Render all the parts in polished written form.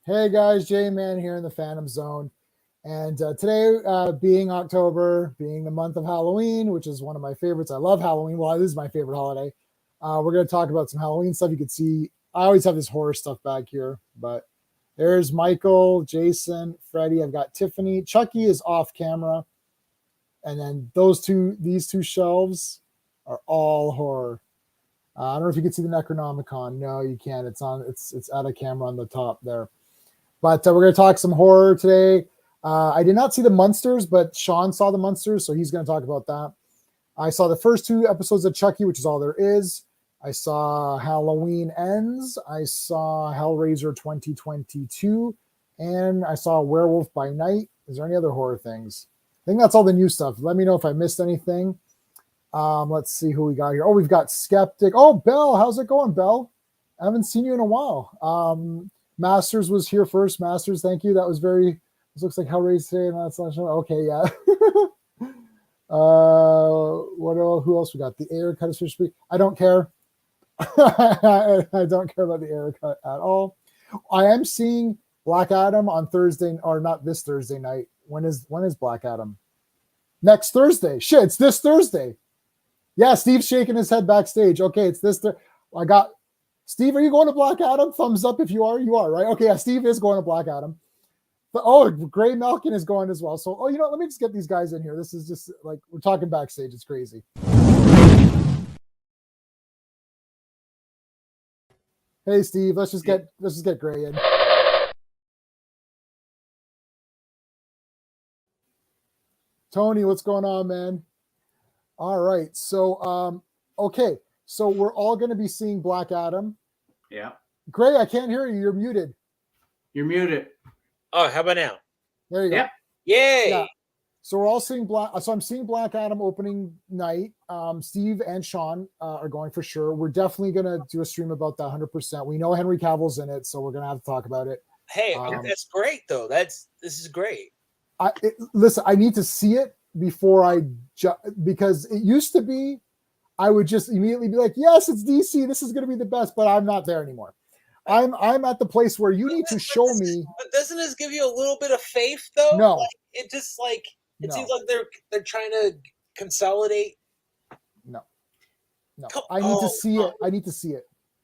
Hey guys, J-Man here in the Phantom Zone. And today, being October, being the month of Halloween, which is one of my favorites. I love Halloween. Well, this is my favorite holiday. We're going to talk about some Halloween stuff. You can see, I always have this horror stuff back here, but there's Michael, Jason, Freddie. I've got Tiffany. Chucky is off camera. And then these two shelves are all horror. I don't know if you can see the Necronomicon. No, you can't. It's out of camera on the top there. But we're going to talk some horror today. I did not see the Munsters, but Sean saw the Munsters, so he's going to talk about that. I saw the first 2 episodes of Chucky, which is all there is. I saw Halloween Ends. I saw Hellraiser 2022. And I saw Werewolf by Night. Is there any other horror things? I think that's all the new stuff. Let me know if I missed anything. Let's see who we got here. Oh, we've got Skeptic. Oh, Belle. How's it going, Belle? I haven't seen you in a while. Masters was here first. Masters, thank you. That was very, this looks like Hellraiser today. And that's not okay, yeah. Who else we got? The air cut is fish. I don't care. I don't care about the air cut at all. I am seeing Black Adam on Thursday, or not this Thursday night. When is Black Adam? Next Thursday. Shit, it's this Thursday. Yeah, Steve's shaking his head backstage. Okay, it's this Thursday. I got Steve, are you going to Black Adam? Thumbs up if you are. You are, right? Okay, yeah, Steve is going to Black Adam. But Greymalkin is going as well. So, let me just get these guys in here. This is just like we're talking backstage. It's crazy. Hey, Steve, let's just get Grey in. Tony, what's going on, man? All right. So, okay. So we're all going to be seeing Black Adam. Yeah. Gray, I can't hear you. You're muted. You're muted. Oh, how about now? There you go. Yep. Yay! Yeah. So we're all seeing I'm seeing Black Adam opening night. Steve and Sean are going for sure. We're definitely going to do a stream about that 100%. We know Henry Cavill's in it, so we're going to have to talk about it. Hey, that's great though. This is great. Listen, I need to see it before because it used to be I would just immediately be like, yes, it's DC. This is going to be the best, but I'm not there anymore. I'm at the place where you need to show me. But doesn't this give you a little bit of faith, though? No, it just it seems like they're trying to consolidate. No. I need to see it. I need to see it.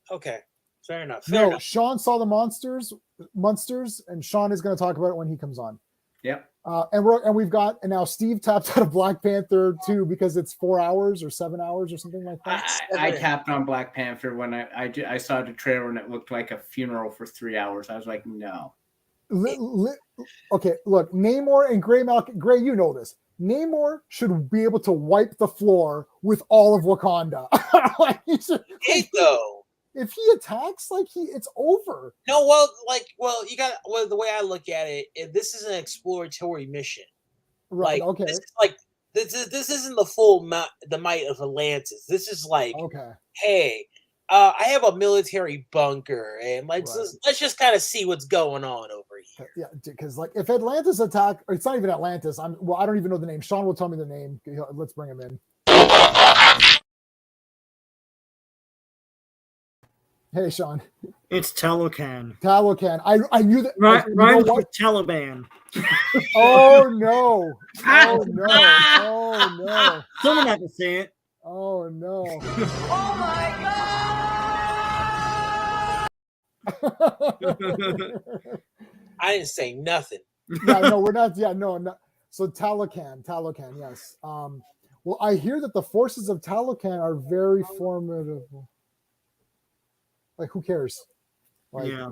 Okay, fair enough. Sean saw the Monsters, and Sean is going to talk about it when he comes on. Yep. And now Steve tapped out of Black Panther 2 because it's 4 hours or 7 hours or something like that. I tapped on Black Panther when I saw the trailer and it looked like a funeral for 3 hours. I was like, no. Okay, look, Namor and Greymalkin. Gray, you know this. Namor should be able to wipe the floor with all of Wakanda. Though. If he attacks, it's over. No, you got the way I look at it, this is an exploratory mission, right? Okay, this isn't the full the might of Atlantis. This is okay. Hey, I have a military bunker, and let's just kind of see what's going on over here. Yeah, because if Atlantis attack, or it's not even Atlantis. I don't even know the name. Sean will tell me the name. Let's bring him in. Hey, Sean. It's Talocan. I knew that. Rhymes with Taliban. Oh, no. Oh, no. Oh, no. Someone had to say it. Oh, no. Oh, my God. I didn't say nothing. Yeah, no, we're not. Yeah, no. So Talocan, yes. Well, I hear that the forces of Talocan are very formidable. Who cares? Yeah.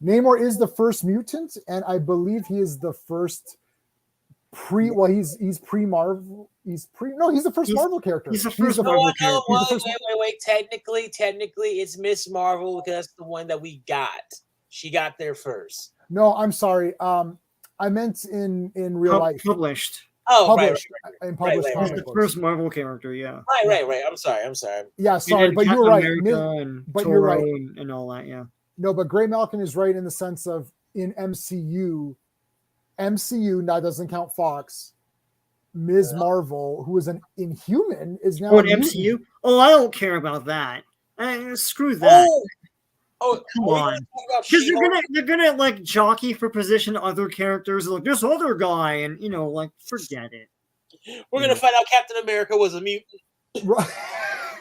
Namor is the first mutant, and I believe he is the first he's pre-Marvel. He's the first Marvel character. He's the first Marvel character. Wait. Technically, it's Miss Marvel because that's the one that we got. She got there first. No, I'm sorry. I meant in real life. Published. Oh, published, right. In published He's the first Marvel character, yeah. Right. I'm sorry. Yeah, sorry, but you're right. But you're right. And all that, yeah. No, but Greymalkin is right in the sense of in MCU, that doesn't count Fox. Ms. Marvel, who is an Inhuman, is now an MCU. Oh, I don't care about that. Screw that. Oh, Come are we on. gonna talk about Because She-Hulk? they're gonna like jockey for position other characters like this other guy, and like forget it. We're gonna find out Captain America was a mutant. Right.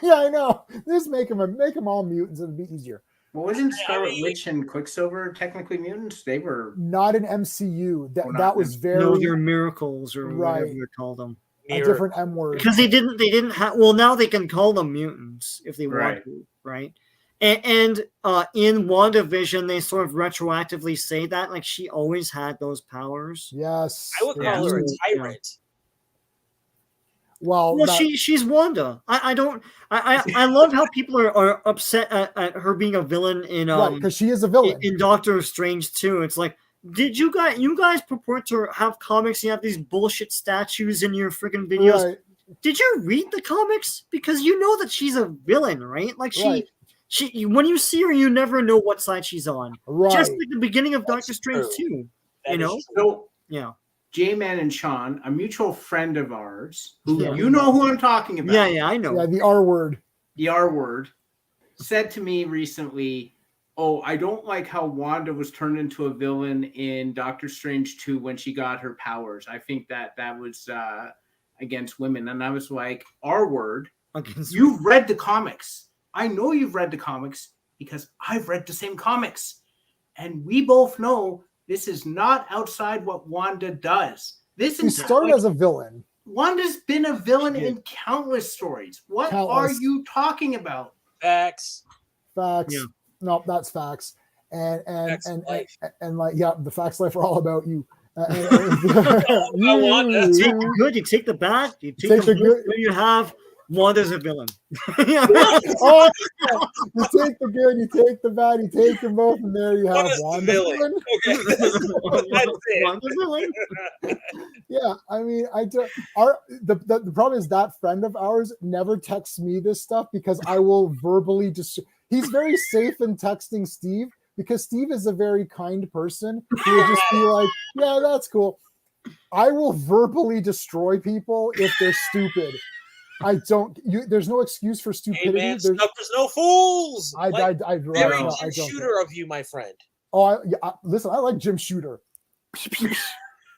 Yeah, I know. Just make them all mutants. It'd be easier. Well, wasn't Scarlet Witch and Quicksilver technically mutants? They were not an MCU. That was very no, they're miracles or whatever they call them. A different M word. Because they didn't have. Well, now they can call them mutants if they want to, right? And in WandaVision, they sort of retroactively say that like she always had those powers. Yes, I would call her a tyrant. Well, she's Wanda. I love how people are upset at her being a villain in because she is a villain in Doctor Strange too. It's like, did you guys purport to have comics? You have these bullshit statues in your freaking videos. Right. Did you read the comics? Because you know that she's a villain, right? Like she when you see her, you never know what side she's on. Right. Just like the beginning of Doctor Strange too. You know. So yeah. J-Man and Sean, a mutual friend of ours, who you know who I'm talking about. Yeah, I know. Yeah, the R word. The R word said to me recently, "Oh, I don't like how Wanda was turned into a villain in Doctor Strange 2 when she got her powers. I think that was against women." And I was like, "R word, you've read the comics. I know you've read the comics because I've read the same comics. And we both know this is not outside what Wanda does. She started as a villain. Wanda's been a villain in countless stories. What are you talking about?" Facts. Yeah. No, that's facts. And like, yeah, the facts life are all about you. You take the good, you take the bad, you take the good. You have Wanda's a villain. You take the good, you take the bad, you take them both, and there you have Wanda's villain. Wanda's villain. Yeah, I mean, the problem is that friend of ours never texts me this stuff because I will verbally just. He's very safe in texting Steve because Steve is a very kind person who will just be like, "Yeah, that's cool." I will verbally destroy people if they're stupid. I don't. There's no excuse for stupidity. Hey man, there's no fools. Very Jim Shooter of you, my friend. Oh, listen. I like Jim Shooter.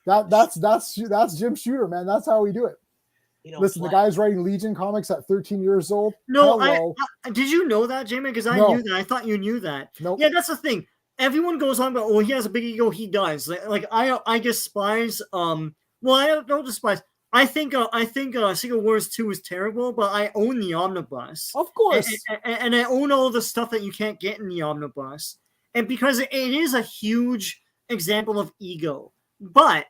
That's Jim Shooter, man. That's how we do it. Listen, the guy's writing Legion comics at 13 years old. No, did you know that, Jamie? Because I knew that. I thought you knew that. Nope. Yeah, that's the thing. Everyone goes on about, he has a big ego. He does. Like I despise. Well, I don't despise. I think Secret Wars 2 is terrible, but I own the omnibus. Of course. And I own all the stuff that you can't get in the omnibus. And because it is a huge example of ego. But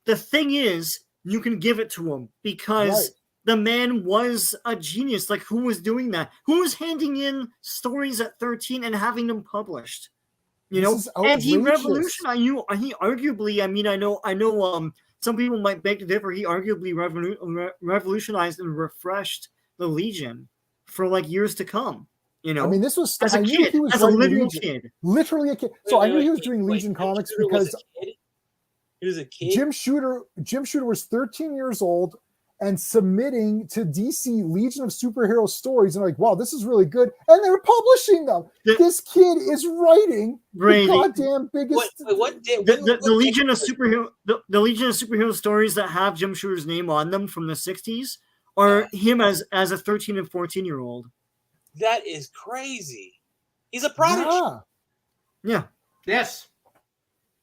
the thing is, you can give it to him because the man was a genius. Like, who was doing that? Who was handing in stories at 13 and having them published? And he revolutionized. He arguably, I mean, I know. Some people might beg to differ. He arguably revolutionized and refreshed the Legion for like years to come. I mean, this was as a kid, as a literal kid, literally a kid. So I knew he was doing Legion comics because he was a kid. Jim Shooter was 13 years old and submitting to DC Legion of Superhero stories, and like, wow, this is really good, and they're publishing them. This kid is writing the goddamn biggest. The Legion of Superhero, the Legion of Superhero stories that have Jim Shooter's name on them from the 60s are him as a 13 and 14-year-old. That is crazy. He's a prodigy. Yeah. Yes.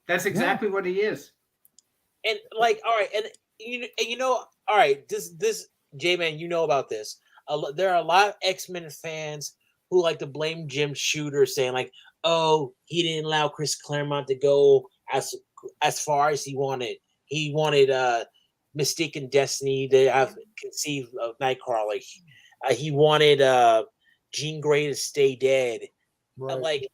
That's exactly what he is. And like, all right, and all right, this J-Man, you know about this. There are a lot of X-Men fans who like to blame Jim Shooter, saying like, "Oh, he didn't allow Chris Claremont to go as far as he wanted. He wanted Mystique and Destiny to have conceived of Nightcrawler. He wanted Jean Grey to stay dead." Right.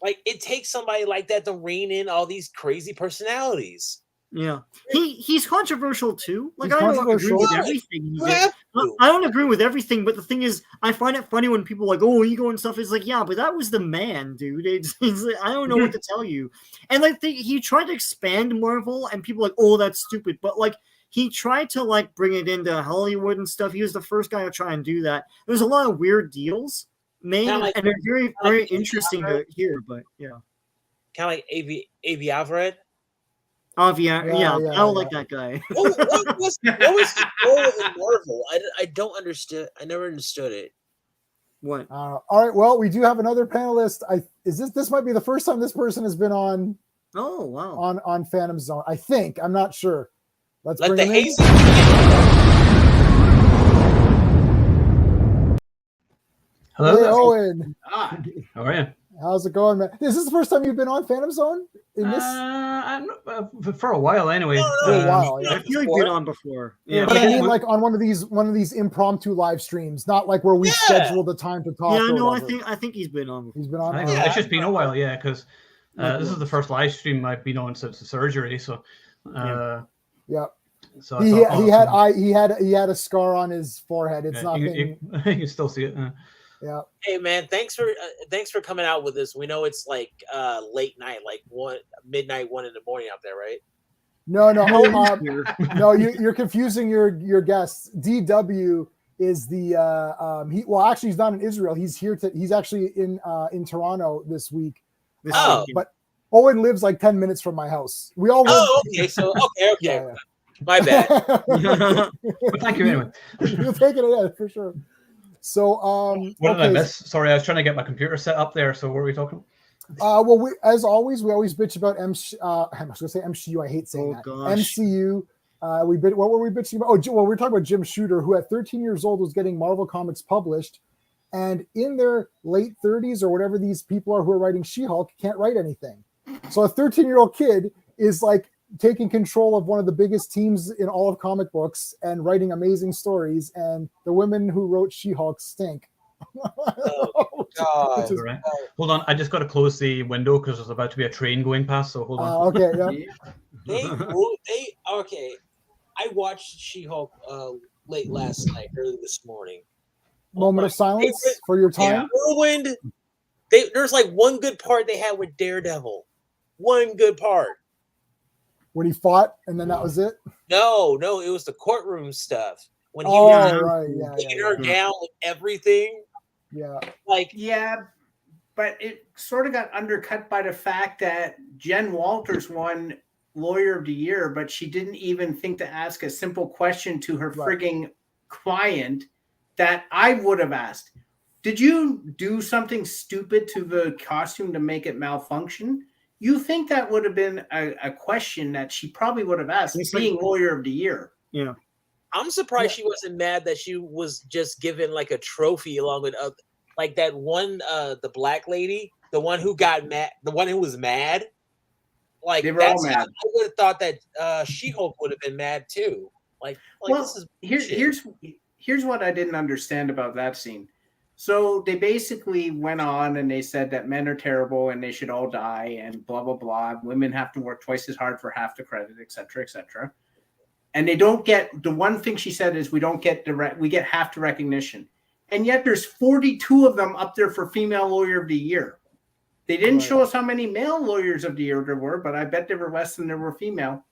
Like it takes somebody like that to rein in all these crazy personalities. Yeah, he's controversial too. Like I don't agree with everything. I don't agree with everything, but the thing is, I find it funny when people are like, "Oh, ego and stuff." Is like, yeah, but that was the man, dude. It's like, I don't know what to tell you. And like he tried to expand Marvel, and people are like, "Oh, that's stupid." But like he tried to like bring it into Hollywood and stuff. He was the first guy to try and do that. There's a lot of weird deals Main Kinda like- and they're very, kinda very like interesting to hear, but yeah. Kind of like AV Alfred. Oh yeah, Yeah, I don't like that guy. What was his role in Marvel? I don't understand. I never understood it. What? All right. Well, we do have another panelist. This might be the first time this person has been on Oh wow. on Phantom Zone. I think. I'm not sure. Let's Let bring the him in. hazy. Hello. Hey, Owen. Ah, How are you? How's it going, man? Is this the first time you've been on Phantom Zone? In this I'm not, for a while anyway. for a while, yeah. I feel like been on before. Yeah. But I mean, we- like on one of these impromptu live streams, not like where we Yeah. schedule the time to talk. Yeah, or no, whatever. I think he's been on before. He's been on. I think Yeah. it's just been a while, yeah, because Like this is the first live stream I've been on since the surgery. So, Yeah. so I He thought, he had a scar on his forehead. It's nothing. you can still see it. Yeah. Hey man, thanks for coming out with this. We know it's like late night, like midnight, 1 in the morning out there, right? No. Here. No, you're confusing your guests. DW is the actually he's not in Israel. He's actually in Toronto this week. This Oh. weekend. But Owen lives like 10 minutes from my house. We all live. Oh, okay. So okay. Yeah, My bad. yeah. But thank you anyway. You'll take it, yeah, for sure. So What did I okay. miss? Sorry, I was trying to get my computer set up there. So what were we talking? Well, we always bitch about I was going to say MCU. I hate saying Oh, that. gosh. MCU. What were we bitching about? We were talking about Jim Shooter, who at 13 years old was getting Marvel comics published, and in their late 30s or whatever these people are who are writing She-Hulk can't write anything. So a 13-year-old kid is like taking control of one of the biggest teams in all of comic books and writing amazing stories, and the women who wrote She-Hulk stink. Oh, God. Which is- All right. Hold on, I just got to close the window because there's about to be a train going past. So hold on. Okay, yeah. They okay. I watched She-Hulk late last night, early this morning. Moment of silence for your time. Ruined. There's like one good part they had with Daredevil. One good part. When he fought, and then that was it. No, it was the courtroom stuff. When he Oh, was right, yeah, taking yeah, her down with everything. yeah. Like, yeah, but it sort of got undercut by the fact that Jen Walters won Lawyer of the Year, but she didn't even think to ask a simple question to her Right. frigging client that I would have asked. Did you do something stupid to the costume to make it malfunction? You think that would have been a question that she probably would have asked, It's being Lawyer of the Year. Yeah. I'm surprised she wasn't mad that she was just given like a trophy along with like that one the black lady, the one who got mad, the one who was mad. Like They were all that's mad. I would have thought that She-Hulk would have been mad too. Like Well, this is here's what I didn't understand about that scene. So they basically went on and they said that men are terrible and they should all die and blah blah blah. Women have to work twice as hard for half the credit, etc., etc. And they don't get the one thing she said is we don't get we get half the recognition. And yet there's 42 of them up there for Female Lawyer of the Year. They didn't Right. show us how many male lawyers of the year there were, but I bet there were less than there were female.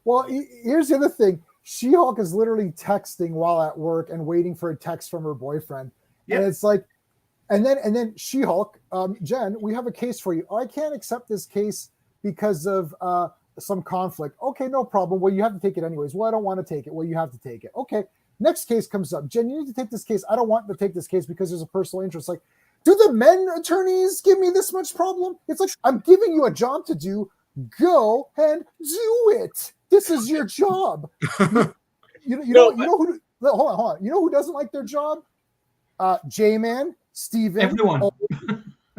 Well, here's the other thing. She-Hulk is literally texting while at work and waiting for a text from her boyfriend. Yep. And it's like, and then She-Hulk, Jen, we have a case for you. I can't accept this case because of some conflict. Okay, no problem. Well, you have to take it anyways. Well, I don't want to take it. Well, you have to take it. Okay. Next case comes up. Jen, you need to take this case. I don't want to take this case because there's a personal interest. Like, do the men attorneys give me this much problem? It's like, I'm giving you a job to do. Go and do it. This is your job. You know who? Hold on. You know who doesn't like their job? J-Man, Steven, Everyone.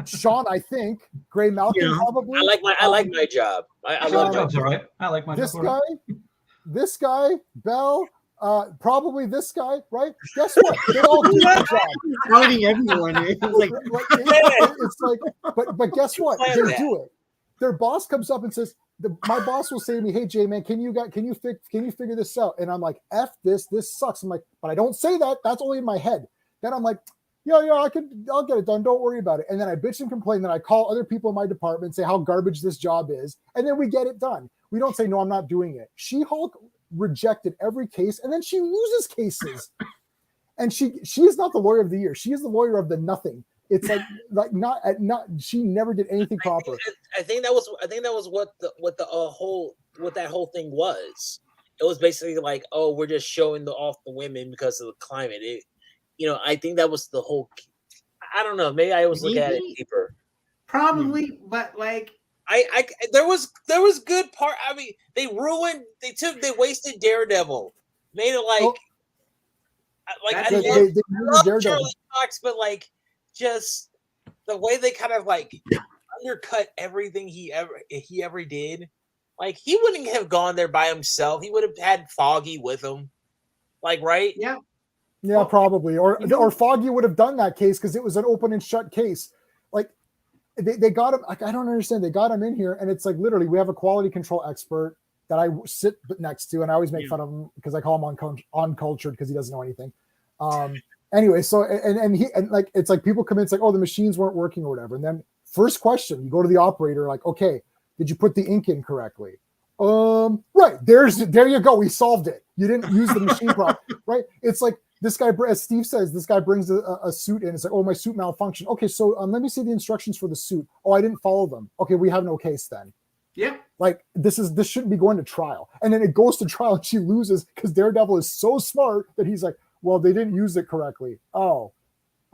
Sean, I think, Greymalkin, Yeah. probably. I like my job. I My love my job's all right. I like my this job. all right. guy, Bell, probably this guy, right? Guess what? They all do their job. Fighting everyone. It's like It's like, but guess what? Plan They that. do it. Their boss comes up and says, my boss will say to me, "Hey, Jay, man, can you figure this out?" And I'm like, "F this sucks." I'm like, but I don't say that. That's only in my head. Then I'm like, yeah, I'll get it done. Don't worry about it. And then I bitch and complain. Then I call other people in my department and say how garbage this job is. And then we get it done. We don't say, no, I'm not doing it. She-Hulk rejected every case and then she loses cases. And she is not the lawyer of the year. She is the lawyer of the nothing. It's like not she never did anything proper. I think that was what that whole thing was. It was basically like, oh, we're just showing off the women because of the climate. I think that was the whole. I don't know. Maybe I was looking at it deeper. Probably, but like there was good part. I mean, they wasted Daredevil, made it like I love Charlie Cox, but like just the way they kind of like undercut everything he ever did. Like he wouldn't have gone there by himself. He would have had Foggy with him. Like, right? Yeah. Yeah, well, probably. Or Foggy would have done that case because it was an open and shut case. Like they got him. Like I don't understand. They got him in here, and it's like literally we have a quality control expert that I sit next to, and I always make fun of him because I call him uncultured because he doesn't know anything. Anyway, so and like it's like people come in, it's like, oh, the machines weren't working or whatever, and then first question, you go to the operator, like, okay, did you put the ink in correctly? Right, there you go, we solved it. You didn't use the machine prop, right? It's like this guy, as Steve says, this guy brings a suit in. It's like, oh, my suit malfunctioned. Okay, so let me see the instructions for the suit. Oh, I didn't follow them. Okay, we have no case then. Yeah. Like this shouldn't be going to trial. And then it goes to trial and she loses because Daredevil is so smart that he's like, well, they didn't use it correctly. Oh,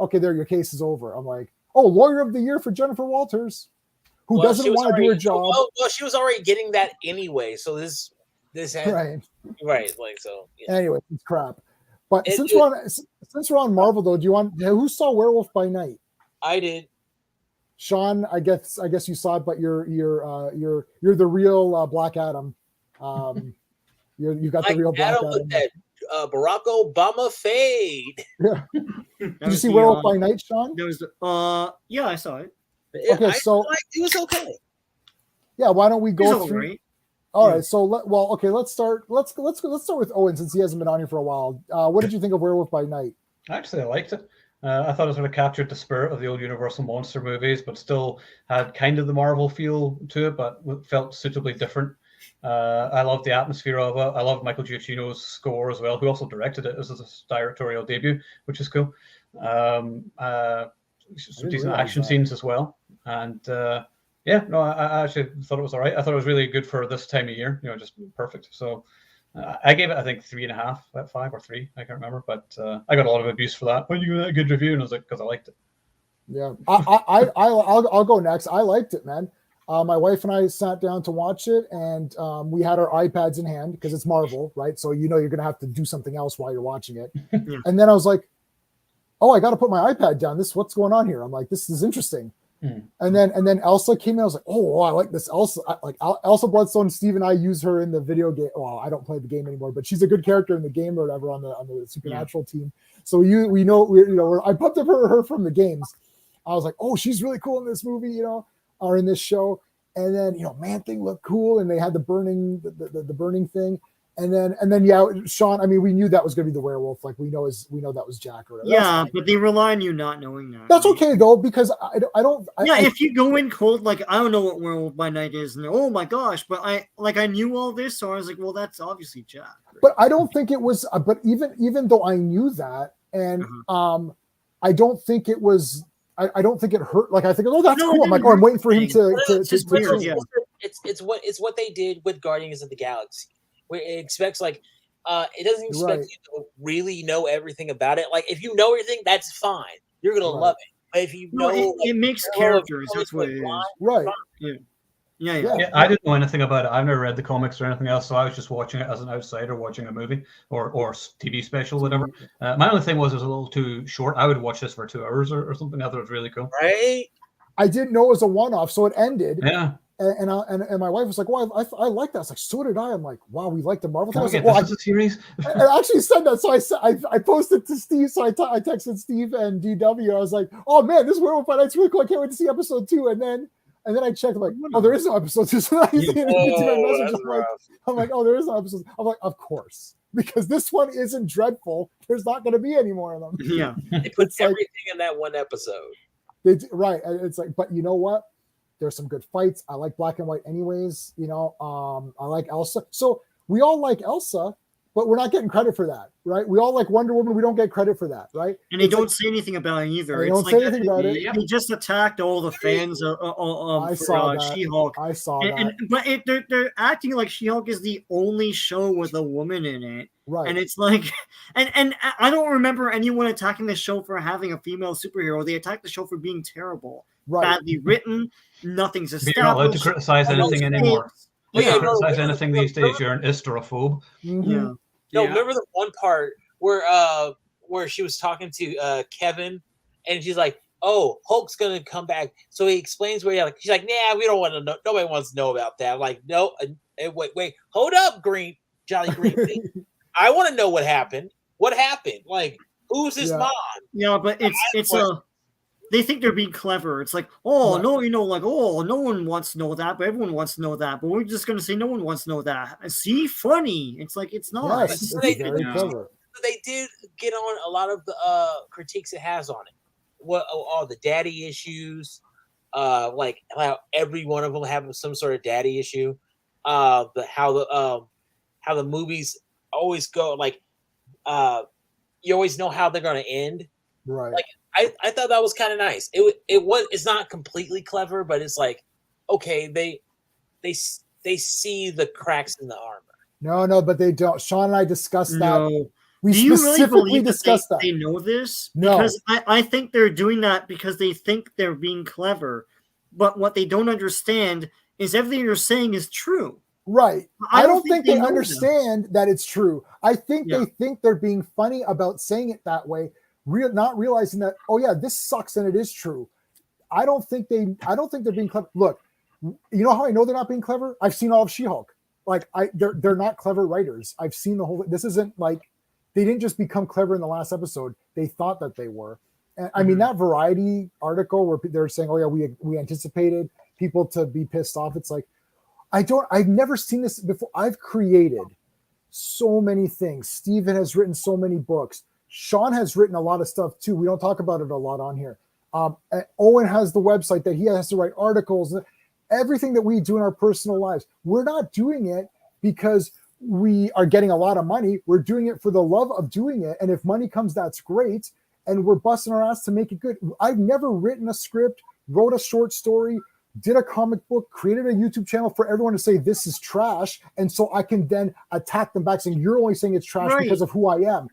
okay, there, your case is over. I'm like, oh, lawyer of the year for Jennifer Walters, who doesn't want to do her job. Well, she was already getting that anyway. So this had, right, like so. Yeah. Anyway, it's crap. But since we're on Marvel though, who saw Werewolf by Night? I did. Sean, I guess you saw it, but you're the real Black Adam. You got the real Black Adam. With that Barack Obama fade. Yeah. Did you see Werewolf by Night, Sean? There was yeah, I saw it. Okay, so it was okay. Yeah, why don't we go through? Right. All right, so let's start. Let's start with Owen since he hasn't been on here for a while. What did you think of Werewolf by Night? Actually, I liked it. I thought it sort of captured the spirit of the old Universal monster movies, but still had kind of the Marvel feel to it, but felt suitably different. I love the atmosphere of it. I love Michael Giacchino's score as well, who also directed it as his directorial debut, which is cool. Some decent action scenes as well. And I actually thought it was all right. I thought it was really good for this time of year, just perfect. So I gave it, I think, 3.5 out of 5 or 3. I can't remember, but I got a lot of abuse for that. When you got a good review, and I was like, because I liked it. Yeah, I'll go next. I liked it, man. My wife and I sat down to watch it, and we had our iPads in hand because it's Marvel, right? So you're going to have to do something else while you're watching it. Yeah. And then I was like, oh, I got to put my iPad down. What's going on here? I'm like, this is interesting. And then Elsa came in. I was like, oh, I like this Elsa. Elsa Bloodstone. Steve and I use her in the video game. Well, I don't play the game anymore, but she's a good character in the game or whatever on the Supernatural team. So we know I pumped up her from the games. I was like, oh, she's really cool in this movie, or in this show. And then Man Thing looked cool, and they had the burning thing. And then Sean, I mean, we knew that was going to be the werewolf. Like we know that was Jack or whatever. Yeah, but they rely on you not knowing that. That's okay though, because I don't. If you go in cold, like I don't know what Werewolf by Night is, and oh my gosh, but I knew all this, so I was like, well, that's obviously Jack. Right? But I don't think it was. But even though I knew that, and I don't think it was. I don't think it hurt. Like I think, oh, that's cool. I'm like, oh, I'm waiting for him to. It's what they did with Guardians of the Galaxy. Where it expects it doesn't expect you to really know everything about it. Like if you know everything, that's fine. You're gonna love it. But if you know, it makes characters. That's what it is. Right. Yeah. I didn't know anything about it. I've never read the comics or anything else, so I was just watching it as an outsider, watching a movie or TV special, whatever. My only thing was it was a little too short. I would watch this for 2 hours or something. I thought it was really cool. Right. I didn't know it was a one-off, so it ended. Yeah. And my wife was like, well, I like that. I was like, so did I. I'm like, wow, we like the Marvel thing. I was like, well, a series. I actually said that. So I posted to Steve. So I texted Steve and DW. I was like, oh man, this Werewolf by Night's really cool. I can't wait to see episode 2. And then I checked. I'm like, oh, there is no episode 2. So I see my message. I'm like, oh, there is no episode. I'm like, of course, because this one isn't dreadful. There's not going to be any more of them. Yeah, they put everything in that one episode. Right. It's like, but you know what? There's some good fights. I like Black and White anyways. I like Elsa. So we all like Elsa, but we're not getting credit for that, right? We all like Wonder Woman. We don't get credit for that, right? And they It's don't like, say anything about it either. they It's don't like say anything about it. Yep. they just attacked all the fans I saw that. She-Hulk. I saw that. But they're acting like She-Hulk is the only show with a woman in it. Right. And it's like, and I don't remember anyone attacking the show for having a female superhero. They attacked the show for being terrible, Right. badly written. Nothing's established. You're not allowed to criticize anything anymore. You Yeah, can't no, criticize no, anything no, these days. You're an hysterophobe. Mhm. Yeah. No, Yeah. remember the one part where she was talking to Kevin, and she's like, "Oh, Hulk's gonna come back." So he explains where you're like, she's like, "Nah, we don't want to know. Nobody wants to know about that." I'm like, no, wait, hold up, Jolly Green. I want to know what happened. What happened? Like, who's his Yeah. mom? Yeah, but they think they're being clever. It's like, oh, Right. no, no one wants to know that, but everyone wants to know that. But we're just going to say no one wants to know that. See, funny. It's like, it's not. Yes, But it's they- very no. clever. They did get on a lot of the critiques it has on it. All the daddy issues, like how every one of them have some sort of daddy issue. How the movies always go, like you always know how they're going to end. Right. Like, I thought that was kind of nice. It's not completely clever, but it's like, okay, they see the cracks in the armor. No, but they don't. Sean and I discussed that. No. We Do you really specifically believe discussed that that. they know this? No. Because I think they're doing that because they think they're being clever. But what they don't understand is everything you're saying is true. Right. I don't think they know them. understand that it's true. I think Yeah. they think they're being funny about saying it that way, not realizing that, oh yeah, this sucks and it is true. I don't think they're being clever. Look, you know how I know they're not being clever? I've seen all of She-Hulk. Like they're not clever writers. I've seen the whole. This isn't like they didn't just become clever in the last episode. They thought that they were. And I mean, that Variety article where they're saying, oh yeah, we anticipated people to be pissed off. It's like, I've never seen this before. I've created so many things. Steven has written so many books. Sean has written a lot of stuff too. We don't talk about it a lot on here. Owen has the website that he has to write articles. Everything that we do in our personal lives, we're not doing it because we are getting a lot of money. We're doing it for the love of doing it. And if money comes, that's great. And we're busting our ass to make it good. I've never written a script, wrote a short story, did a comic book, created a YouTube channel for everyone to say this is trash. And so I can then attack them back saying, you're only saying it's trash because of who I am.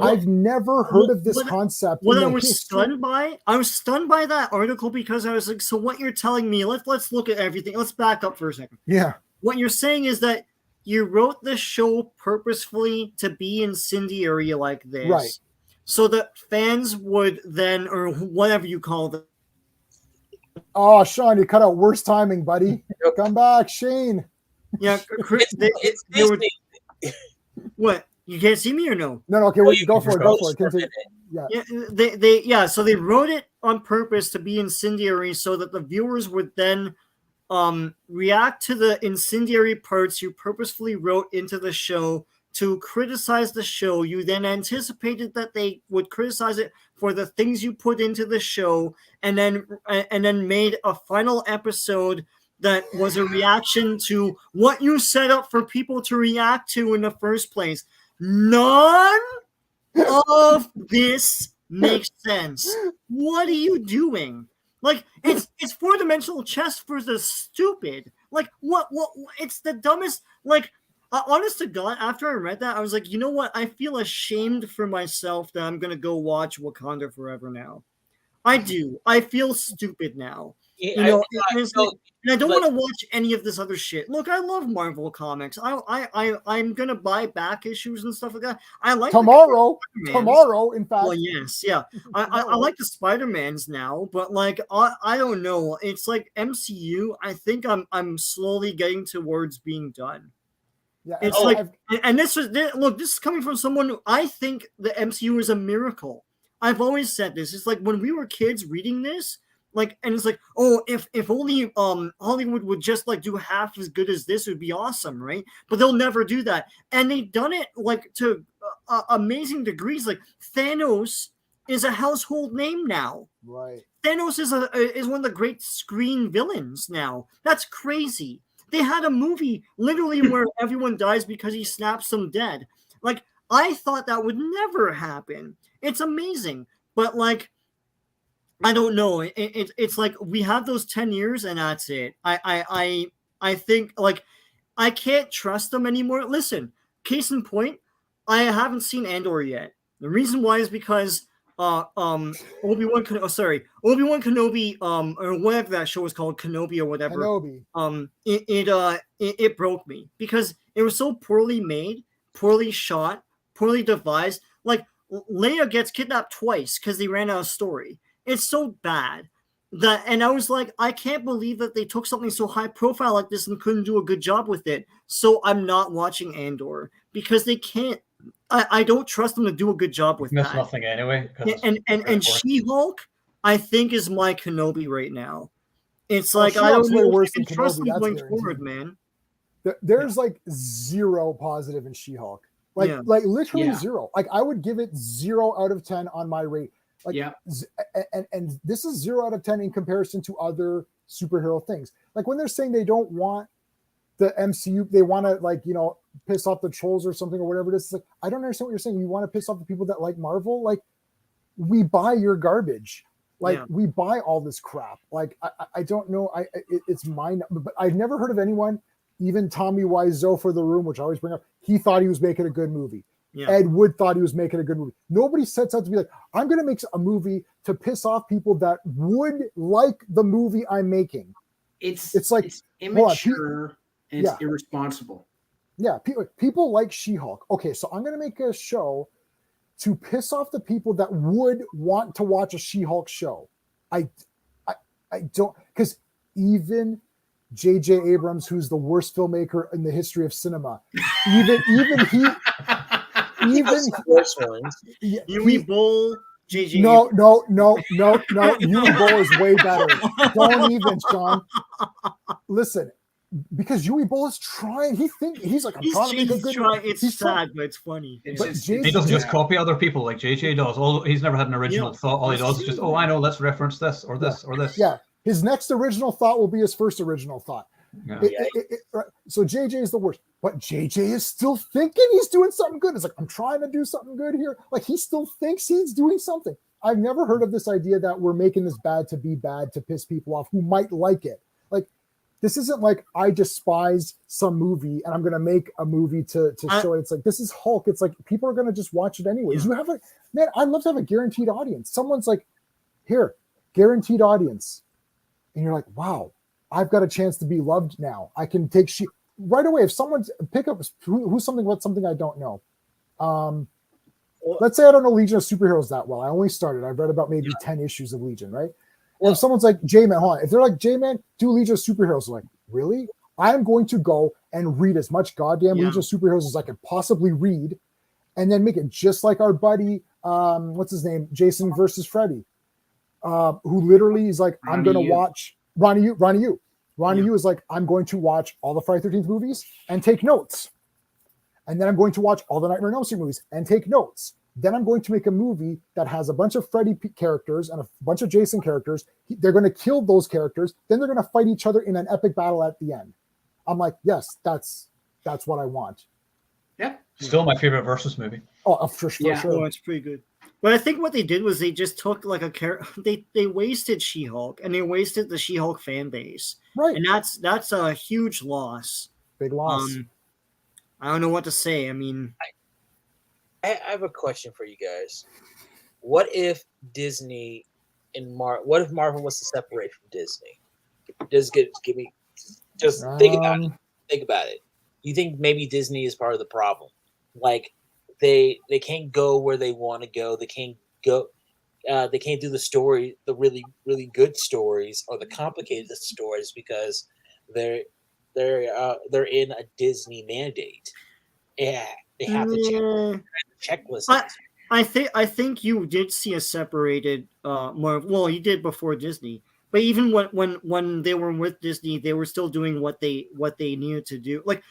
I've never heard of this concept. What I was stunned by that article because I was like, so what you're telling me, let's look at everything. Let's back up for a second. Yeah. What you're saying is that you wrote the show purposefully to be incendiary like this. Right. So that fans would then, or whatever you call it. Oh, Sean, you cut out worst timing, buddy. Come back, Shane. Yeah. It's they would, Disney. what? You can't see me or no? No, okay, Well, you go can for it. go Go for it. Continue. Yeah, so they wrote it on purpose to be incendiary so that the viewers would then react to the incendiary parts you purposefully wrote into the show to criticize the show. You then anticipated that they would criticize it for the things you put into the show, and then made a final episode that was a reaction to what you set up for people to react to in the first place. None of this makes sense. What are you doing? Like, it's four-dimensional chess for the stupid. Like, what it's the dumbest. Like, honest to God, after I read that, I was like, you know what? I feel ashamed for myself that I'm gonna go watch Wakanda Forever now. I do. I feel stupid now. Yeah, You know, I and I don't want to watch any of this other shit. Look, I love Marvel comics. I'm gonna buy back issues and stuff like that. I like Tomorrow, in fact. well, yes, yeah. I like the Spider-Mans now, but like I don't know. It's like MCU. I think I'm slowly getting towards being done. Yeah, It's and this is coming from someone who I think the MCU is a miracle. I've always said this. It's like when we were kids reading this, like, and it's like, oh, if only Hollywood would just like do half as good as this, it would be awesome, right? But they'll never do that, and they've done it like to amazing degrees. Like Thanos is a household name now. right. Thanos is one of the great screen villains now. That's crazy. They had a movie literally where everyone dies because he snaps them dead. Like, I thought that would never happen. It's amazing. But, like, I don't know. It's like we have those 10 years and that's it. I think, like, I can't trust them anymore. Listen, case in point, I haven't seen Andor yet. The reason why is because Obi-Wan Kenobi, or whatever that show was called, Kenobi or whatever. Kenobi. It broke me because it was so poorly made, poorly shot, poorly devised. Like, Leia gets kidnapped twice because they ran out of story. It's so bad that, and I was like, I can't believe that they took something so high profile like this and couldn't do a good job with it. So I'm not watching Andor because they can't. I don't trust them to do a good job with Miss that. nothing anyway. And She-Hulk, I think, is my Kenobi right now. It's like, I She-Hulk's don't way know worse if I than can trust Kenobi, them that's going guaranteed. forward, man. There's like zero positive in She-Hulk. Like literally zero. Like, I would give it 0 out of 10 on my rate. Like, and this is 0 out of 10 in comparison to other superhero things. Like, when they're saying they don't want the MCU, they want to, like, you know, piss off the trolls or something or whatever it is. It's like, I don't understand what you're saying. You want to piss off the people that like Marvel? Like, we buy your garbage. Like, we buy all this crap. Like, I don't know. It's mine, but I've never heard of anyone, even Tommy Wiseau for The Room, which I always bring up. He thought he was making a good movie. Yeah. Ed Wood thought he was making a good movie. Nobody sets out to be like, I'm going to make a movie to piss off people that would like the movie I'm making. It's like, it's immature and it's irresponsible. Yeah, people like She-Hulk. Okay, so I'm going to make a show to piss off the people that would want to watch a She-Hulk show. I don't, because even J.J. Abrams, who's the worst filmmaker in the history of cinema, even he. Even worse ones. Yui Bowl, JJ. No. Yui Bowl is way better. Don't even, Sean. Listen, because Yui Bowl is trying. He's like, I'm trying to make a good. It's sad, but it's funny. He doesn't just copy other people like JJ does. He's never had an original thought. All he does is just, I know, let's reference this or this or this. Yeah, his next original thought will be his first original thought. Yeah. So JJ is the worst, but JJ is still thinking he's doing something good. It's like, I'm trying to do something good here. Like, he still thinks he's doing something. I've never heard of this idea that we're making this bad to be bad to piss people off who might like it. Like, this isn't like I despise some movie and I'm going to make a movie to show it. It's like, this is Hulk. It's like, people are going to just watch it anyways. You have I'd love to have a guaranteed audience. Someone's like, here, guaranteed audience. And you're like, wow, I've got a chance to be loved now. I can take right away. If someone's pick up who's something about something I don't know. Let's say I don't know Legion of Superheroes that well. I only started. I've read about maybe 10 issues of Legion, right? Well, if someone's like, J-Man, hold on. If they're like, J-Man, do Legion of Superheroes. I'm like, really? I'm going to go and read as much goddamn Legion of Superheroes as I could possibly read and then make it just like our buddy, what's his name? Jason versus Freddy, who literally is like, I'm going to watch Ronnie Yu. Ronnie Yu is like, I'm going to watch all the Friday 13th movies and take notes. And then I'm going to watch all the Nightmare on Elm Street movies and take notes. Then I'm going to make a movie that has a bunch of Freddy characters and a bunch of Jason characters. They're going to kill those characters. Then they're going to fight each other in an epic battle at the end. I'm like, yes, that's what I want. Yeah. Still my favorite Versus movie. Oh, for sure. Oh, it's pretty good. But I think what they did was they just took like a character. They wasted She-Hulk and they wasted the She-Hulk fan base. Right. And that's a huge loss. Big loss. I don't know what to say. I mean, I have a question for you guys. What if Disney and what if Marvel was to separate from Disney? Just think about it. Think about it. You think maybe Disney is part of the problem? Like they can't go where they want to go. They can't go. They can't do the really really good stories or the complicated stories because they're in a Disney mandate. Yeah, they have to check checklist. I think you did see a separated Marvel. Well, you did before Disney, but even when they were with Disney, they were still doing what they needed to do. Like,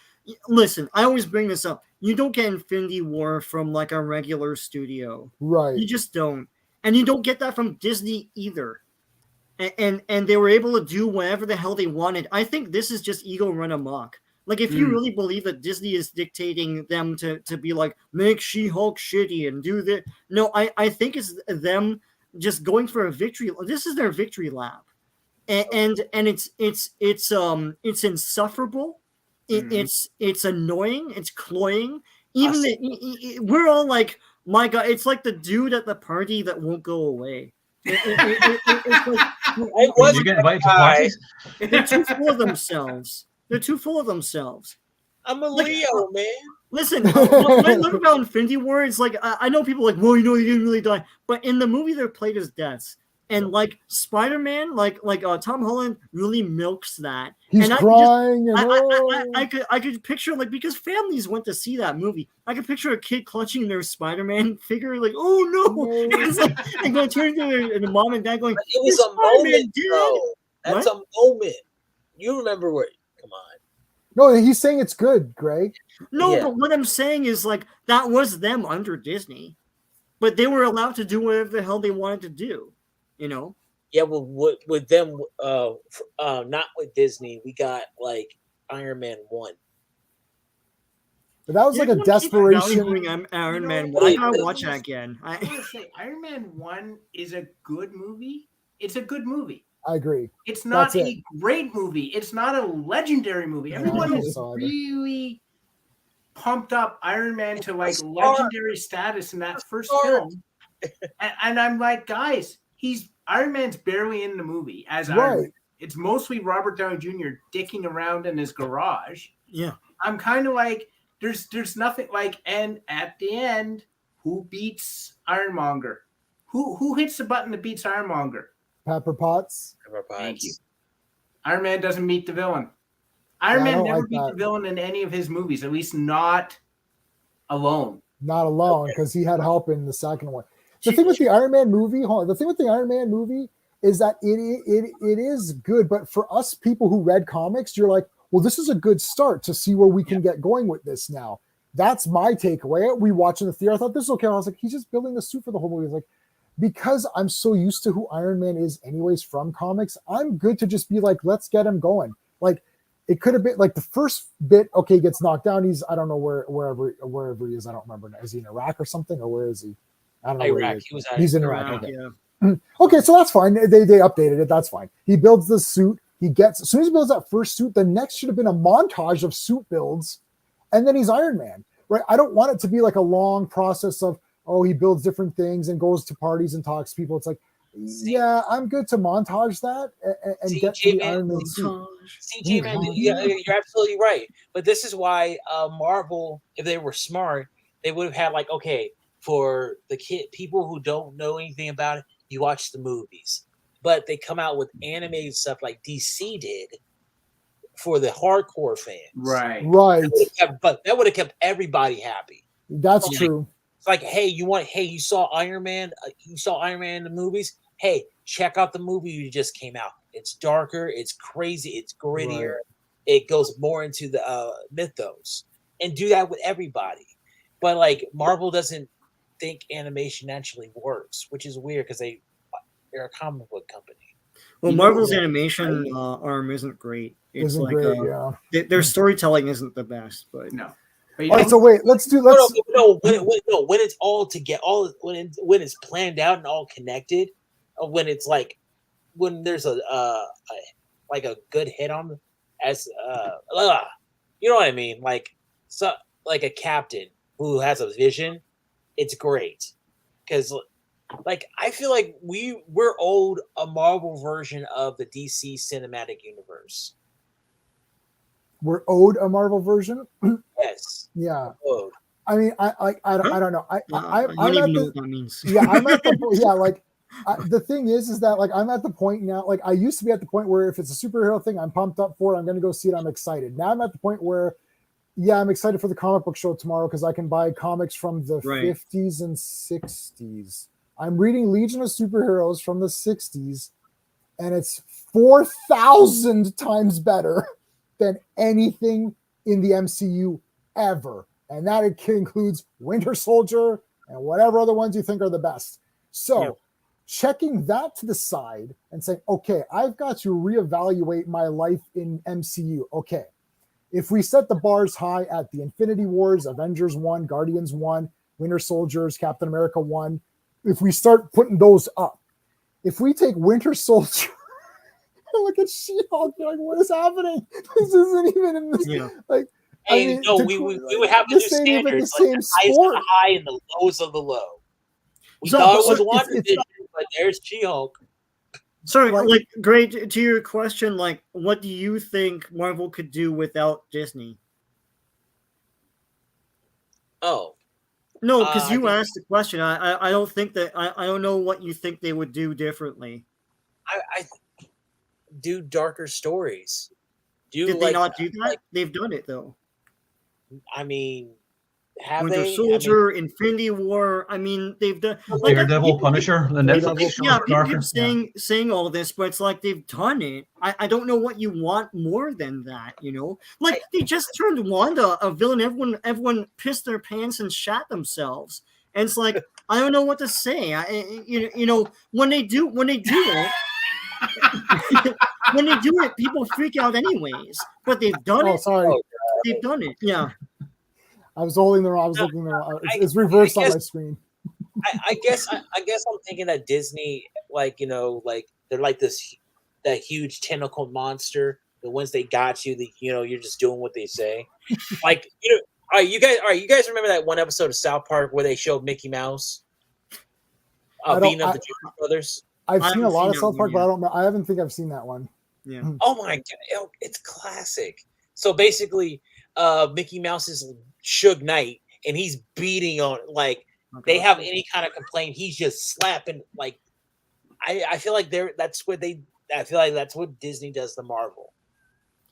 listen, I always bring this up. You don't get Infinity War from like a regular studio, right? You just don't, and you don't get that from Disney either. And they were able to do whatever the hell they wanted. I think this is just ego run amok. Like, if you really believe that Disney is dictating them to be like, make She-Hulk shitty and do this, no, I think it's them just going for a victory. This is their victory lap, and it's insufferable. It's annoying. It's cloying. Even we're all like, my God, it's like the dude at the party that won't go away. It's like, you get invited to parties. They're too full of themselves. They're too full of themselves. I'm a Leo, man. Listen, when I learned about Infinity War, it's like, I know people are like, well, you know, he didn't really die. But in the movie, they're played as deaths. And like Spider-Man, like Tom Holland really milks that. He's crying. I could picture, like, because families went to see that movie, I could picture a kid clutching their Spider-Man figure, like, oh no, it's like, and going turn to the mom and dad going, it was a moment, bro. That's a moment. You remember where? Come on. No, he's saying it's good, Greg. No, but what I'm saying is, like, that was them under Disney, but they were allowed to do whatever the hell they wanted to do, you know? Yeah, well, with them, not with Disney, we got like Iron Man 1. But that was like a desperation. Iron Man 1. I gotta watch that again. I want to say Iron Man 1 is a good movie. It's a good movie. I agree. It's not a great movie. It's not a legendary movie. Everyone is really pumped up Iron Man to like legendary status in that first film. And I'm like, guys, Iron Man's barely in the movie as Iron Man. It's mostly Robert Downey Jr. dicking around in his garage. Yeah. I'm kind of like, there's nothing like, and at the end, who beats Ironmonger? Who hits the button that beats Ironmonger? Pepper Potts. Thank you. Iron Man doesn't meet the villain. Iron Man never beat the villain in any of his movies, at least not alone. Not alone, because he had help in the second one. The thing with the Iron Man movie, is that it is good, but for us people who read comics, you're like, well, this is a good start to see where we can get going with this now. That's my takeaway. We watched in the theater. I thought this is okay. I was like, he's just building the suit for the whole movie. It's like, because I'm so used to who Iron Man is anyways from comics, I'm good to just be like, let's get him going. Like, it could have been like the first bit, okay, he gets knocked down. He's, I don't know wherever he is. I don't remember. Is he in Iraq or something? Or where is he? I don't know. Iraq. He's in Iraq. Okay. Yeah. Okay, so that's fine. They updated it. That's fine. He builds the suit. As soon as he builds that first suit, the next should have been a montage of suit builds, and then he's Iron Man, right? I don't want it to be like a long process of, oh, he builds different things and goes to parties and talks to people. It's like, yeah, I'm good to montage that and get to the Iron Man suit. See, J-Man, you're absolutely right. But this is why Marvel, if they were smart, they would have had like, okay, for the people who don't know anything about it, you watch the movies. But they come out with animated stuff like DC did for the hardcore fans. Right. But that would have kept everybody happy. That's true. It's like, hey, you saw Iron Man? You saw Iron Man in the movies? Hey, check out the movie you just came out. It's darker. It's crazy. It's grittier. Right. It goes more into the mythos. And do that with everybody. But, like, Marvel doesn't think animation actually works, which is weird because they're a comic book company. Well, Marvel's animation arm isn't great. It's like their storytelling isn't the best, but no. All right, so wait, let's when it's all together, when it's planned out and all connected, when it's like when there's a good hit on as you know what I mean, like a captain who has a vision, it's great because. Like, I feel like we're owed a Marvel version of the DC cinematic universe. We're owed a Marvel version? Yes. Yeah. Owed. I mean, I don't know. I don't even know what that means. Yeah, I'm at the the thing is that like I'm at the point now. Like I used to be at the point where if it's a superhero thing, I'm pumped up for it. I'm going to go see it. I'm excited. Now I'm at the point where, yeah, I'm excited for the comic book show tomorrow because I can buy comics from the 50s and 60s. I'm reading Legion of Superheroes from the 60s, and it's 4,000 times better than anything in the MCU ever. And that includes Winter Soldier and whatever other ones you think are the best. So checking that to the side and saying, okay, I've got to reevaluate my life in MCU. Okay, if we set the bars high at the Infinity Wars, Avengers 1, Guardians 1, Winter Soldiers, Captain America 1, if we start putting those up, if we take Winter Soldier and look at She-Hulk, you're like, what is happening? This isn't even in this. Yeah. Like, Hey, I mean, no, we would have to do this ain't even the standards, like same the highs of sport. the high and the lows of the low. We So- thought it so was it's- WandaVision, but there's She-Hulk. Sorry, Like- like, great to your question, like, what do you think Marvel could do without Disney? Oh, No, because I you think- asked the question. I don't think that I don't know what you think they would do differently. I do darker stories. Do Did they like, not do that? like, They've done it though. I mean, have Winter they? Soldier, Infinity War. I mean, they've done. Daredevil, Punisher, the Netflix Daredevil, show. Yeah, people Darker. keep saying all this, but it's like they've done it. I don't know what you want more than that, you know? Like they just turned Wanda a villain. Everyone pissed their pants and shat themselves. And it's like I don't know what to say. You know when they do it. When they do it, people freak out anyways. But they've done Oh, it. sorry. They've done it. Yeah. I was looking the wrong. It's reversed on guess- my screen. I guess I'm thinking that Disney, like, you know, like they're like that huge tentacle monster. The ones they got you, you're just doing what they say. Like, you know, all right, you guys remember that one episode of South Park where they showed Mickey Mouse beating up the Jonas Brothers? I've I seen a haven't lot seen of that South one Park, but yet. I don't know. I haven't think I've seen that one. Yeah. Oh my god, it's classic. So basically, Mickey Mouse is Suge Knight, and he's beating on they have any kind of complaint, he's just slapping. Like, I feel like that's what Disney does to Marvel.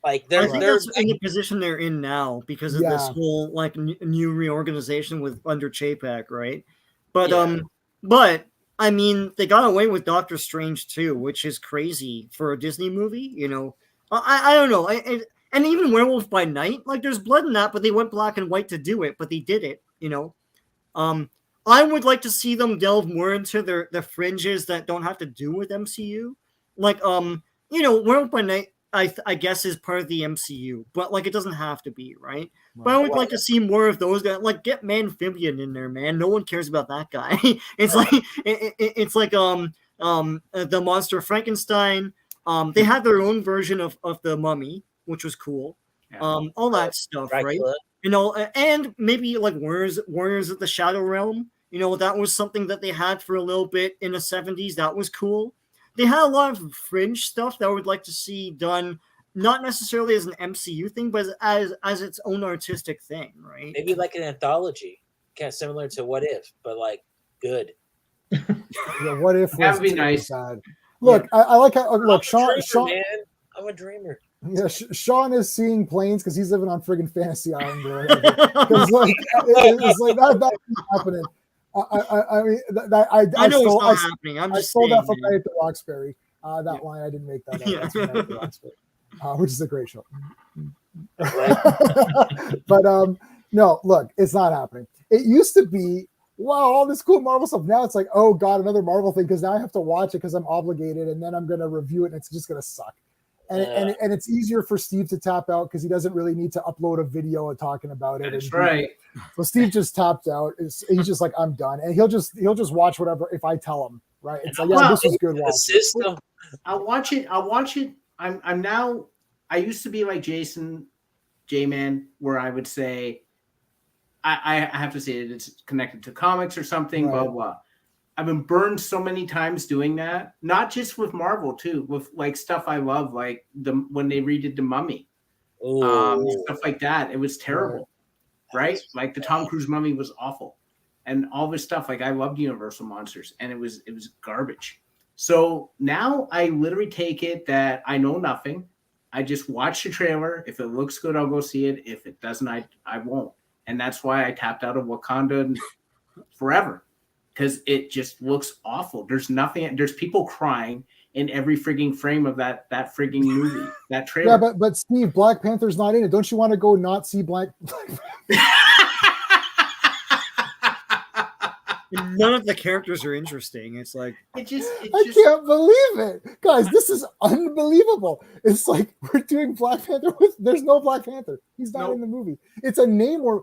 Like I think they're that's in the position they're in now because of this Yeah. whole like new reorganization with under Chapek, right? But Yeah. but I mean they got away with Doctor Strange too, which is crazy for a Disney movie. You know, I don't know. And even Werewolf by Night, like there's blood in that, but they went black and white to do it, but they did it. You know, I would like to see them delve more into the fringes that don't have to do with MCU, like you know, Werewolf by Night. I guess is part of the MCU, but like it doesn't have to be, right? But I would like to see more of those guys. Like get Amphibian in there, man. No one cares about that guy. It's like it's like the monster Frankenstein. They had their own version of the Mummy, which was cool. Yeah. All that stuff, right? Dracula. You know, and maybe like Warriors of the Shadow Realm. You know, that was something that they had for a little bit in the 70s. That was cool. They had a lot of fringe stuff that I would like to see done, not necessarily as an MCU thing, but as its own artistic thing, right? Maybe like an anthology, kind of similar to What If, but like good. Yeah, what if That would be was nice. bad? Look, I like how look I'm a dreamer, Sean. man. I'm a dreamer. Yeah, Sean is seeing planes because he's living on friggin' Fantasy Island or whatever. Because like it's like that's happening. I mean, I know stole, it's not happening. I'm I just stole saying, that from man. Night at the Roxbury. That line I didn't make that up. Yeah. That's from Night at the Roxbury, which is a great show. Right? But no, look, it's not happening. It used to be wow, all this cool Marvel stuff. Now it's like, oh god, another Marvel thing because now I have to watch it because I'm obligated, and then I'm gonna review it, and it's just gonna suck. And it's easier for Steve to tap out because he doesn't really need to upload a video of talking about it. That's and right. So Steve just tapped out. He's just like, I'm done, and he'll just watch whatever if I tell him. Right? It's like, yeah, Well, this was good. The Watch it. system. I'll watch it. I'm now. I used to be like Jason, J-Man, where I would say, I have to say it's connected to comics or something. Blah Right. blah. I've been burned so many times doing that. Not just with Marvel too, with like stuff I love, like when they redid the Mummy, stuff like that. It was terrible, right? Like the Tom Cruise Mummy was awful, and all this stuff. Like I loved Universal Monsters, and it was garbage. So now I literally take it that I know nothing. I just watch the trailer. If it looks good, I'll go see it. If it doesn't, I won't. And that's why I tapped out of Wakanda forever. Because it just looks awful. There's nothing. There's people crying in every frigging frame of that frigging movie, that trailer. Yeah, but Steve, Black Panther's not in it. Don't you want to go not see Black? None of the characters are interesting. It's like I can't believe it, guys. This is unbelievable. It's like we're doing Black Panther there's no Black Panther. He's not in the movie. It's a Namor.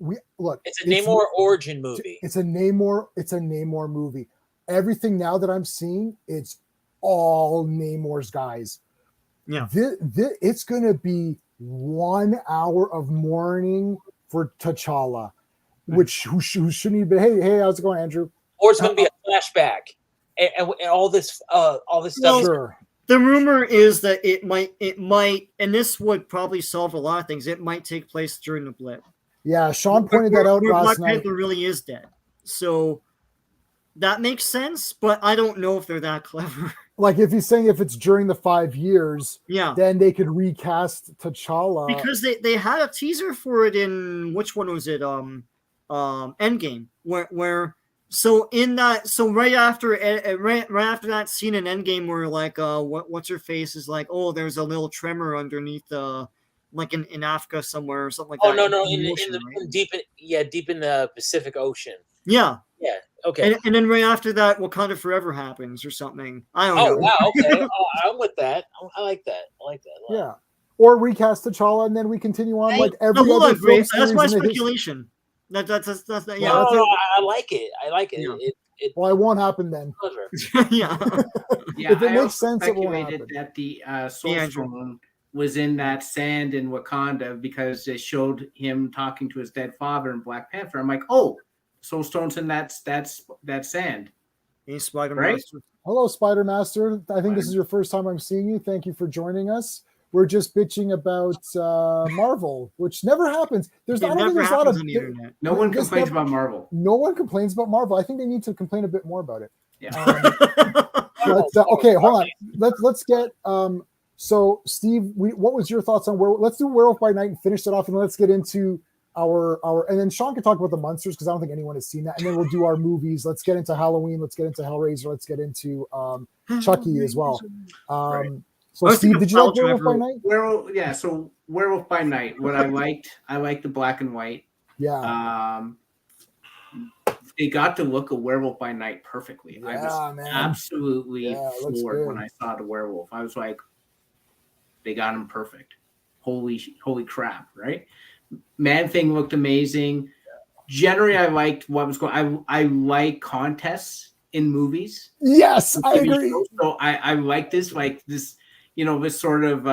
It's a Namor origin movie. It's a Namor movie. Everything now that I'm seeing, it's all Namor's guys. Yeah. It's gonna be 1 hour of mourning for T'Challa, who shouldn't even. Hey, how's it going, Andrew? Or it's going to be a flashback, and all this stuff. Sure. The rumor is that it might, and this would probably solve a lot of things. It might take place during the blip. Yeah, Sean pointed that out last night. Black Panther really is dead, so that makes sense. But I don't know if they're that clever. Like if he's saying if it's during the 5 years, then they could recast T'Challa because they had a teaser for it in which one was it? Endgame, where so right after that scene in Endgame where like what's her face is like, oh, there's a little tremor underneath like in Africa somewhere or something like that. Oh no, deep in the Pacific Ocean. Yeah. Okay. And then right after that, Wakanda Forever happens or something. I don't know. Oh wow, okay. I'm with that. I like that. Yeah. Or recast T'Challa and then we continue on like every other film. That's my speculation. That's yeah. I like it. Yeah. Well, it won't happen then. Yeah. If it makes sense, it won't happen. That the Soul Stone was in that sand in Wakanda because they showed him talking to his dead father in Black Panther. I'm like, oh, Soul Stone's in that sand. Hey, Spider Right? Master. Hello, Spider Master. I think this is your first time I'm seeing you. Thank you for joining us. We're just bitching about Marvel, which never happens. No one complains about Marvel. No one complains about Marvel. I think they need to complain a bit more about it. Yeah. Okay, hold on. Let's get so Steve, what was your thoughts on let's do Werewolf by Night and finish it off, and let's get into our and then Sean can talk about the monsters because I don't think anyone has seen that, and then we'll do our movies. Let's get into Halloween. Let's get into Hellraiser. Let's get into Chucky as well. So Steve, did you like Werewolf by Night? So Werewolf by Night. What I liked the black and white. Yeah. They got the look of Werewolf by Night perfectly. Yeah, I was absolutely floored when I saw the werewolf. I was like, they got him perfect. Holy crap, right? Man Thing looked amazing. Generally, I liked what was going. I like contests in movies. Yes, I agree. So I like this, this sort of,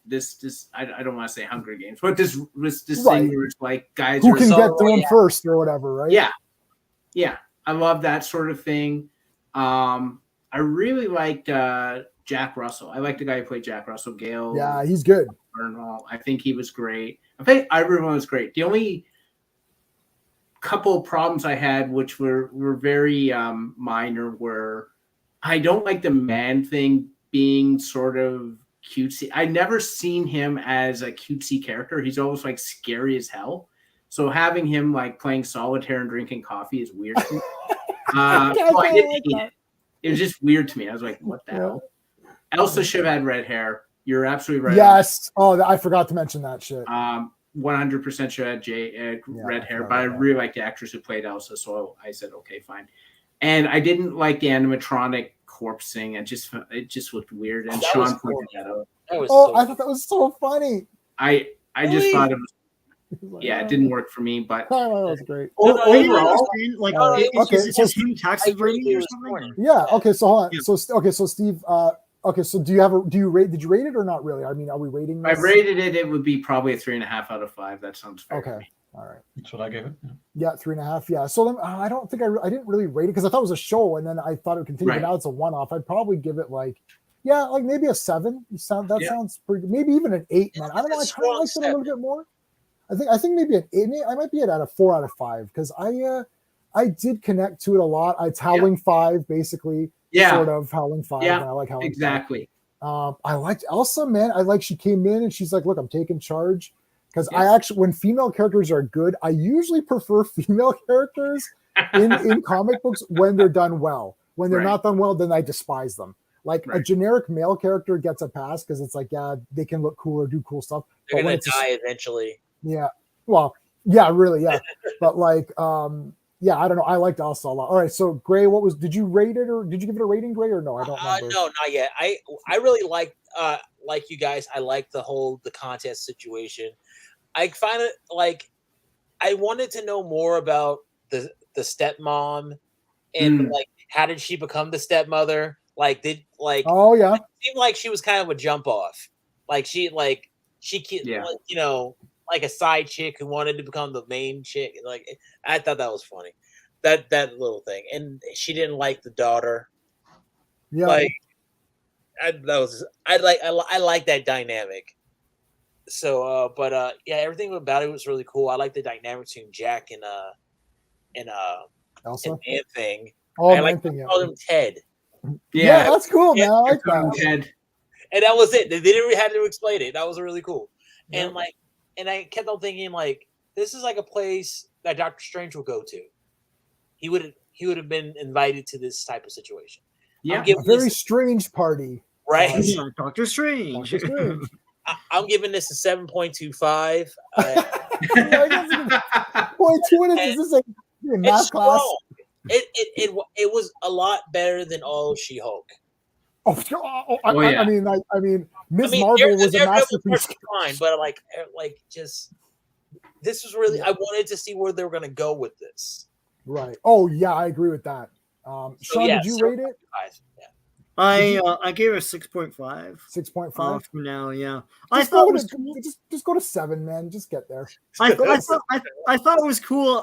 this. I don't want to say Hunger Games, but this thing where it's like guys who can get to him first or whatever, right? Yeah. I love that sort of thing. I really liked Jack Russell. I like the guy who played Jack Russell, Gale. Yeah, he's good. I think he was great. I think everyone was great. The only couple of problems I had, which were very minor, were I don't like the Man Thing being sort of cutesy. I never seen him as a cutesy character. He's always like scary as hell. So having him like playing solitaire and drinking coffee is weird to me. I didn't hate it. It was just weird to me. I was like, what the hell? Elsa should have had red hair. You're absolutely right. Yes. Oh, I forgot to mention that shit. 100% should have had red hair, but I really like the actress who played Elsa, so I said, okay, fine. And I didn't like the animatronic corpse thing. It just looked weird. And Sean pointed that out. I thought that was so funny. I just thought it was. It didn't work for me, but that was great. Overall, is him tax evasion or something? Yeah. Okay. So hold on. Yeah. So Steve. Okay. So did you rate it or not really? I mean, are we rating this? If I rated it, it would be probably a 3.5 out of 5. That sounds fair. Okay. All right. That's what I gave it. Yeah, 3.5. Yeah. So then I don't think I didn't really rate it because I thought it was a show, and then I thought it would continue. Right. But now it's a one-off. I'd probably give it like maybe a 7. Sounds pretty. Maybe even an 8. Man, I don't know. I kind of liked it a little bit more. I think maybe an 8. I might be at a 4 out of 5 because I did connect to it a lot. It's Howling 5 basically. Yeah. Sort of Howling 5. Yeah. And I like Howling exactly. 5. I liked Elsa, man. She came in and she's like, look, I'm taking charge. Because I actually, when female characters are good, I usually prefer female characters in comic books when they're done well. When they're not done well, then I despise them. Like a generic male character gets a pass because it's like, they can look cool or do cool stuff. They're going to die eventually. Yeah. Well, yeah, really, yeah. But like, yeah, I don't know. I liked Elsa a lot. All right, so Gray, did you rate it, or did you give it a rating, Gray, or no? I don't remember. No, not yet. I really like you guys. I like the contest situation. I find it like I wanted to know more about the stepmom and like how did she become the stepmother? Like Oh yeah, it seemed like she was kind of a jump off. Like she like you know, like a side chick who wanted to become the main chick. Like I thought that was funny. That little thing. And she didn't like the daughter. yeah. Like I like that dynamic. So yeah, everything about it was really cool. I like the dynamic between Jack and Elsa. Man Thing. Oh, I Man like Thing. Yeah. call him Ted. Yeah, that's cool, Yeah, man. I like that. Ted. And that was it. They didn't have to explain it. That was really cool. Yeah. And I kept on thinking like this is like a place that Doctor Strange will go to. He would have been invited to this type of situation. Yeah, A very strange party. right. Yeah, Doctor Strange. Doctor Strange. I'm giving this a 7.25. Boy, what is this? Like a math It's class? strong. It was a lot better than all of She-Hulk. I mean, Ms. Marvel was a masterpiece. Fine, but like just this was really. I wanted to see where they were going to go with this. Right. Oh yeah, I agree with that. Sean, did you rate it? Yeah. I gave it a 6.5. 6.5 for now. Yeah, just go to 7, man. Just get there. I thought it was cool.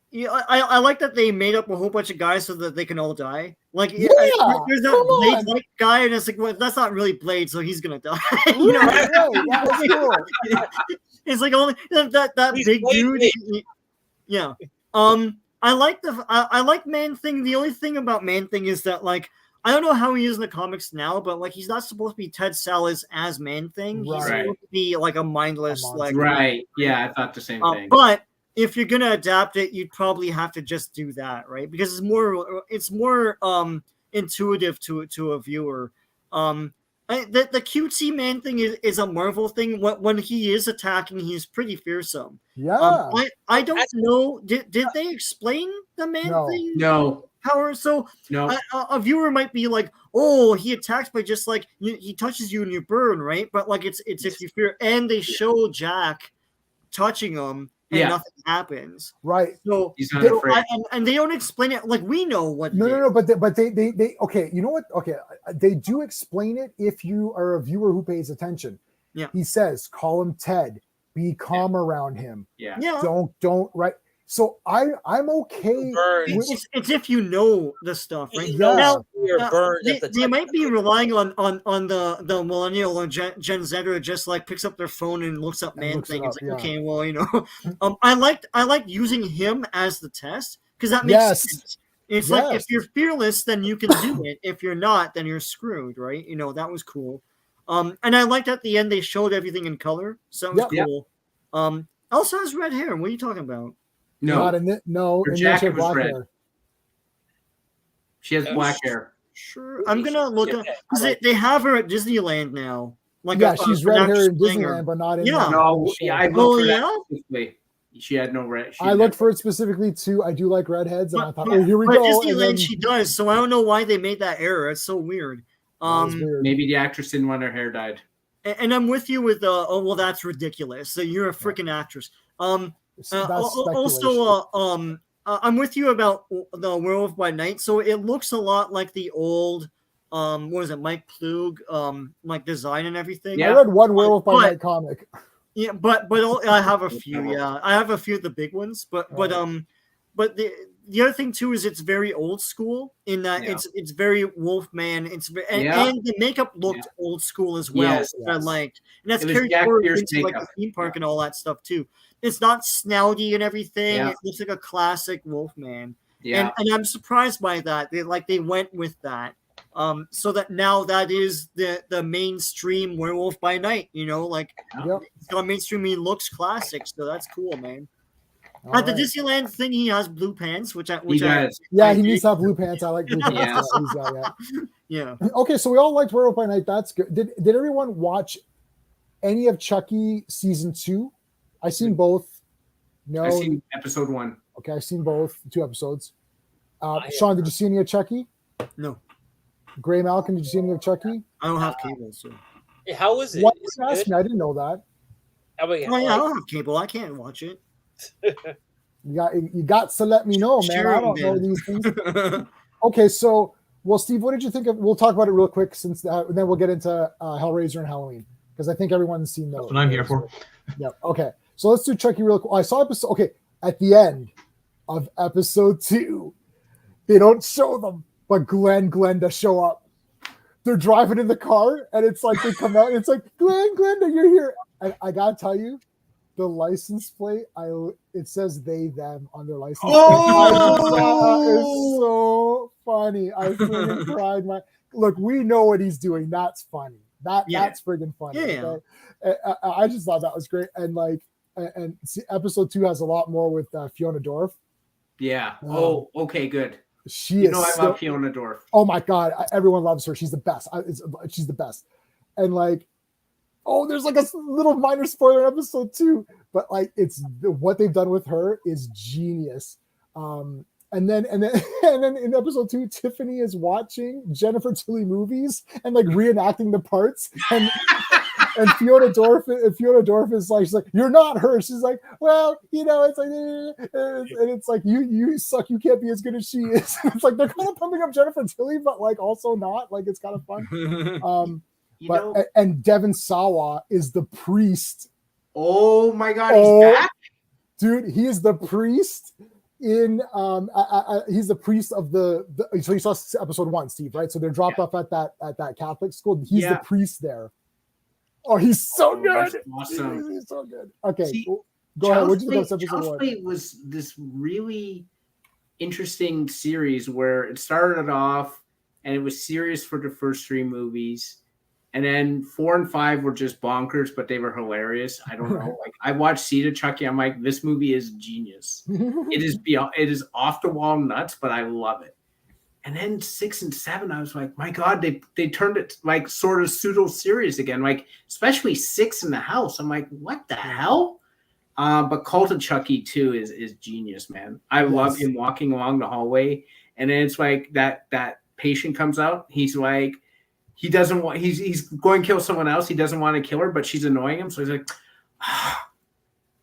Yeah, I like that they made up a whole bunch of guys so that they can all die. Like, there's that Blade guy, and it's like, well, that's not really Blade, so he's gonna die. You know, right. That was cool. It's like only that big dude. Yeah. I like Man Thing. The only thing about Man Thing is that like I don't know how he is in the comics now, but like he's not supposed to be Ted Sallis as Man Thing. He's supposed to be like a mindless like right. Yeah, I thought the same thing. But if you're gonna adapt it, you'd probably have to just do that, right? Because it's more intuitive to a viewer. The cutesy Man Thing is a Marvel thing. When he is attacking, he's pretty fearsome. Yeah. I don't know. Did they explain the Man Thing? No. Power. So no. A viewer might be like, "Oh, he attacks by just like he touches you and you burn, right?" But like it's if you fear, and they show Jack touching him. And nothing happens. Right. So he's not afraid. And they don't explain it like we know what. No. But they okay. You know what? Okay, they do explain it if you are a viewer who pays attention. Yeah. He says, "Call him Ted. Be calm around him. Yeah. Don't right." So I'm okay. It's if you know the stuff, right? Yeah. Now, they might be relying on the millennial and Gen Zer just like picks up their phone and looks up Man Thing. It's like, okay, well, you know, I like using him as the test because that makes sense. It's like if you're fearless, then you can do it. If you're not, then you're screwed, right? You know, that was cool. And I liked at the end they showed everything in color, so it was cool. Elsa has red hair. What are you talking about? No, Her jacket was red. Hair. She has black hair. Sure, I'm gonna look at because they have her at Disneyland now. Like she's red hair in Disneyland, but not in. I looked for that specifically. She had no red. I looked for it specifically too. I do like redheads, and I thought, here we go. Disneyland, she does. So I don't know why they made that error. It's so weird. Maybe the actress didn't want her hair dyed. And I'm with you with well, that's ridiculous. So you're a freaking actress. Also, I'm with you about the Werewolf by Night. So it looks a lot like the old, what was it, Mike Plug, like design and everything. Yeah. I read one Werewolf by Night comic. Yeah, but I have a few. Yeah, I have a few of the big ones. But the other thing too is it's very old school in that it's very Wolfman. And the makeup looked old school as well. I liked, and that's carried forward into like the theme park and all that stuff too. It's not snouty and everything. It looks like a classic Wolfman. Yeah. And I'm surprised by that. They went with that. So that now that is the mainstream Werewolf by Night, you know, like it's got mainstream, he looks classic, so that's cool, man. At the Disneyland thing, he has blue pants, which he does. Yeah, he needs to have blue pants. I like blue pants. Yeah. Okay, so we all liked Werewolf by Night. That's good. Did everyone watch any of Chucky season 2? I seen both. No, I seen episode 1. Okay, I've seen both 2 episodes. I Sean, did you see any of Chucky? No, Greymalkin, did you see any of Chucky? I don't have cable, so. How is it? What Is you it asked good? me? I didn't know that. I mean, Oh yeah, I like, don't have cable. I can't watch it. You got to let me know, man. Sure, I don't know man. these things. Okay, so well, Steve, what did you think of? We'll talk about it real quick, since and then we'll get into Hellraiser and Halloween, because I think everyone's seen those. That's what I'm here for. Yeah. Okay. So let's do Chucky real quick. I saw episode. Okay, at the end of episode 2, they don't show them, but Glenda show up. They're driving in the car, and it's like they come out, and it's like Glenda, you're here. And I gotta tell you, the license plate, it says they them on their license plate. It's so funny. I freaking cried. Look, we know what he's doing. That's funny. That's friggin' funny. Yeah. Okay? I just thought that was great. And like, and see, episode 2 has a lot more with Fiona Dorff. Yeah. Oh, okay, good. She is. I love Fiona Dorff. Oh my god, everyone loves her. She's the best. She's the best. And like, oh, there's like a little minor spoiler in episode 2, but like, it's what they've done with her is genius. And then in episode 2, Tiffany is watching Jennifer Tilly movies and like reenacting the parts, and Fiona Dorff is like, she's like, you're not her. She's like, well, it's like, and it's like, you suck. You can't be as good as she is. It's like they're kind of pumping up Jennifer Tilly, but like also not. Like it's kind of fun. And Devin Sawa is the priest. Oh my god, he's back, dude. He is the priest in he's the priest of the so you saw episode 1, Steve, right? So they're dropped off at that Catholic school. He's the priest there. Oh, he's so good. Awesome. He's so good. Okay, See, go ahead. What did you think of Child's episode 1? Play was this really interesting series where it started off and it was serious for the first 3 movies. And then 4 and 5 were just bonkers, but they were hilarious. I don't know. Like, I watched Seed of Chucky. I'm like, this movie is genius. It is off the wall nuts, but I love it. And then 6 and 7, I was like, my God, they turned it like sort of pseudo serious again. Like, especially 6 in the house. I'm like, what the hell? But Cult of Chucky 2 is genius, man. I love him walking along the hallway, and then it's like that patient comes out. He's like, he doesn't want. He's going to kill someone else. He doesn't want to kill her, but she's annoying him. So he's like, do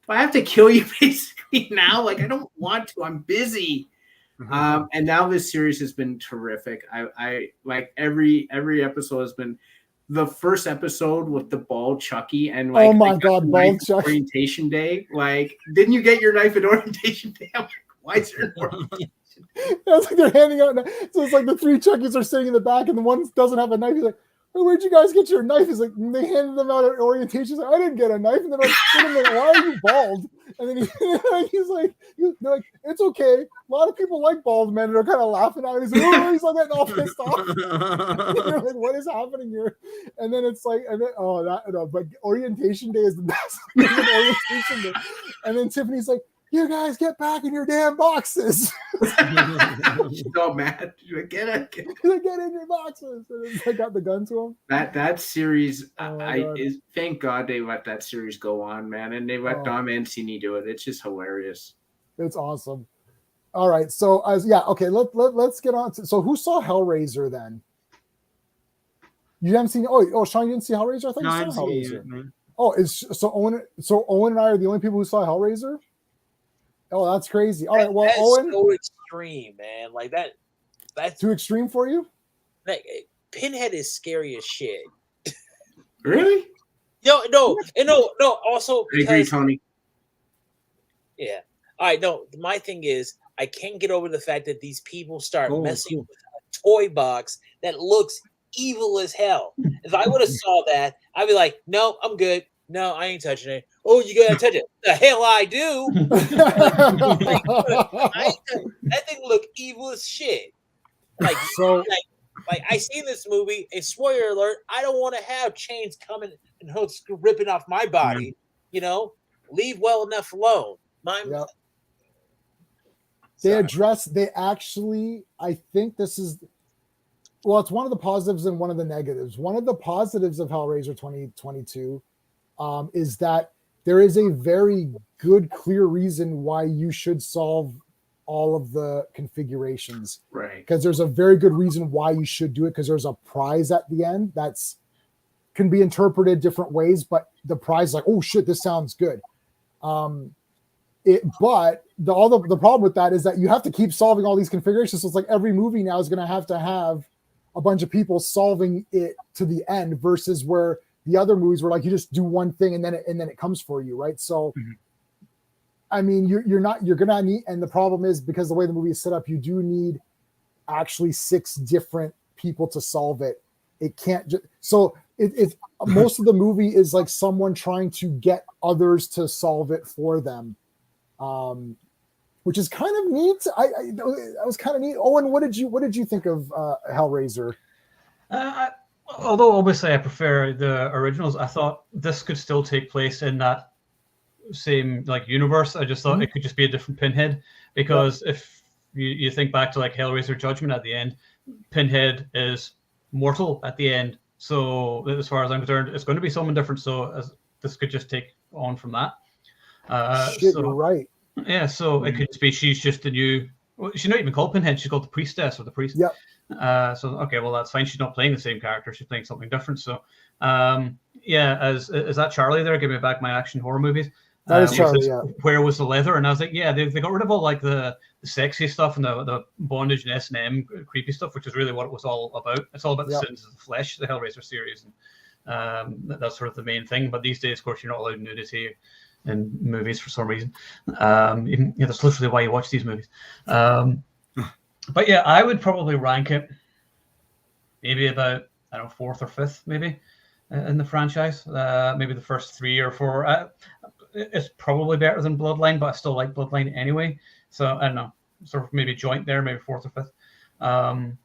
I have to kill you basically now? Like, I don't want to. I'm busy. And now this series has been terrific. I like every episode has been. The first episode with the bald Chucky and like, oh my God, bald Chucky orientation day. Like, didn't you get your knife at orientation day? I'm like, why is there an orientation? It's like they're handing out. So it's like the 3 Chuckies are sitting in the back, and the one doesn't have a knife. He's like, oh, where'd you guys get your knife? He's like, they handed them out at orientation. He's like, I didn't get a knife. And they're like, why are you bald? And then he's like, they're like, it's okay. A lot of people like bald men, and they're kind of laughing at him. He's like, oh, he's like getting all pissed off. They're like, what is happening here? And then it's like, but orientation day is the best. Orientation day. And then Tiffany's like, you guys get back in your damn boxes. She's all mad. She's like, get in your boxes. And I got the gun to him. That series, thank God they let that series go on, man. And they let Dom Mancini do it. It's just hilarious. It's awesome. All right. So okay, let's get on to, so who saw Hellraiser then? You haven't seen Sean, you didn't see Hellraiser? I thought you saw Hellraiser. Owen and I are the only people who saw Hellraiser? Oh, that's crazy. All right, well, Owen, so extreme, man. Like that's too extreme for you. Like, Pinhead is scary as shit. Really? No. Also, I agree, Tony. Yeah. All right. No, my thing is, I can't get over the fact that these people start messing with a toy box that looks evil as hell. If I would have saw that, I'd be like, no, I'm good. No, I ain't touching it. Oh, you gotta touch it. The hell I do. That thing look evil as shit. Like I seen this movie, and spoiler alert, I don't want to have chains coming and hooks ripping off my body. Leave well enough alone. They actually, I think this is, well, it's one of the positives and one of the negatives. One of the positives of Hellraiser 2022 is that there is a very good, clear reason why you should solve all of the configurations. Right. Because there's a very good reason why you should do it, because there's a prize at the end that's can be interpreted different ways, but the prize is like, oh shit, this sounds good. But the problem with that is that you have to keep solving all these configurations. So it's like every movie now is going to have a bunch of people solving it to the end, versus where the other movies were like you just do one thing and then it comes for you, right? So, I mean, you're gonna need, and the problem is because the way the movie is set up, you do need actually 6 different people to solve it. It can't just it's most of the movie is like someone trying to get others to solve it for them, which is kind of neat. I was kind of neat. Owen, what did you think of Hellraiser? Although obviously I prefer the originals, I thought this could still take place in that same like universe. I just thought it could just be a different Pinhead, because if you think back to like Hellraiser Judgment at the end, Pinhead is mortal at the end. So as far as I'm concerned, it's going to be someone different. So this could just take on from that. You're right. Yeah, so it could just be she's just the new. Well, she's not even called Pinhead. She's called the Priestess or the Priest. Yep. So okay, well that's fine. She's not playing the same character. She's playing something different. So yeah, is that Charlie there? Give me back my action horror movies. That is Charlie. Yeah. Where was the leather? And I was like, yeah, they got rid of all like the sexy stuff and the bondage and S&M creepy stuff, which is really what it was all about. It's all about the sins of the flesh, the Hellraiser series, and that's sort of the main thing. But these days, of course, you're not allowed nudity in movies for some reason. That's literally why you watch these movies. But yeah, I would probably rank it maybe about, I don't know, 4th or 5th maybe in the franchise. Maybe the first 3 or 4. It's probably better than Bloodline, but I still like Bloodline anyway. So I don't know, sort of maybe joint there, maybe 4th or 5th.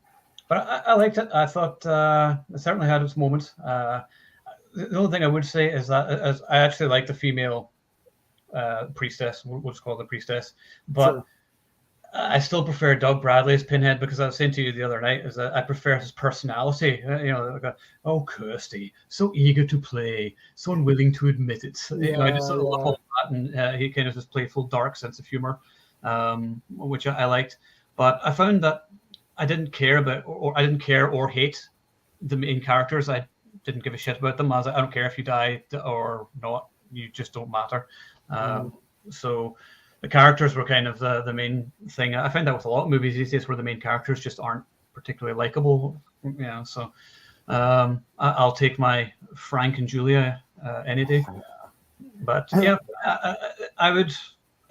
But I liked it. I thought it certainly had its moments. The only thing I would say is that I actually like the female priestess. We'll just call her the priestess. But sure. I still prefer Doug Bradley's Pinhead, because I was saying to you the other night is that I prefer his personality. Like Kirsty, so eager to play, so unwilling to admit it. I just sort of love all that, and he kind of this playful, dark sense of humor, which I liked. But I found that I didn't care about, or I didn't care or hate the main characters. I didn't give a shit about them. I was like, I don't care if you die or not. You just don't matter. So the characters were kind of the main thing. I find that with a lot of movies these days where the main characters just aren't particularly likable. So I'll take my Frank and Julia any day. But yeah, I would,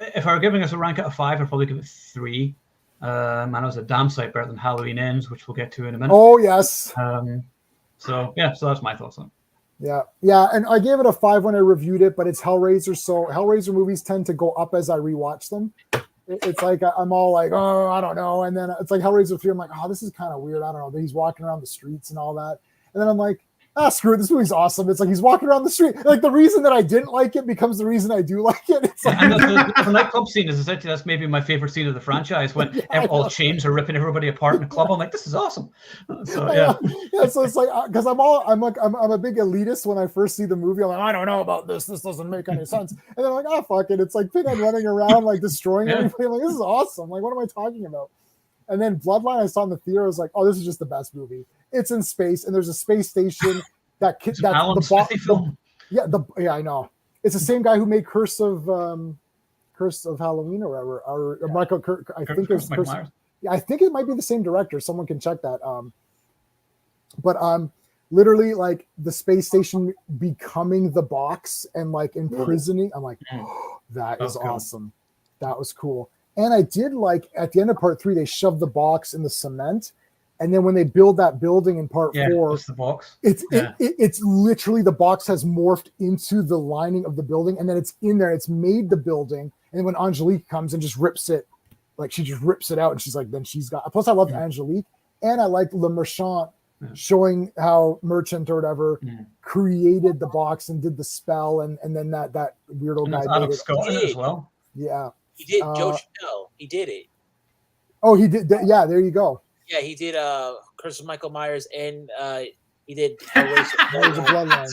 if I were giving us a rank out of 5, I'd probably give it 3. Man, it was a damn sight better than Halloween Ends, which we'll get to in a minute. Oh, yes. So that's my thoughts on it. Yeah, and I gave it a 5 when I reviewed it, but it's Hellraiser, so Hellraiser movies tend to go up as I rewatch them. It's like I'm all like, oh, I don't know, and then it's like Hellraiser 3, I'm like, oh, this is kind of weird, I don't know, he's walking around the streets and all that, and then I'm like, screw it, this movie's awesome. It's like he's walking around the street. Like the reason that I didn't like it becomes the reason I do like it. It's like and the nightclub scene is essentially, that's maybe my favorite scene of the franchise, when all chains are ripping everybody apart in the club. I'm like, this is awesome. So yeah. So it's like because I'm a big elitist when I first see the movie. I'm like, I don't know about this. This doesn't make any sense. And then I'm like, oh fuck it. It's like Pinhead running around like destroying everybody. I'm like, this is awesome. Like, what am I talking about? And then Bloodline, I saw in the theater. I was like, oh, this is just the best movie. It's in space, and there's a space station. I know. It's the same guy who made Curse of Halloween or whatever. Or Michael Kirk. I think there's Curse. Yeah, I think it might be the same director. Someone can check that. But literally like the space station becoming the box and like imprisoning. I'm like, oh, that is awesome. That was cool. And I did like at the end of part 3, they shoved the box in the cement. And then when they build that building in part 4, it's the box. It's literally the box has morphed into the lining of the building, and then it's in there. It's made the building, and then when Angelique comes and just rips it, like she just rips it out, and she's like, then she's got. Plus, I love Angelique, and I like Le Merchant showing how Merchant or whatever created the box and did the spell, and then that weirdo guy did it. Scott as well. Yeah, he did. Joe Chanel, he did it. Oh, he did. Yeah, there you go. Yeah, he did Curse of Michael Myers, and he did Bloodline.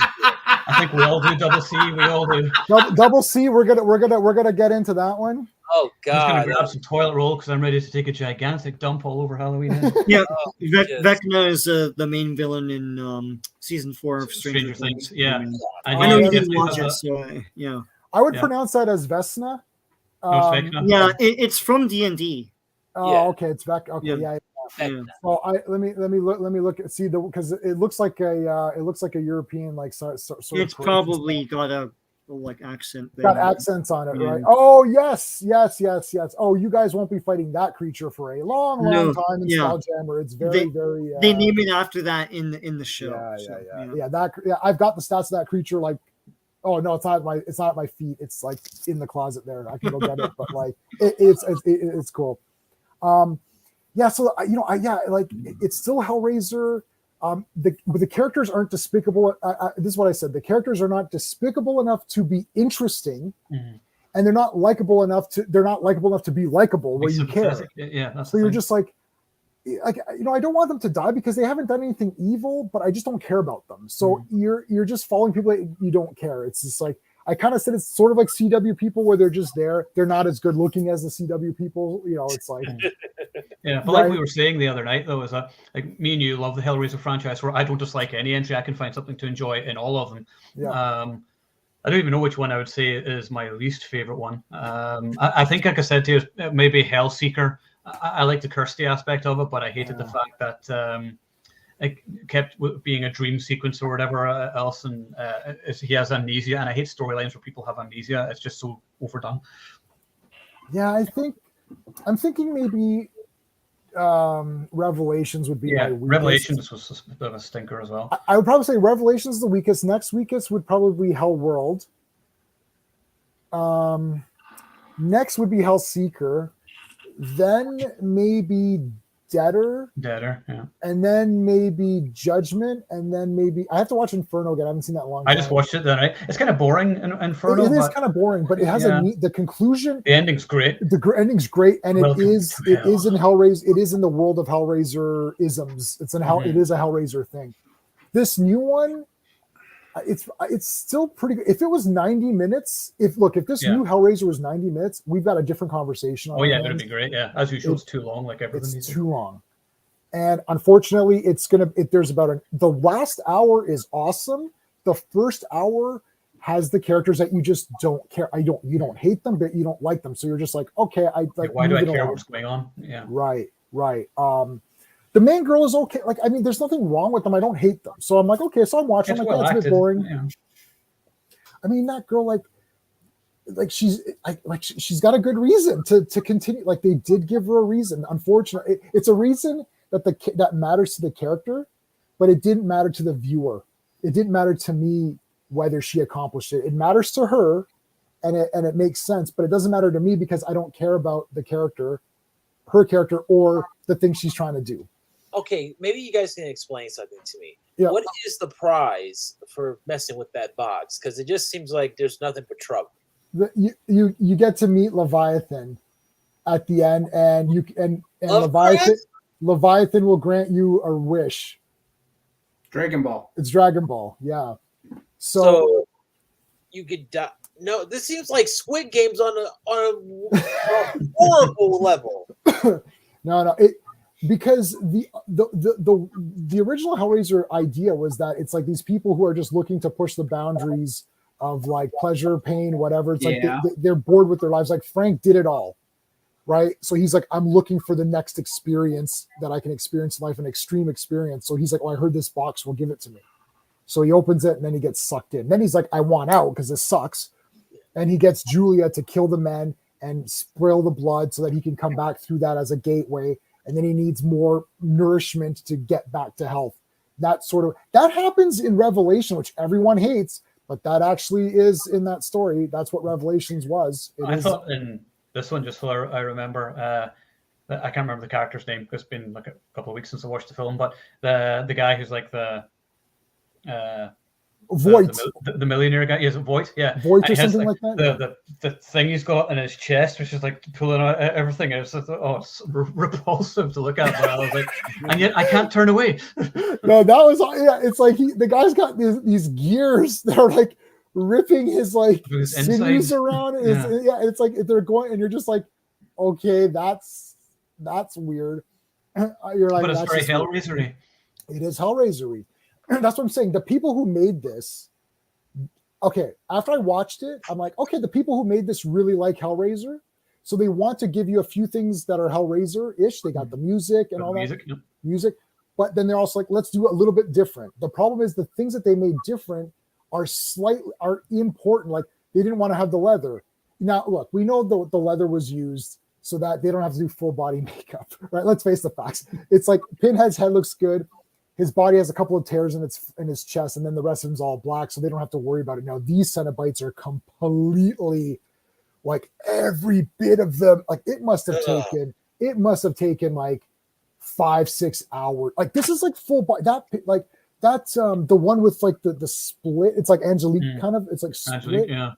I think we all do Double C. We all do. Double C. We're gonna get into that one. Oh I'm just gonna God. grab some toilet roll because I'm ready to take a gigantic dump all over Halloween. Yeah, yes. Vecna is the main villain in season 4 of Stranger Things. Yeah. And And I know you yeah, didn't definitely watch have it, a- so yeah. I would Yeah. pronounce that as Vesna. No, it's Vecna. Yeah, it's from D&D. Oh, Yeah. okay, it's back. Okay, Yeah. yeah. Yeah. Well, let me look at see the because it looks like a European like sort It's of probably got a like accent there. got accents on it, Yeah. right? Oh yes. Oh, you guys won't be fighting that creature for a long No, time in yeah. Spelljammer. It's very very. They name it after that in the show. Yeah, so, yeah. I've got the stats of that creature. Like, oh no, it's not at my feet. It's like in the closet there. I can go get it, but like it's cool. Yeah. So like it's still Hellraiser. But the characters aren't despicable. This is what I said. The characters are not despicable enough to be interesting, and they're not likable enough to be likable where you care. Yeah, that's So you're just like I don't want them to die because they haven't done anything evil, but I just don't care about them. So you're just following people that you don't care. It's just like I kind of said it's sort of like CW people where they're just there. They're not as good looking as the CW people. It's like yeah. But like we were saying the other night though, is that like me and you love the Hellraiser franchise where I don't dislike any entry. I can find something to enjoy in all of them. Yeah. I don't even know which one I would say is my least favorite one. I think, like I said to you, maybe Hellseeker. I like the Kirsty aspect of it, but I hated the fact that it kept being a dream sequence or whatever else, and he has amnesia, and I hate storylines where people have amnesia. It's just so overdone. Yeah, I'm thinking maybe Revelations would be my weakest. Revelations was a bit of a stinker as well. I would probably say Revelations is the weakest. Next weakest would probably be Hellworld. Next would be Hellseeker. Then maybe Deader, yeah. and then maybe Judgment, and then maybe I have to watch Inferno again. I haven't seen that in a long time. I just watched it the night. It's kind of boring in Inferno. It is kind of boring, but it has the conclusion. The ending's great. The ending's great, and Welcome it is in Hellraiser. It is in the world of Hellraiser isms. It's in It is a Hellraiser thing. This new one, it's still pretty good. If it was 90 minutes, if this new Hellraiser was 90 minutes, we've got a different conversation. Oh yeah, it'd be great. Yeah, as usual, it's too long. Like everything. It's too long, and unfortunately, the last hour is awesome. The first hour has the characters that you just don't care. You don't hate them, but you don't like them. So you're just like, okay, why do I care what's going on? Yeah, right. The main girl is okay. Like, I mean, there's nothing wrong with them. I don't hate them. So I'm like, okay, so I'm watching. I'm like, that's a bit boring. Yeah. I mean, that girl, she's got a good reason to continue. Like, they did give her a reason. Unfortunately, it's a reason that matters to the character, but it didn't matter to the viewer. It didn't matter to me whether she accomplished it. It matters to her, and it makes sense, but it doesn't matter to me because I don't care about the character, her character, or the thing she's trying to do. Okay, maybe you guys can explain something to me. Yeah. What is the prize for messing with that box? Because it just seems like there's nothing but trouble. You get to meet Leviathan at the end, and Leviathan will grant you a wish. Dragon Ball. It's Dragon Ball, yeah. So you could die. No, this seems like Squid Games on a horrible level. No. Because the original Hellraiser idea was that it's like these people who are just looking to push the boundaries of like pleasure, pain, whatever. It's like they're bored with their lives. Like Frank did it all, right? So he's like, I'm looking for the next experience that I can experience in life, an extreme experience. So he's like, oh, I heard this box, will give it to me. So he opens it and then he gets sucked in. Then he's like, I want out because this sucks. And he gets Julia to kill the men and spill the blood so that he can come back through that as a gateway. And then he needs more nourishment to get back to health. That happens in Revelation, which everyone hates, but that actually is in that story. That's what Revelations was. I thought in this one, just so I remember, I can't remember the character's name because it's been like a couple of weeks since I watched the film, but the guy who's like the Voight. The millionaire guy. Yes, Voight. Yeah. Voight or something like that. The thing he's got in his chest, which is like pulling out everything. It's repulsive to look at. But I was like, and yet I can't turn away. No, that was it's like the guy's got these gears that are like ripping his like His sinews insides. around. Yeah, it's like they're going, and you're just like, okay, that's weird. You're like, But it's that's very just weird. Hellraiser-y. It is Hellraiser-y. That's what I'm saying. The people who made this, okay, after I watched it, I'm like, okay, the people who made this really like Hellraiser. So they want to give you a few things that are Hellraiser-ish. They got the music and all that music. But then they're also like, let's do a little bit different. The problem is the things that they made different are important. Like they didn't want to have the leather. Now, look, we know the leather was used so that they don't have to do full body makeup, right? Let's face the facts. It's like Pinhead's head looks good. His body has a couple of tears in his chest, and then the rest of him's all black, so they don't have to worry about it. Now, these Cenobites are completely, like every bit of them, like it must have taken like 5-6 hours. Like this is like full body. That's the one with like the split. It's like Angelique kind of. It's like split. Angelique, yeah.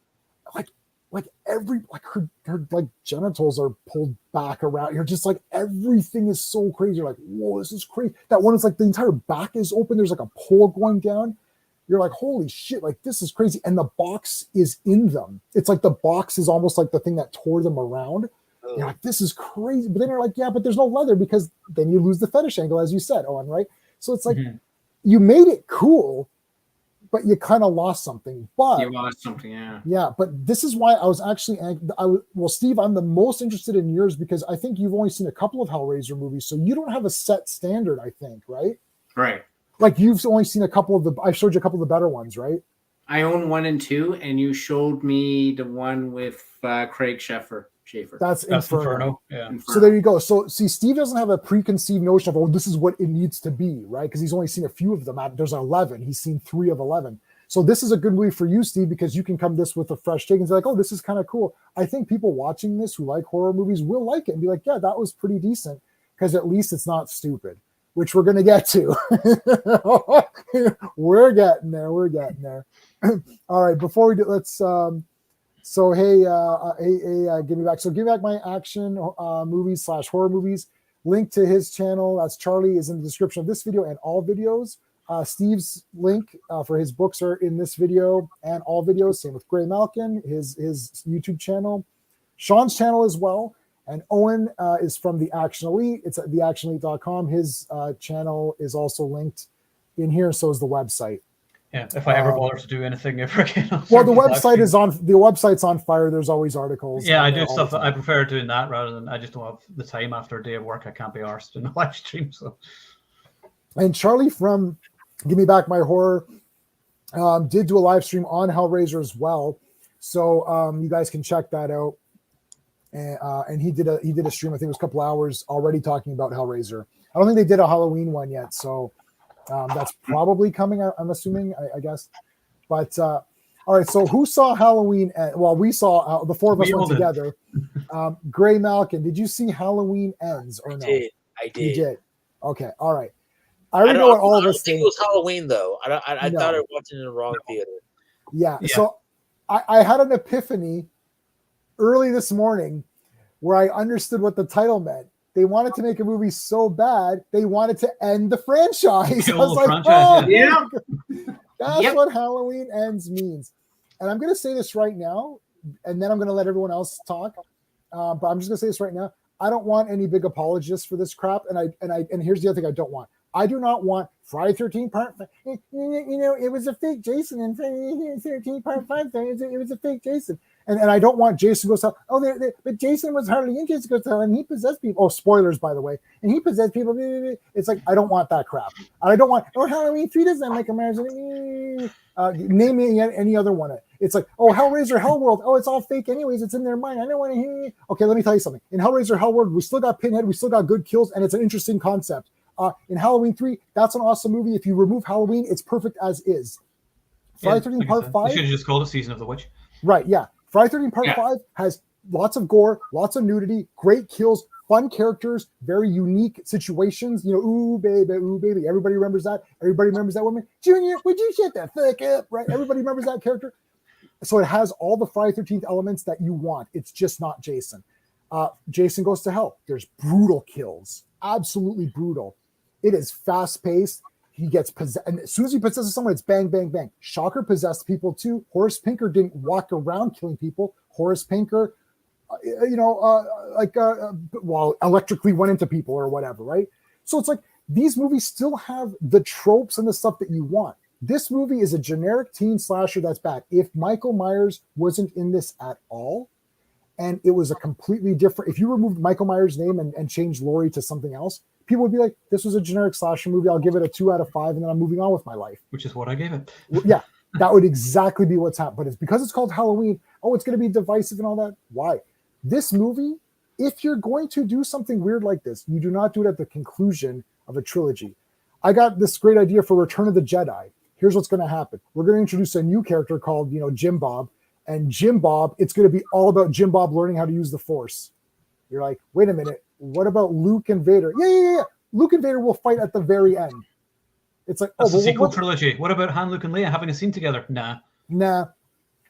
Like every like her like genitals are pulled back around. You're just like everything is so crazy. You're like, whoa, this is crazy. That one is like the entire back is open. There's like a pole going down. You're like, holy shit, like this is crazy. And the box is in them. It's like the box is almost like the thing that tore them around. You're like, this is crazy. But then you're like, yeah, but there's no leather, because then you lose the fetish angle, as you said, Owen, right? So it's like you made it cool, but you kind of lost something. But you lost something, yeah. Yeah, but this is why I was actually well, Steve, I'm the most interested in yours because I think you've only seen a couple of Hellraiser movies, so you don't have a set standard, I think, right? Right. Like you've only seen a couple of I showed you a couple of the better ones, right? I own 1 and 2, and you showed me the one with Craig Schaeffer. That's Inferno. Yeah. Inferno. So there you go. So see, Steve doesn't have a preconceived notion of, oh, this is what it needs to be, right? Because he's only seen a few of them. There's 11. He's seen 3 of 11. So this is a good movie for you, Steve, because you can come this with a fresh take and say like, oh, this is kind of cool. I think people watching this who like horror movies will like it and be like, yeah, that was pretty decent, because at least it's not stupid, which we're going to get to. We're getting there. All right, before we do, let's so hey, give me back. So give me back my action movies / horror movies. Link to his channel, that's Charlie, is in the description of this video and all videos. Steve's link for his books are in this video and all videos. Same with Greymalkin, his YouTube channel, Sean's channel as well. And Owen is from the Action Elite. It's at theactionelite.com. His channel is also linked in here. So is the website. Yeah, if I ever bother to do anything ever again. Well, the website's on fire. There's always articles. Yeah, I do stuff. I prefer doing that rather than, I just don't have the time after a day of work. I can't be arsed in the live stream. So. And Charlie from Give Me Back My Horror did do a live stream on Hellraiser as well. So you guys can check that out. And he did a stream, I think it was a couple hours already, talking about Hellraiser. I don't think they did a Halloween one yet, so that's probably coming, I'm assuming, I guess. But all right, so who saw Halloween? Well, we saw, the four of us went together. Greymalkin, did you see Halloween Ends or no? I did. You did. Okay, all right. I already know what all of us think. It was Halloween though. I thought I was watching in the wrong theater. Yeah. So I had an epiphany early this morning where I understood what the title meant. They wanted to make a movie so bad they wanted to end the franchise. I was like, oh, yeah. That's what Halloween Ends means. And I'm going to say this right now, and then I'm going to let everyone else talk. But I'm just going to say this right now. I don't want any big apologists for this crap. And here's the other thing I don't want. I do not want Friday 13 Part 5. You know, it was a fake Jason in Friday 13 Part 5. It was a fake Jason. And I don't want Jason goes to hell. Oh, but Jason was hardly in Jason goes to hell, and he possessed people. Oh, spoilers, by the way. And he possessed people. It's like, I don't want that crap. I don't want, Halloween 3 doesn't like American. Name me any other one. It's like, Hellraiser, Hellworld. Oh, it's all fake anyways. It's in their mind. I don't want to hear you. Okay, let me tell you something. In Hellraiser, Hellworld, we still got Pinhead. We still got good kills, and it's an interesting concept. In Halloween 3, that's an awesome movie. If you remove Halloween, it's perfect as is. Friday 13 Part 5. You should have just called it Season of the Witch. Right, yeah. Friday 13 Part 5 has lots of gore, lots of nudity, great kills, fun characters, very unique situations. You know, ooh, baby. Everybody remembers that. Everybody remembers that woman. Junior, would you shut the fuck up? Right? Everybody remembers that character. So it has all the Friday 13th elements that you want. It's just not Jason. Jason Goes to Hell. There's brutal kills. Absolutely brutal. It is fast-paced. he gets possessed, and as soon as he possesses someone, it's bang, bang, bang. Shocker possessed people too. Horace Pinker didn't walk around killing people. Horace Pinker, electrically went into people or whatever, right? So it's like these movies still have the tropes and the stuff that you want. This movie is a generic teen slasher that's bad. If Michael Myers wasn't in this at all, and it was a completely different, if you removed Michael Myers' name and changed Laurie to something else, people would be like, this was a generic slasher movie. I'll give it a 2 out of 5, and then I'm moving on with my life. Which is what I gave it. Yeah, that would exactly be what's happened. But it's because it's called Halloween. Oh, it's going to be divisive and all that. Why? This movie, if you're going to do something weird like this, you do not do it at the conclusion of a trilogy. I got this great idea for Return of the Jedi. Here's what's going to happen. We're going to introduce a new character called, Jim Bob. And Jim Bob, it's going to be all about Jim Bob learning how to use the Force. You're like, wait a minute. What about Luke and Vader? Yeah. Luke and Vader will fight at the very end. It's like, that's a sequel trilogy. What about Han, Luke, and Leia having a scene together? Nah.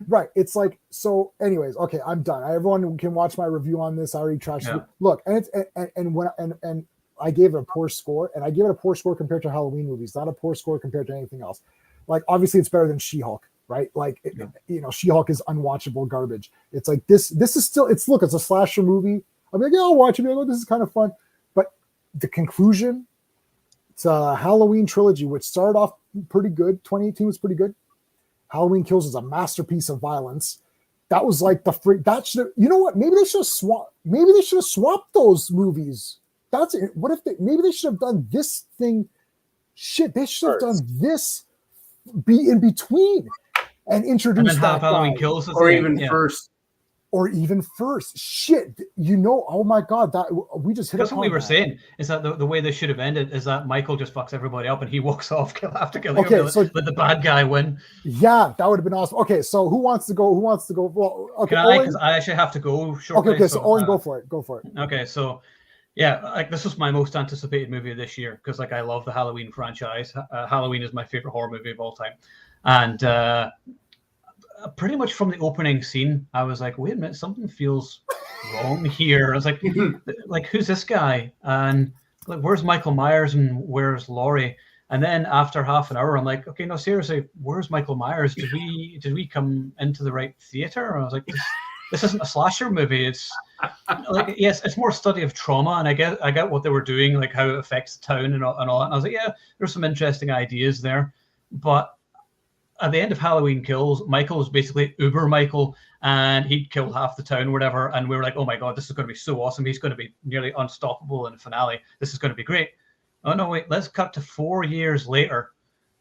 Right. It's like, so anyways, okay, I'm done. Everyone can watch my review on this. I already trashed it. Look, and I gave it a poor score, and I gave it a poor score compared to Halloween movies, not a poor score compared to anything else. Like, obviously it's better than She-Hulk, right? Like, She-Hulk is unwatchable garbage. It's like, this is still, it's a slasher movie. I'm like, yeah, I'll watch it. I'm like, oh, this is kind of fun. But the conclusion, it's a Halloween trilogy, which started off pretty good. 2018 was pretty good. Halloween Kills is a masterpiece of violence. That was like that should, you know what? Maybe they should have swapped those movies. That's it. What if maybe they should have done this thing? Shit, they should have done this be in between and introduced and then have Halloween Kills or even first. Or even first. Shit, oh my God, that we just hit. That's what we were saying. Is that the way they should have ended? Is that Michael just fucks everybody up and he walks off after killing everybody, so let the bad guy win? Yeah, that would have been awesome. Okay, so who wants to go? Well, okay, can I? Because I actually have to go shortly. Okay, so Owen, go for it. Okay, so yeah, like this was my most anticipated movie of this year because I love the Halloween franchise. Halloween is my favorite horror movie of all time, and pretty much from the opening scene, I was like, wait a minute, something feels wrong here. I was like, who's this guy? And like, where's Michael Myers and where's Laurie? And then after half an hour, I'm like, okay, no, seriously, where's Michael Myers? Did we come into the right theater? I was like, this isn't a slasher movie. It's like, yes, it's more study of trauma, and I get what they were doing, like how it affects the town and all that. And I was like, yeah, there's some interesting ideas there, but at the end of Halloween Kills, Michael was basically Uber Michael, and he'd killed half the town or whatever. And we were like, oh my God, this is going to be so awesome. He's going to be nearly unstoppable in the finale. This is going to be great. Oh, no, wait, let's cut to 4 years later.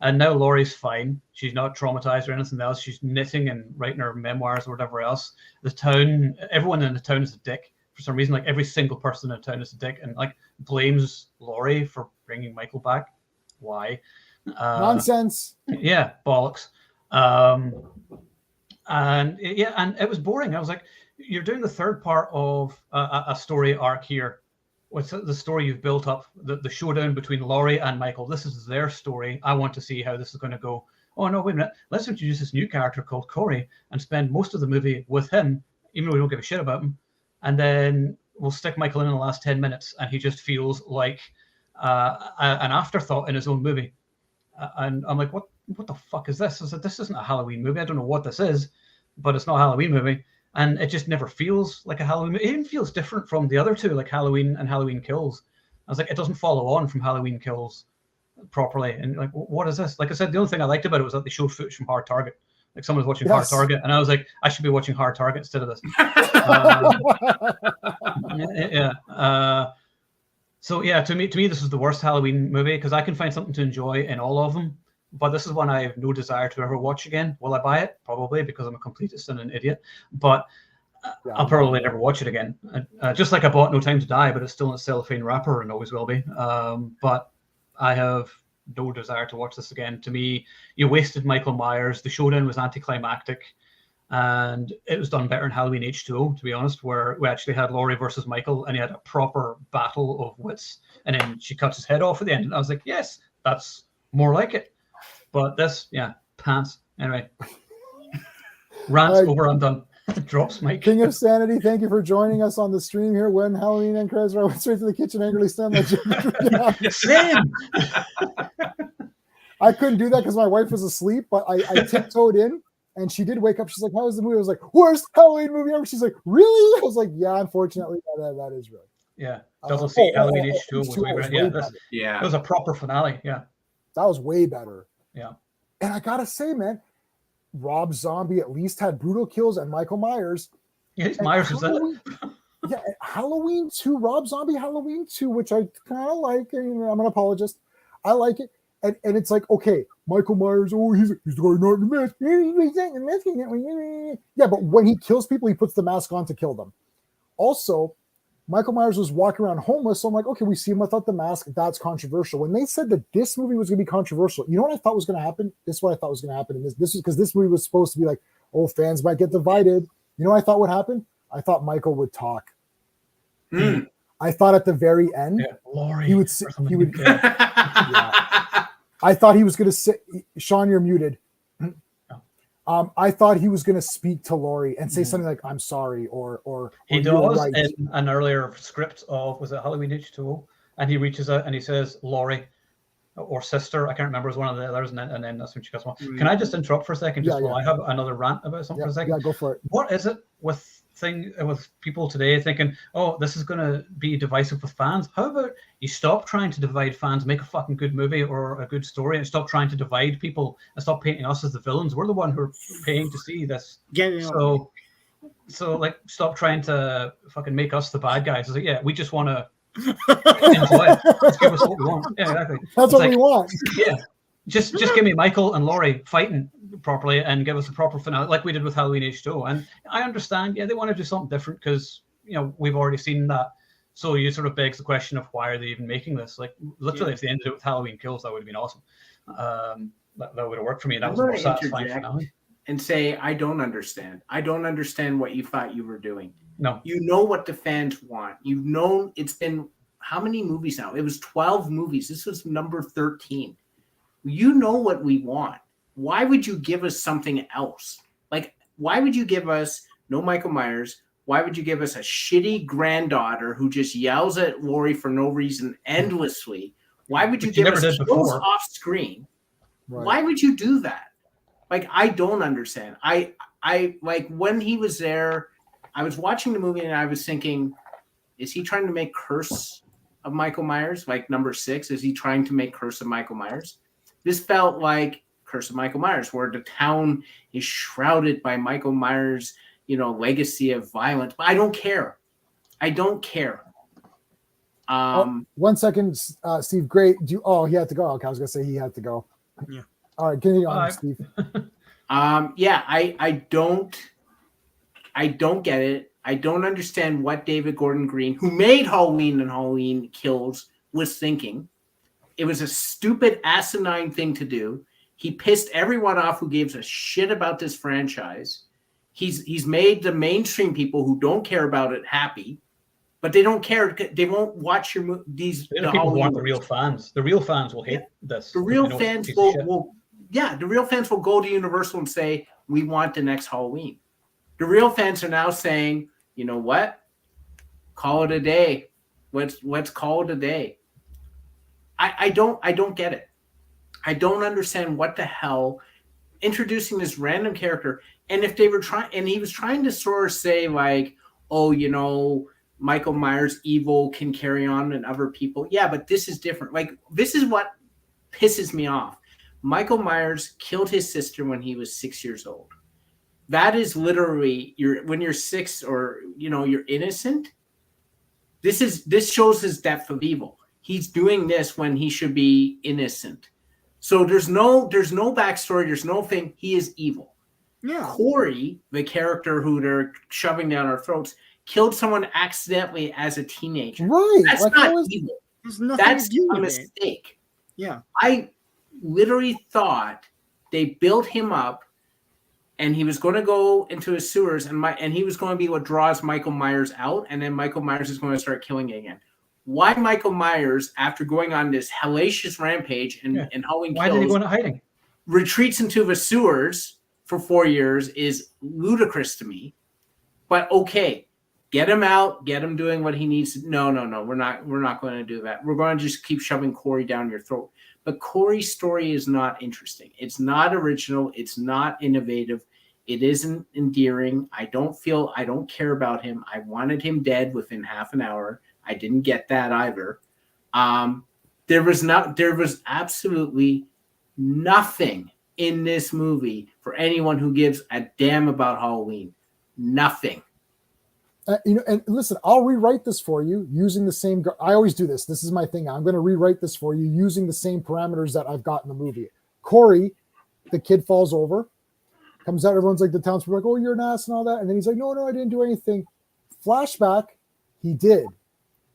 And now Laurie's fine. She's not traumatized or anything else. She's knitting and writing her memoirs or whatever else. The town, everyone in the town is a dick. For some reason, like every single person in the town is a dick and like blames Laurie for bringing Michael back. Why? Nonsense. Yeah, bollocks. And it was boring. I was like, you're doing the third part of a story arc here. What's the story you've built up? The showdown between Laurie and Michael. This is their story. I want to see how this is going to go. Oh no, wait a minute. Let's introduce this new character called Corey and spend most of the movie with him, even though we don't give a shit about him. And then we'll stick Michael in the last 10 minutes, and he just feels like an afterthought in his own movie. And I'm like, what the fuck is this? I said, this isn't a Halloween movie. I don't know what this is, but it's not a Halloween movie. And it just never feels like a Halloween movie. It even feels different from the other two, like Halloween and Halloween Kills. I was like, it doesn't follow on from Halloween Kills properly. And like, what is this? Like I said, the only thing I liked about it was that they showed footage from Hard Target. Like someone was watching Hard Target, and I was like, I should be watching Hard Target instead of this. So yeah, to me, this is the worst Halloween movie because I can find something to enjoy in all of them. But this is one I have no desire to ever watch again. Will I buy it? Probably, because I'm a completist and an idiot. But I'll probably never watch it again. Just like I bought No Time to Die, but it's still in a cellophane wrapper and always will be. But I have no desire to watch this again. To me, you wasted Michael Myers. The showdown was anticlimactic. And it was done better in Halloween H2O, to be honest, where we actually had Laurie versus Michael, and he had a proper battle of wits. And then she cuts his head off at the end. And I was like, yes, that's more like it. But this, yeah, pants. Anyway, rants over. I'm done. Drops Mike. King of Sanity, thank you for joining us on the stream here. When Halloween and Crazy, I went straight to the kitchen, angrily stand like Same. I couldn't do that because my wife was asleep, but I tiptoed in and she did wake up. She's like, how was the movie? I was like, worst Halloween movie ever. She's like, really? I was like, yeah, unfortunately, that is really. Yeah. Double C, Halloween H2O was way better. Yeah, Yeah. It was a proper finale. Yeah. That was way better. Yeah. And I gotta say, man, Rob Zombie at least had brutal kills and Michael Myers. Yeah, Myers was in it. Yeah, Halloween 2, Rob Zombie Halloween 2, which I kind of like. And I'm an apologist. I like it. And it's like, okay, Michael Myers, he's the guy not in the mask. Yeah, but when he kills people, he puts the mask on to kill them. Also, Michael Myers was walking around homeless, so I'm like, okay, we see him without the mask. That's controversial. When they said that this movie was going to be controversial, you know what I thought was going to happen? This is what I thought was going to happen. And this is because this movie was supposed to be like, fans might get divided. You know what I thought would happen? I thought Michael would talk. I thought at the very end, Laurie, he would. Yeah. I thought he was going to sit. Sean, you're muted. I thought he was going to speak to Laurie and say something like, "I'm sorry," or he does right. In an earlier script of was it Halloween H2O, and he reaches out and he says, "Laurie." Or sister, I can't remember, it was one of the others, and then that's when she comes on. Can I just interrupt for a second, just while I have another rant about something for a second? Yeah, go for it. What is it with people today thinking, this is going to be divisive with fans? How about you stop trying to divide fans, make a fucking good movie or a good story, and stop trying to divide people and stop painting us as the villains? We're the one who are paying to see this. So like, stop trying to fucking make us the bad guys. It's like, we just want to enjoy it. Just give us what we want. Yeah, exactly. That's what we want. Yeah. Just give me Michael and Laurie fighting properly and give us a proper finale like we did with Halloween H2O. And I understand, they want to do something different because, we've already seen that. So you sort of begs the question of why are they even making this? Like, literally, if they ended it with Halloween Kills, that would have been awesome. That would have worked for me. That was a more satisfying finale. And say, I don't understand. I don't understand what you thought you were doing. No. You know what the fans want. You've known it's been how many movies now? It was 12 movies. This was number 13. You know what we want. Why would you give us something else? Like, why would you give us no Michael Myers? Why would you give us a shitty granddaughter who just yells at Laurie for no reason endlessly? Why would you give us kills off screen? Right. Why would you do that? Like, I don't understand. I like when he was there, I was watching the movie and I was thinking, is he trying to make Curse of Michael Myers? Like number 6, is he trying to make Curse of Michael Myers? This felt like Curse of Michael Myers, where the town is shrouded by Michael Myers' legacy of violence. But I don't care. I don't care. 1 second, Steve. Great. He had to go. Okay, I was gonna say he had to go. Yeah. All right, continue on, Steve. I don't get it. I don't understand what David Gordon Green, who made Halloween and Halloween Kills, was thinking. It was a stupid, asinine thing to do. He pissed everyone off who gives a shit about this franchise. He's made the mainstream people who don't care about it happy, but they don't care. They won't watch these. The people who want the real fans. The real fans will hate this. The real fans will the real fans will go to Universal and say, we want the next Halloween. The real fans are now saying, you know what? Call it a day. Let's call it a day. I don't get it. I don't understand what the hell introducing this random character. And if they were trying, and he was trying to sort of say like, Michael Myers evil can carry on in other people. Yeah, but this is different. Like, this is what pisses me off. Michael Myers killed his sister when he was 6 years old. That is literally when you're 6 or you're innocent. This shows his depth of evil. He's doing this when he should be innocent. So there's no backstory. There's no thing. He is evil. Yeah. Corey, the character who they're shoving down our throats, killed someone accidentally as a teenager. Right. That's not evil. That's a mistake. Yeah. I literally thought they built him up and he was going to go into his sewers and he was going to be what draws Michael Myers out, and then Michael Myers is going to start killing again. Why Michael Myers, after going on this hellacious rampage and Halloween Kills, why did he go into hiding? Retreats into the sewers for 4 years is ludicrous to me. But okay, get him out, get him doing what he needs. No, we're not going to do that. We're going to just keep shoving Corey down your throat. But Corey's story is not interesting. It's not original. It's not innovative. It isn't endearing. I don't care about him. I wanted him dead within half an hour. I didn't get that either. There was absolutely nothing in this movie for anyone who gives a damn about Halloween. Nothing. And listen, I'll rewrite this for you using the same. I always do this. This is my thing. I'm going to rewrite this for you using the same parameters that I've got in the movie. Corey, the kid falls over, comes out. Everyone's like, the townspeople are like, "Oh, you're an ass" and all that. And then he's like, "No, I didn't do anything." Flashback, he did.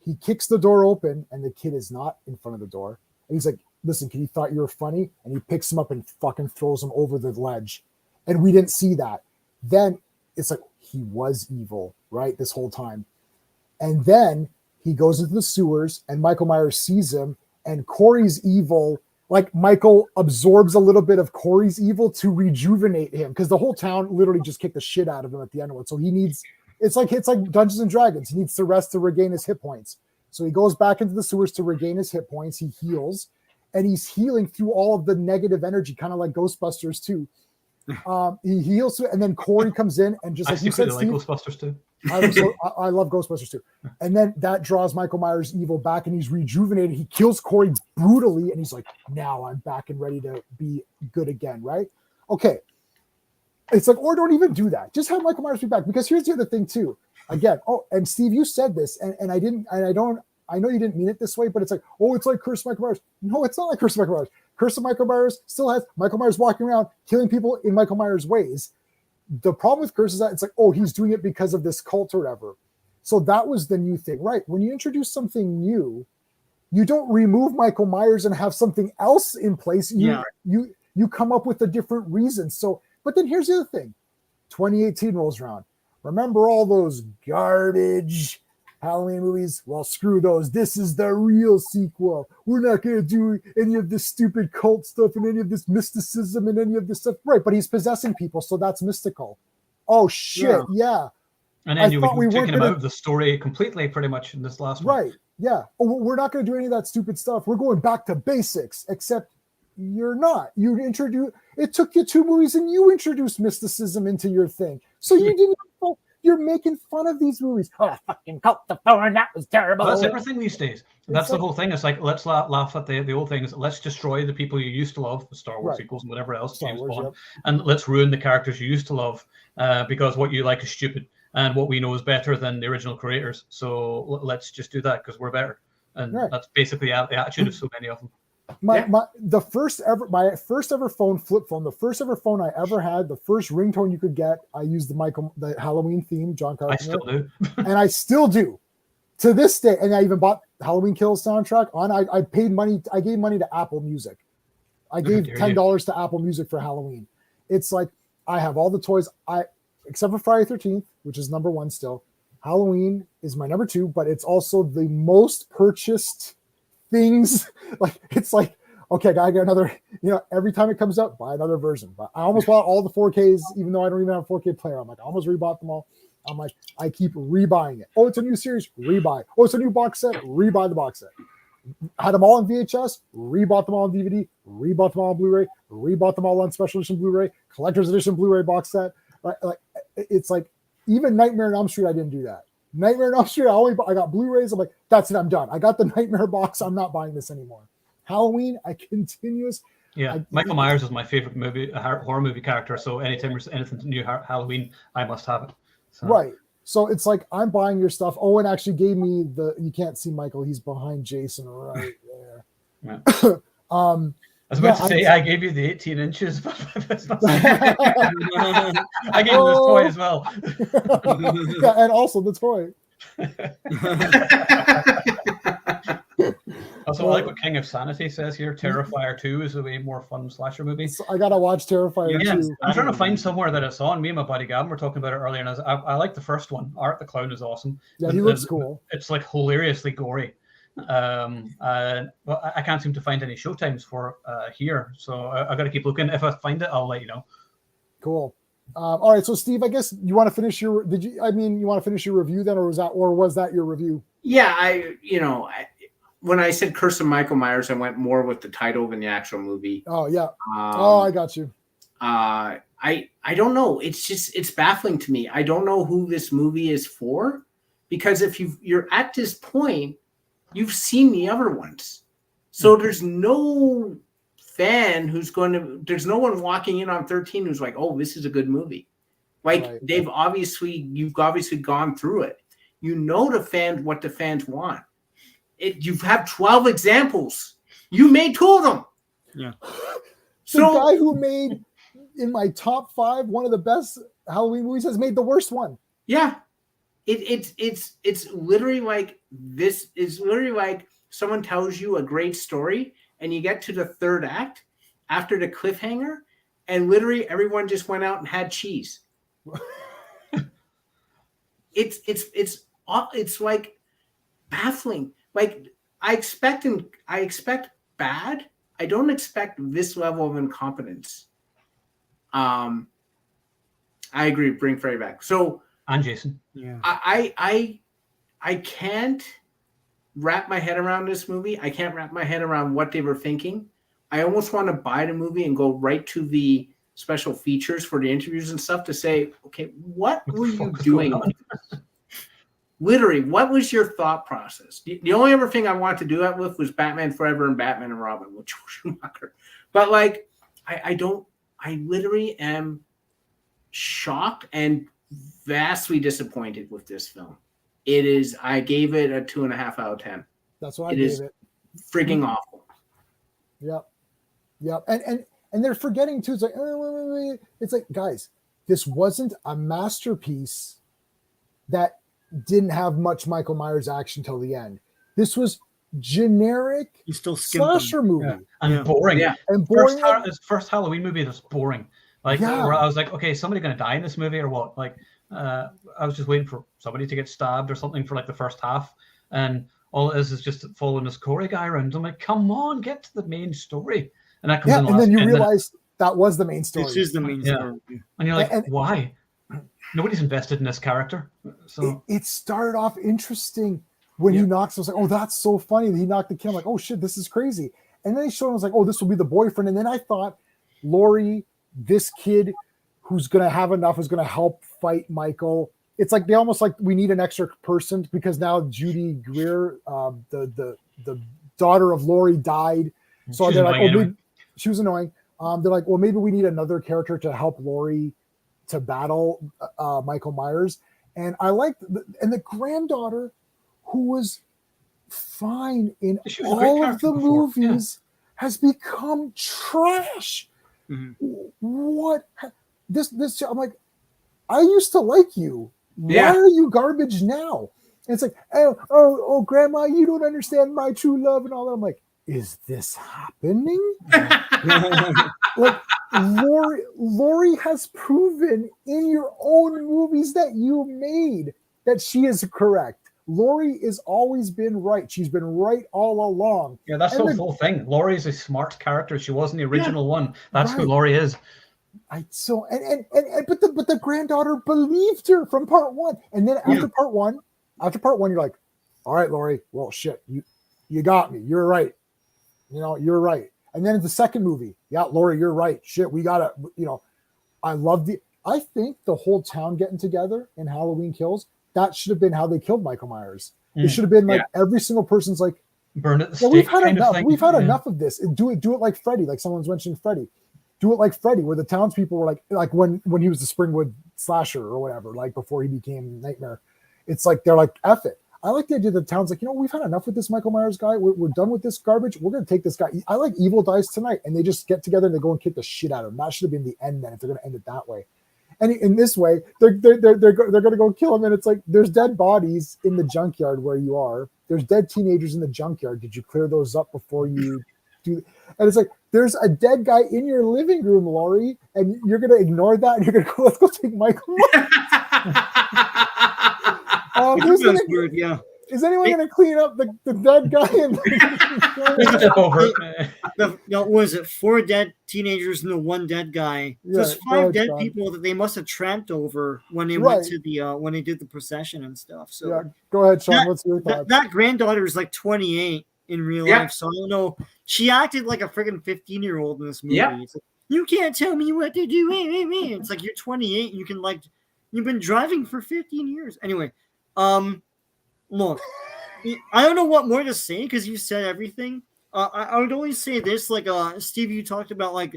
He kicks the door open, and the kid is not in front of the door. And he's like, "Listen, kid, he thought you were funny," and he picks him up and fucking throws him over the ledge. And we didn't see that. Then it's like he was evil, right, this whole time. And then he goes into the sewers, and Michael Myers sees him, and Corey's evil, like Michael absorbs a little bit of Corey's evil to rejuvenate him, because the whole town literally just kicked the shit out of him at the end of it. So he needs, it's like Dungeons and Dragons. He needs to rest to regain his hit points. So he goes back into the sewers to regain his hit points. He heals, and he's healing through all of the negative energy, kind of like Ghostbusters too. He heals, and then Corey comes in, and just like you said, Steve, like Ghostbusters too. I love Ghostbusters too. And then that draws Michael Myers' evil back, and he's rejuvenated. He kills Corey brutally, and he's like, "Now I'm back and ready to be good again." Right? Okay. It's like, or don't even do that. Just have Michael Myers be back. Because here's the other thing too. Again, and Steve, you said this, and I know you didn't mean it this way, but it's like, oh, it's like Curse of Michael Myers. No, it's not like Curse of Michael Myers. Curse of Michael Myers still has Michael Myers walking around killing people in Michael Myers ways. The problem with Curse is that it's like, oh, he's doing it because of this cult or whatever. So that was the new thing, right? When you introduce something new, you don't remove Michael Myers and have something else in place. You come up with a different reason. So, but then here's the other thing. 2018 rolls around. Remember all those garbage Halloween movies? Well, screw those. This is the real sequel. We're not going to do any of this stupid cult stuff and any of this mysticism and any of this stuff. Right, but he's possessing people, so that's mystical. Oh, shit, yeah. And then we were taking him out of the story completely, pretty much, in this last one. Right, yeah. Oh, we're not going to do any of that stupid stuff. We're going back to basics, except you're not. It took you 2 movies, and you introduced mysticism into your thing. So you didn't know. You're making fun of these movies. Oh, fucking Cult of Thorn, that was terrible. That's everything these days. That's the whole thing. It's like, let's laugh at the old things. Let's destroy the people you used to love, the Star Wars sequels and whatever else, James Bond. And let's ruin the characters you used to love because what you like is stupid and what we know is better than the original creators. So let's just do that because we're better. And that's basically the attitude of so many of them. My first ever phone, flip phone, the first ever phone I ever had, the first ringtone you could get, I used the Halloween theme, John Carpenter. I still do. And I still do to this day. And I even bought Halloween Kills soundtrack on. I paid money. I gave money to Apple Music. I gave $10 to Apple Music for Halloween. It's like, I have all the toys. Except for Friday 13th, which is number 1 still. Halloween is my number 2, but it's also the most purchased things. Like, it's like, okay, I got another, every time it comes out, buy another version. But I almost bought all the 4Ks, even though I don't even have a 4K player. I'm like, I almost rebought them all. I'm like, I keep rebuying it. Oh, it's a new series, rebuy. Oh, it's a new box set, rebuy the box set. Had them all on VHS, rebought them all on DVD, rebought them all on Blu-ray, rebought them all on special edition Blu-ray, collector's edition Blu-ray box set. Like, it's like, even Nightmare on Elm Street, I didn't do that. Nightmare on Elm Street, I got Blu-rays. I'm like, that's it, I'm done. I got the Nightmare box. I'm not buying this anymore. Halloween, Michael Myers is my favorite horror movie character. So anytime there's anything new Halloween, I must have it. So. Right. So it's like, I'm buying your stuff. Owen actually gave me you can't see Michael. He's behind Jason right there. Yeah. I was about to say, I gave you the 18 inches, but that's not I gave you this toy as well. Yeah, and also the toy. Also, I like what King of Sanity says here. Terrifier 2 is a way more fun slasher movie. So I gotta watch Terrifier 2. I'm trying to find somewhere that it's on. Me and my buddy Gavin were talking about it earlier, and I like the first one. Art the Clown is awesome. Yeah, he looks cool. It's like hilariously gory. But I can't seem to find any showtimes for here, so I got to keep looking. If I find it, I'll let you know. Cool. All right, so Steve, I guess you want to finish your you want to finish your review then, or was that your review? Yeah, when I said Curse of Michael Myers, I went more with the title than the actual movie. Oh yeah. I got you. I don't know. It's baffling to me. I don't know who this movie is for, because if you're at this point, you've seen the other ones. So there's no fan there's no one walking in on 13 who's like, oh, this is a good movie. Like Right. you've obviously gone through it. You know what the fans want. You've had 12 examples. You made 2 of them. Yeah. The guy who made in my top 5 one of the best Halloween movies has made the worst one. Yeah. It's literally like, this is literally like someone tells you a great story and you get to the 3rd act after the cliffhanger and literally everyone just went out and had cheese. It's like baffling. Like I expect bad. I don't expect this level of incompetence. I agree. Bring Freddy back. So And Jason. Yeah. I can't wrap my head around this movie. I can't wrap my head around what they were thinking. I almost want to buy the movie and go right to the special features for the interviews and stuff to say, okay, what were you doing? Literally, what was your thought process? The only other thing I wanted to do that with was Batman Forever and Batman and Robin with Joel Schumacher. But like, I literally am shocked and vastly disappointed with this film. I gave it a 2.5 out of 10. That's what I gave it. Freaking awful. Yep. And they're forgetting too. It's like, wait. It's like, guys, this wasn't a masterpiece that didn't have much Michael Myers action till the end. This was generic You still slasher movie. Yeah. And boring. Yeah. And boring. First Halloween movie that's boring. Like, where I was like, okay, is somebody going to die in this movie or what? Like, I was just waiting for somebody to get stabbed or something for like the first half. And all it is just following this Corey guy around. I'm like, come on, get to the main story. And that comes in the and last then you 10 realize that was the main story. This is the main story. And you're like, why? Nobody's invested in this character. So it started off interesting when he knocks. I was like, oh, that's so funny that he knocked the kid. I'm like, oh shit, this is crazy. And then he showed him, I was like, oh, this will be the boyfriend. And then I thought, Laurie, this kid who's gonna have enough is gonna help fight Michael. It's like they almost like we need an extra person because now Judy Greer, the daughter of Laurie, died. So She's they're like, oh, annoying maybe, she was annoying. They're like, well, maybe we need another character to help Laurie to battle Michael Myers. And I like the granddaughter who was fine in She was a great all of character the before. movies has become trash. Mhm. What this I'm like, I used to like you. Yeah. Why are you garbage now? And it's like, oh, grandma, you don't understand my true love and all that. I'm like, is this happening? Like Laurie has proven in your own movies that you made that she is correct. Laurie has always been right. She's been right all along. yeah, that's And the whole thing. Laurie's a smart character. She wasn't the original one. That's who Right. Laurie is. But the granddaughter believed her from part 1. And then after part one, you're like, all right, Laurie, well shit, you got me. You're right. You're right. And then in the second movie, yeah, Laurie, you're right. Shit, we gotta, I think the whole town getting together in Halloween Kills, that should have been how they killed Michael Myers. It should have been like every single person's like, Burn at the yeah, stake we've had kind enough. of thing. We've had enough of this. Do it like Freddy, like someone's mentioned Freddy. Do it like Freddy, where the townspeople were like when he was the Springwood slasher or whatever, like before he became Nightmare. It's like they're like, F it. I like the idea that the town's like, we've had enough with this Michael Myers guy. We're done with this garbage. We're going to take this guy. I like Evil Dies Tonight. And they just get together and they go and kick the shit out of him. That should have been the end then if they're going to end it that way. And in this way, they're going to go kill him. And it's like, there's dead bodies in the junkyard where you are. There's dead teenagers in the junkyard. Did you clear those up before you do? And it's like, there's a dead guy in your living room, Laurie. And you're going to ignore that. And you're going to go, let's go take Michael Myers. That's weird, yeah. Is anyone going to clean up the dead guy? Step over. Was it 4 dead teenagers and the 1 dead guy? Yeah, There's 5 dead Sean. people that they must have tramped over when they went to the when they did the procession and stuff. So yeah, go ahead, Sean. What's your thoughts? that granddaughter is like 28, in real Yeah. life. So I don't know. She acted like a freaking 15-year-old in this movie. Yeah. It's like, you can't tell me what to do. It's like you're 28. You can you've been driving for 15 years. Anyway, look, I don't know what more to say because you said everything. I would only say this, like Steve, you talked about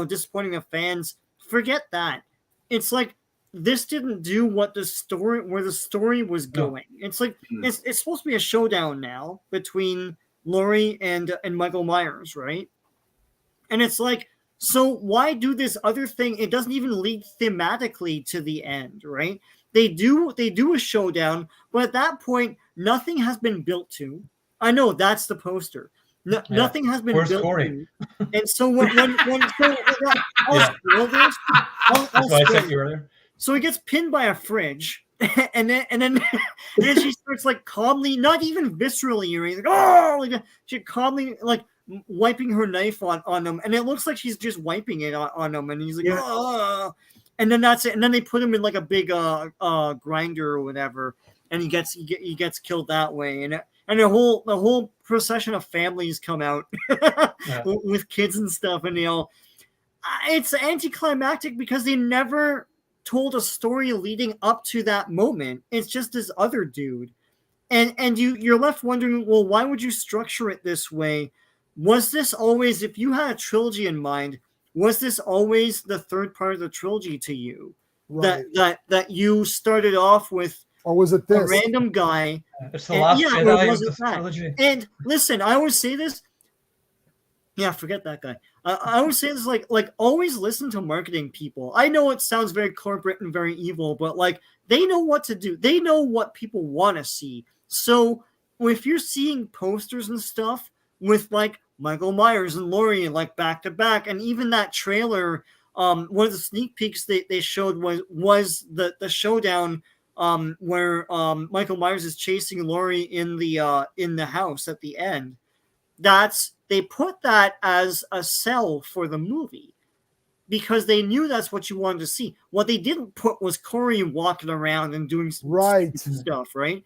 disappointing the fans. Forget that. It's like this didn't do where the story was going. It's like it's supposed to be a showdown now between Laurie and Michael Myers, right? And it's like, so why do this other thing? It doesn't even lead thematically to the end, right? They do a showdown, but at that point, nothing has been built to. I know that's the poster. Nothing has been built to. And so I'll spoil this. That's why I sent you earlier. So he gets pinned by a fridge, and then she starts like calmly, not even viscerally or anything. She calmly like wiping her knife on him, and it looks like she's just wiping it on him, and he's like, and then that's it. And then they put him in like a big grinder or whatever, and he gets killed that way. And the whole procession of families come out with kids and stuff, and it's anticlimactic because they never told a story leading up to that moment. It's just this other dude, and you're left wondering, well, why would you structure it this way? Was this always, if you had a trilogy in mind, was this always the third part of the trilogy to you? Right. That you started off with, or was it this a random guy? It's the last Jedi of the trilogy. And listen, I always say this. Yeah, forget that guy. I always say this, like always listen to marketing people. I know it sounds very corporate and very evil, but like they know what to do. They know what people want to see. So if you're seeing posters and stuff with like Michael Myers and Laurie like back to back, and even that trailer, one of the sneak peeks they showed was the showdown where Michael Myers is chasing Laurie in the house at the end. They put that as a sell for the movie because they knew that's what you wanted to see. What they didn't put was Corey walking around and doing stuff, right?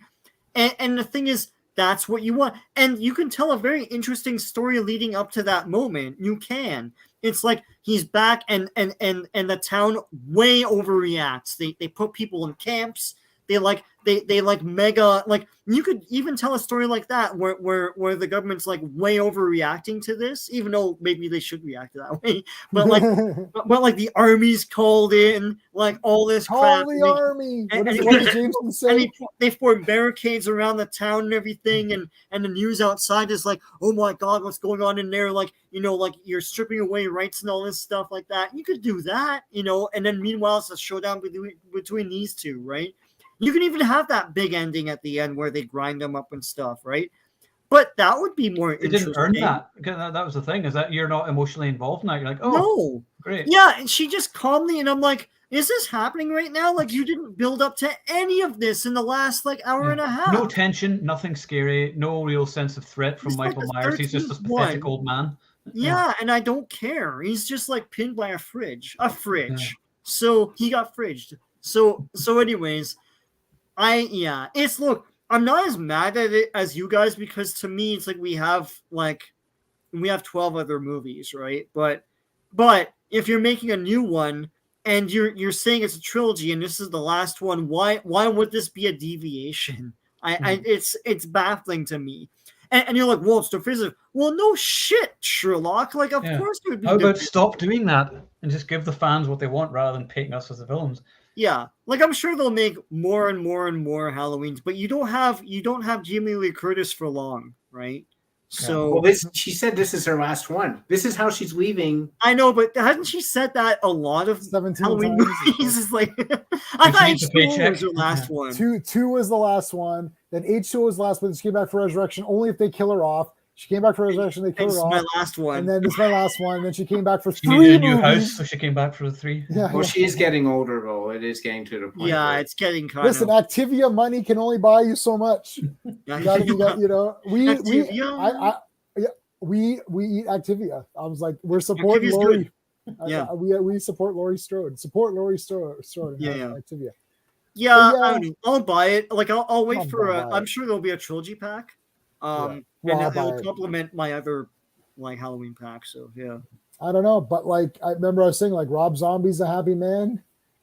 And the thing is, that's what you want. And you can tell a very interesting story leading up to that moment. You can. It's like he's back and the town way overreacts. They put people in camps. They mega, like you could even tell a story like that where the government's like way overreacting to this, even though maybe they should react that way. But like the army's called in, like all this crap. Call the army. What does Jameson say? And they form barricades around the town and everything, and the news outside is like, oh my god, what's going on in there? Like, like you're stripping away rights and all this stuff like that. You could do that, and then meanwhile it's a showdown between these two, right? You can even have that big ending at the end where they grind them up and stuff, right? But that would be more interesting. They didn't earn that. Because that was the thing, is that you're not emotionally involved in that. You're like, oh, no. Great. Yeah, and she just calmly, and I'm like, is this happening right now? Like, you didn't build up to any of this in the last, hour and a half. No tension, nothing scary, no real sense of threat from Michael Myers. He's just this pathetic old man. Yeah, and I don't care. He's just, pinned by a fridge. Yeah. So he got fridged. So anyways... I'm not as mad at it as you guys because to me it's like we have 12 other movies, right? But if you're making a new one and you're saying it's a trilogy and this is the last one, why would this be a deviation? It's baffling to me. And you're like, well, it's divisive. Well, no shit, Sherlock. Of course it would be. How about stop doing that and just give the fans what they want rather than painting us as the villains? Yeah, I'm sure they'll make more and more and more Halloweens, but you don't have Jamie Lee Curtis for long, right? So she said this is her last one. This is how she's leaving. I know, but hasn't she said that a lot of 17 Halloween movies? It's like I thought H2O was her last one. Two was the last one. Then H2O was the last one. She came back for Resurrection only if they kill her off. She came back for Resurrection. They killed her off. This is my last one. And then this is my last one. And then she came back for she 3 needed a new movies. house, so she came back for the 3. Yeah, well, she is getting older, though. It is getting to the point. Yeah, where... it's getting kind Listen, Activia money can only buy you so much. We eat Activia. I was like, we're supporting Laurie. Yeah, we support Laurie Strode. Support Laurie Strode. Activia. Yeah, I don't know. I'll buy it. I'll wait for I'm sure there'll be a trilogy pack. And Well, I'll it buy will it. complement my other like Halloween pack. So yeah. I don't know, but like I remember I was saying like Rob Zombie's a happy man.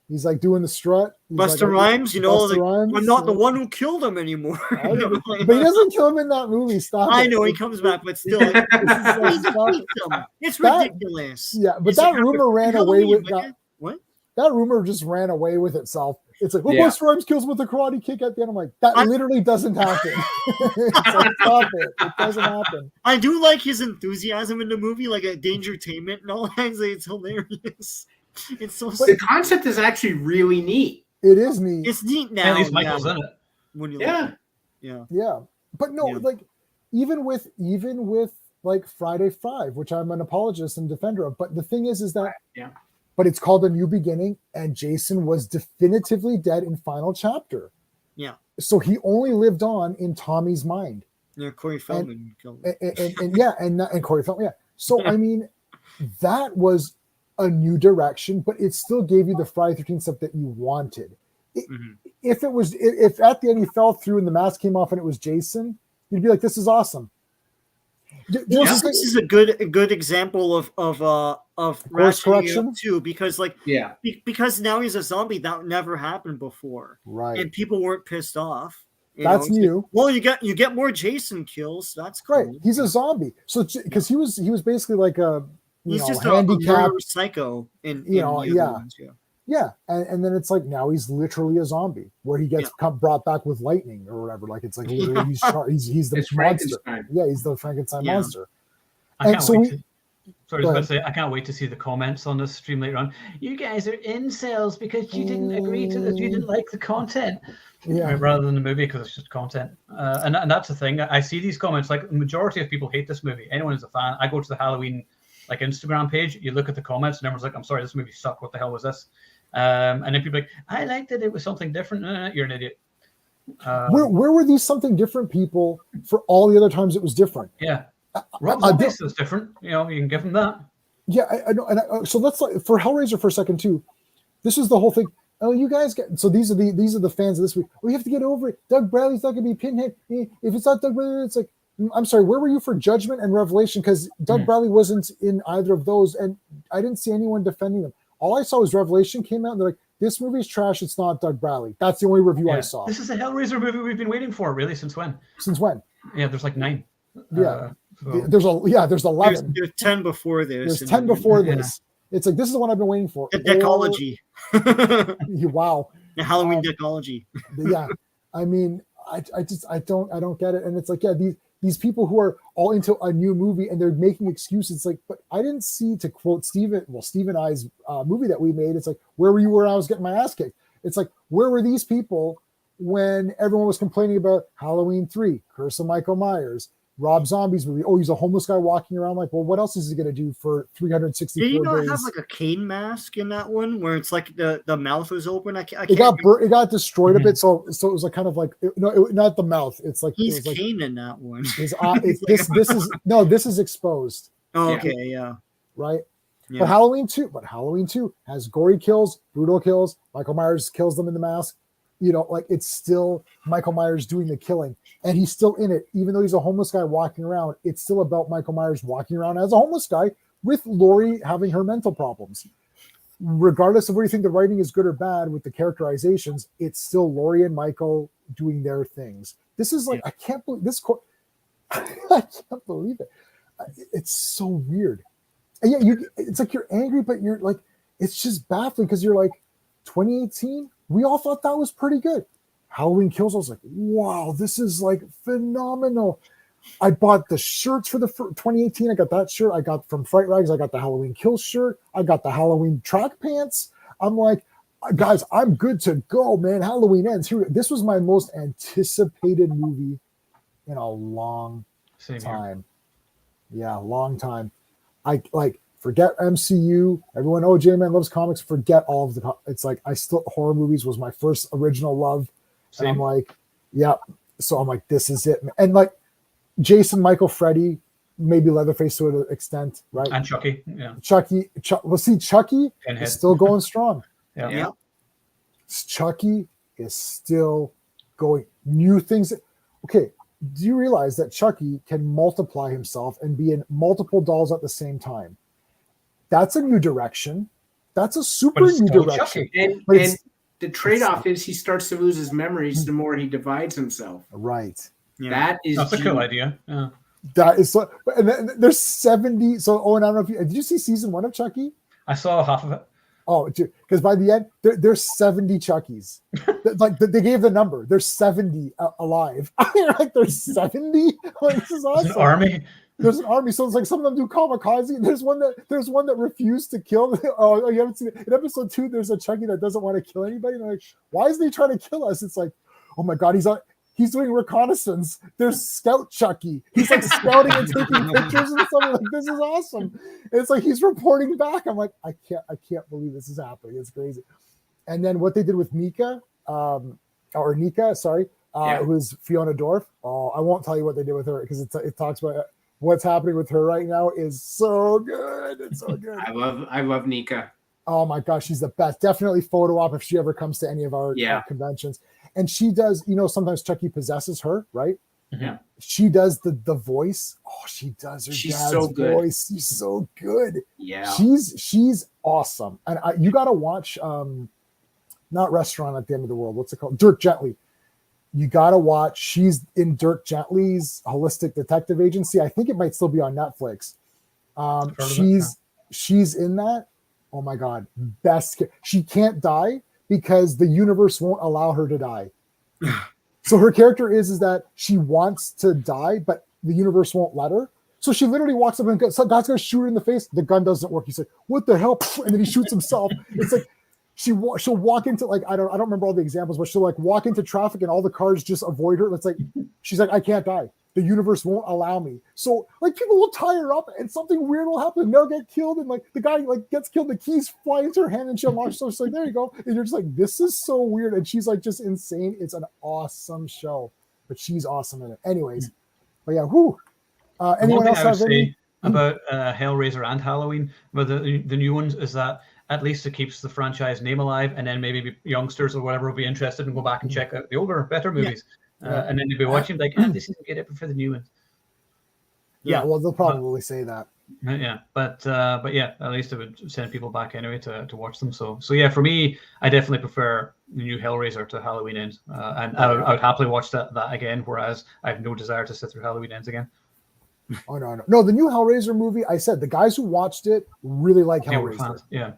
He's like doing the strut. He's Buster like, Rhymes, you know, Buster like, Rhymes, I'm not the yeah. one who killed him anymore. But he doesn't kill him in that movie. Stop I it. know he comes back, but still, like, he Stop defeats him. It's That- ridiculous. Yeah, but He's that like, rumor ran away Halloween, with Wicked? What? that rumor just ran away with itself. It's like, well, Yeah. Buster Rhymes kills him with a karate kick at the end. I'm like, that literally doesn't happen. It's like, stop it. It doesn't happen. I do like his enthusiasm in the movie, like at Dangertainment and all that. It's hilarious. It's so The concept is actually really neat. It is neat. It's neat now. At least Michael's in it. When you Yeah. look at it. Yeah. Yeah, but no, Yeah. like even with like Friday 5, which I'm an apologist and defender of. But the thing is that Yeah. But it's called A New Beginning, and Jason was definitively dead in final chapter. Yeah. So he only lived on in Tommy's mind. Yeah, Corey Feldman killed him. And Corey Feldman. Yeah. So I mean, that was a new direction, but it still gave you the Friday 13th stuff that you wanted. If at the end he fell through and the mask came off and it was Jason, you'd be like, "This is awesome." Well, this is a good example of course correction too, because because now he's a zombie. That never happened before, right? And people weren't pissed off. That's new. Like, well, you get more Jason kills. That's cool. Right. He's a zombie. So because he was basically like a just handicapped a psycho in Yeah, and then it's like now he's literally a zombie where he gets brought back with lightning or whatever. Like it's like literally he's the monster. Yeah, he's the Frankenstein monster. I can't wait to see the comments on this stream later on. You guys are incels because you didn't agree to this. You didn't like the content, rather than the movie because it's just content. And that's the thing. I see these comments. Like the majority of people hate this movie. Anyone who's a fan, I go to the Halloween like Instagram page. You look at the comments, and everyone's like, "I'm sorry, this movie sucked. What the hell was this?" And then people are like, I liked it. It was something different. You're an idiot. Where were these something different people for all the other times it was different? Yeah. Rob Zombie is different. You know, you can give him that. Yeah, I know. And so let's for Hellraiser for a second too. This is the whole thing. Oh, you guys get so these are the fans of this week. We have to get over it. Doug Bradley's not going to be Pinhead. If it's not Doug Bradley, it's like I'm sorry. Where were you for Judgment and Revelation? Because Doug Bradley wasn't in either of those, and I didn't see anyone defending them. All I saw was Revelation came out, and they're like, "This movie's trash. It's not Doug Bradley." That's the only review I saw. This is a Hellraiser movie we've been waiting for, really, since when? Since when? Yeah, there's like 9. Yeah, there's 11. There's 10 before this. There's 10 before this. It's like this is the one I've been waiting for. The Decology. Wow. The Halloween Decology. Yeah, I mean, I don't get it, and it's like these people who are all into a new movie and they're making excuses. It's like, but I didn't see, to quote Steve and I's movie that we made. It's like, where were you when I was getting my ass kicked? It's like, where were these people when everyone was complaining about Halloween 3, Curse of Michael Myers, Rob Zombie's movie? Oh, he's a homeless guy walking around. Like, well, what else is he going to do for 364 days? Did you not have like a cane mask in that one where it's like the mouth was open? It got destroyed a bit, so it was like kind of like not the mouth. It's like he's it was cane in that one. This is exposed. Oh, okay, yeah, right. Yeah. But Halloween 2 has gory kills, brutal kills. Michael Myers kills them in the mask. Like it's still Michael Myers doing the killing, and he's still in it, even though he's a homeless guy walking around. It's still about Michael Myers walking around as a homeless guy with Laurie having her mental problems. Regardless of whether you think the writing is good or bad with the characterizations, it's still Laurie and Michael doing their things. This is like, I can't believe this. I can't believe it. It's so weird. And it's like you're angry, but you're like, it's just baffling because you're like, 2018. We all thought that was pretty good. Halloween Kills, I was like, wow, this is like phenomenal. I bought the shirts for the 2018. I got that shirt. I got from Fright Rags. I got the Halloween Kills shirt. I got the Halloween track pants. I'm like, guys, I'm good to go, man. Halloween ends. This was my most anticipated movie in a long time. Yeah, long time. Forget MCU. Everyone, J-Man loves comics. Forget all of the. It's like horror movies was my first original love. Same. And I'm like, yeah. So I'm like, this is it. And like Jason, Michael, Freddy, maybe Leatherface to an extent, right? And Chucky, yeah. Chucky is still going strong. Yeah. Chucky is still going. New things. Okay, do you realize that Chucky can multiply himself and be in multiple dolls at the same time? That's a new direction. That's a super new direction. And the trade-off is he starts to lose his memories the more he divides himself. Right. Yeah. That's a cool idea. Yeah. That is so. And then there's 70. So, Owen, I don't know if did you see season 1 of Chucky? I saw half of it. Oh, because by the end, there's 70 Chuckies. Like they gave the number. There's 70 alive. Like there's 70. Like this is awesome. There's an army. There's an army. So it's like some of them do kamikaze. There's one that refused to kill. Oh, you haven't seen it. In episode 2, there's a Chucky that doesn't want to kill anybody. And they're like, why is he trying to kill us? It's like, oh my god, he's doing reconnaissance. There's Scout Chucky. He's like scouting and taking pictures and stuff. Like, this is awesome. And it's like he's reporting back. I'm like, I can't believe this is happening. It's crazy. And then what they did with Nika, who's Fiona Dorff. Oh, I won't tell you what they did with her because it talks about what's happening with her right now is so good. It's so good. I love Nika. Oh my gosh, she's the best. Definitely photo op if she ever comes to any of our conventions. And she does, sometimes Chucky possesses her, right? Yeah. She does the voice. Oh, she does her She's dad's so good. voice. She's so good. Yeah. She's awesome. And you got to watch, not Restaurant at the End of the World. What's it called? Dirk Gently. You got to watch. She's in Dirk Gently's Holistic Detective Agency. I think it might still be on Netflix. She's in that. Oh my God. Best. She can't die because the universe won't allow her to die. So her character is that she wants to die, but the universe won't let her. So she literally walks up and God's going to shoot her in the face. The gun doesn't work. He's like, what the hell? And then he shoots himself. It's like, she'll walk into like, I don't remember all the examples, but she'll like walk into traffic and all the cars just avoid her. It's like, she's like, I can't die. The universe won't allow me. So like people will tie her up and something weird will happen. They'll get killed. And like the guy like gets killed. The keys fly into her hand and she'll launch. So she's like, there you go. And you're just like, this is so weird. And she's like just insane. It's an awesome show, but she's awesome in it. Anyways, but yeah, whoo. Anyone else have any? About Hellraiser and Halloween, but the new ones is that at least it keeps the franchise name alive, and then maybe youngsters or whatever will be interested and go back and check out the older, better movies. And then they'll be watching like, this isn't good for the new one. Yeah, well, they'll probably say that. Yeah, but yeah, at least it would send people back anyway to watch them. So yeah, for me, I definitely prefer the new Hellraiser to Halloween Ends, and I would happily watch that again. Whereas I have no desire to sit through Halloween Ends again. Oh no! The new Hellraiser movie. I said the guys who watched it really like Hellraiser. Yeah.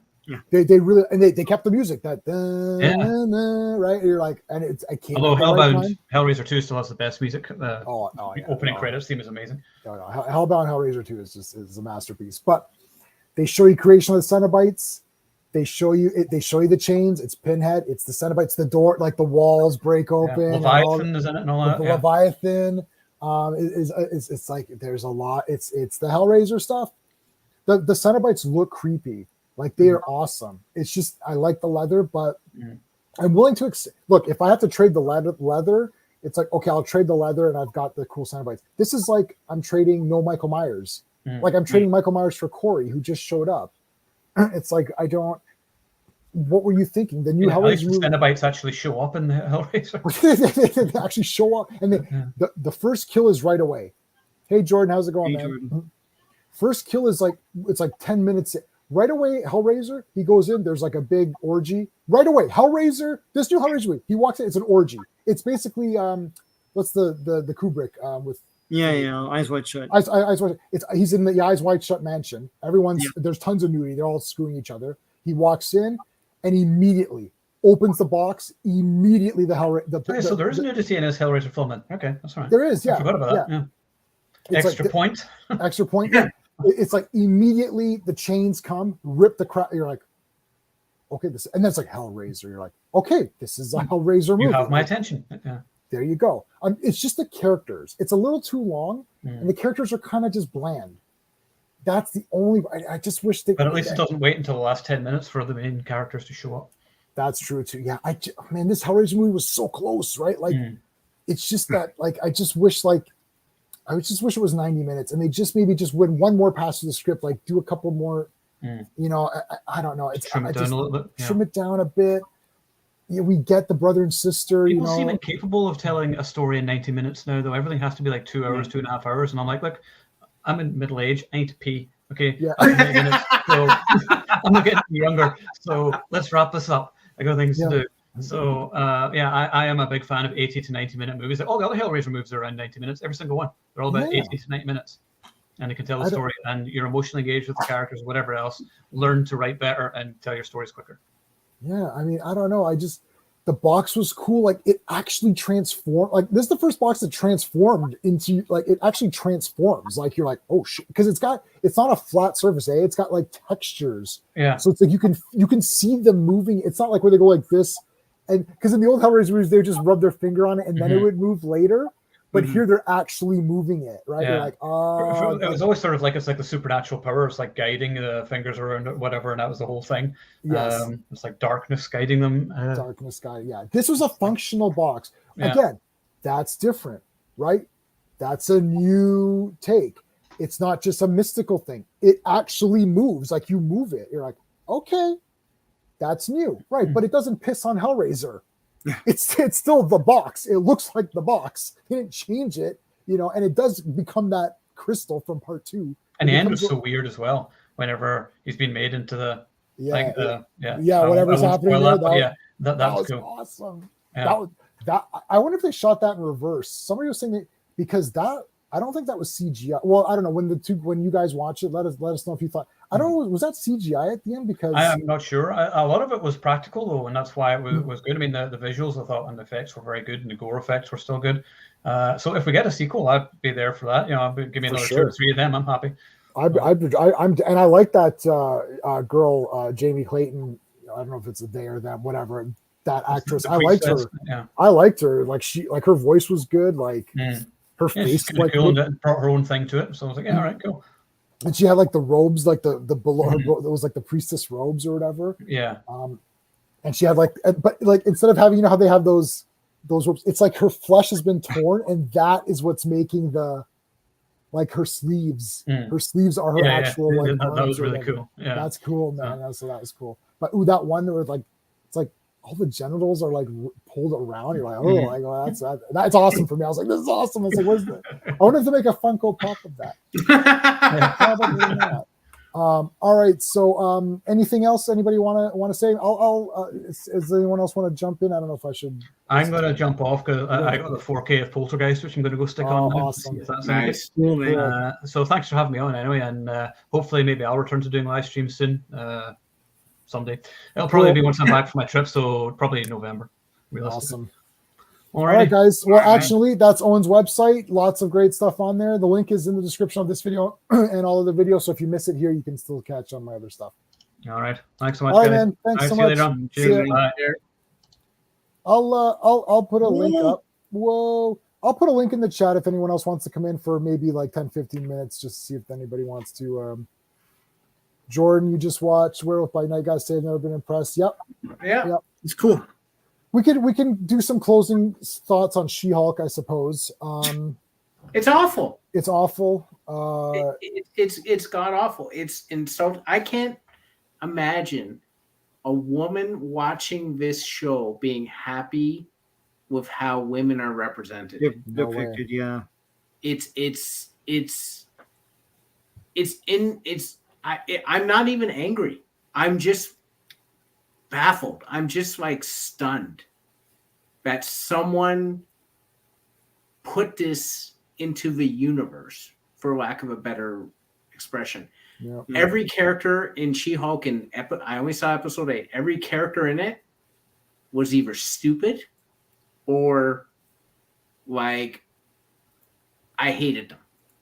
They really and they kept the music that right. You're like, and it's I can't. Although Hellraiser 2 still has the best music. Opening credits theme is amazing. No, Hellbound Hellraiser 2 is a masterpiece. But they show you creation of the Cenobites. They show you the chains. It's Pinhead. It's the Cenobites. The door, like the walls break open. Leviathan is in it and all that. Leviathan. It's like there's a lot. It's the Hellraiser stuff. The Cenobites look creepy. Like they are awesome. It's just I like the leather, but I'm willing to look. If I have to trade the leather, it's like okay, I'll trade the leather, and I've got the cool Cenobites. This is like I'm trading no Michael Myers. Like I'm trading Michael Myers for Corey, who just showed up. It's like I don't. What were you thinking? The new Hellraiser movie. Cenobites actually show up in the Hellraiser. They actually show up, and the first kill is right away. Hey Jordan, how's it going, man? Jordan. First kill is like it's like 10 minutes. Right away, Hellraiser, he goes in, there's like a big orgy. Right away, Hellraiser, this new Hellraiser movie, he walks in, it's an orgy. It's basically what's the Kubrick with Eyes Wide Shut. Eyes Wide Shut. He's in the Eyes Wide Shut mansion. There's tons of nudity, they're all screwing each other. He walks in and immediately opens the box, immediately the Hellraiser. So there is nudity in his Hellraiser film then. Okay, that's all right. There is, yeah. I forgot about that. Yeah. Extra point. Extra point, yeah. It's like immediately the chains come, rip the crap. You're like, okay, this, and then it's like Hellraiser. You're like, okay, this is a Hellraiser movie. You have my attention. Yeah. There you go. It's just the characters. It's a little too long, and the characters are kind of just bland. That's the only. I just wish they. But at least it doesn't wait until the last 10 minutes for the main characters to show up. That's true too. Yeah, man, this Hellraiser movie was so close, right? Like, it's just that. Like, I just wish it was 90 minutes and they just win one more pass through the script, like do a couple more, I don't know. It's trim it down a little bit. Trim it down a bit. we get the brother and sister. People you know, seem incapable of telling a story in 90 minutes now, though. Everything has to be like 2 hours, 2.5 hours. And I'm like, look, I'm in middle age. I need to pee. Okay. Yeah. 90 minutes, so I'm not getting any younger. So let's wrap this up. I got things to do. So I am a big fan of 80 to 90-minute movies. All the other Hellraiser movies are around 90 minutes. Every single one. They're all about 80 to 90 minutes. And they can tell the story, and you're emotionally engaged with the characters, whatever else. Learn to write better and tell your stories quicker. Yeah, I mean, I don't know. The box was cool. Like, it actually transformed. Like, this is the first box that transformed into, like, it actually transforms. Like, you're like, oh shit, because it's not a flat surface, It's got like textures. Yeah. So it's like you can see them moving. It's not like where they go like this, and because in the old Hellraiser movies they would just rub their finger on it and then it would move later. But here they're actually moving it, right? Yeah. You're like, oh. It was always sort of like it's like the supernatural power. It's like guiding the fingers around it, whatever, and that was the whole thing. Yes. It's like darkness guiding them. Darkness guy. Yeah. This was a functional box. Yeah. Again, that's different, right? That's a new take. It's not just a mystical thing. It actually moves. Like, you move it. You're like, okay, that's new, right? But it doesn't piss on Hellraiser. It's still the box. It looks like the box. They didn't change it, and it does become that crystal from part 2. And the end was so weird as well. Whenever he's been made into the whatever's happening there. That was cool. Awesome. Yeah. That I wonder if they shot that in reverse. Somebody was saying that, because that, I don't think that was CGI. Well, I don't know, when you guys watch it, let us know if you thought. I don't know, was that CGI at the end? Because I am not sure. A lot of it was practical though, and that's why it was good. I mean, the visuals I thought and the effects were very good, and the gore effects were still good. So if we get a sequel, I'd be there for that. Give me another 2 or 3 of them. I'm happy. I'm and I like that girl, Jamie Clayton. I don't know if it's a they or them, whatever. That actress, I liked her. Yeah. I liked her. Like, her voice was good. Like her face, like cool, and brought her own thing to it. So I was like, all right, cool. And she had like the robes, like the below her, it was like the priestess robes or whatever. Yeah. And she had but instead of having, how they have those robes, it's like her flesh has been torn, and that is what's making her sleeves. Her sleeves are her actual like. That was really cool. Yeah, that's cool, man. So that was cool. But that one where it's like all the genitals are like pulled around. You're like, that's awesome for me. I was like, this is awesome. I was like, what is that? I wonder if they make a Funko Pop of that. Probably not. All right. So, anything else anybody want to say? Does anyone else want to jump in? I don't know if I should. I'm going to jump off because I got the 4K of Poltergeist, which I'm going to go stick on. Awesome. Nice. Cool, man. So thanks for having me on anyway, and hopefully maybe I'll return to doing live streams soon. Someday. It'll probably be once I'm back from my trip, so probably in November. Awesome. All right, guys. Well, actually, that's Owen's website. Lots of great stuff on there. The link is in the description of this video and all of the videos. So if you miss it here, you can still catch on my other stuff. All right. Thanks so much. All right, man. Thanks so much. Cheers. Bye. I'll put a link up. Whoa. I'll put a link in the chat if anyone else wants to come in for maybe like 10, 15 minutes just to see if anybody wants to. Jordan, you just watched Werewolf by Night. Guys say I've never been impressed. Yep. Yeah. It's cool. We can do some closing thoughts on She-Hulk, I suppose. It's awful. It's awful. It's god awful. It's insult. I can't imagine a woman watching this show being happy with how women are represented. Depicted, yeah. I'm not even angry. I'm just baffled. I'm just like stunned that someone put this into the universe, for lack of a better expression. Yep. Every character in She-Hulk, I only saw episode 8. Every character in it was either stupid or like I hated them.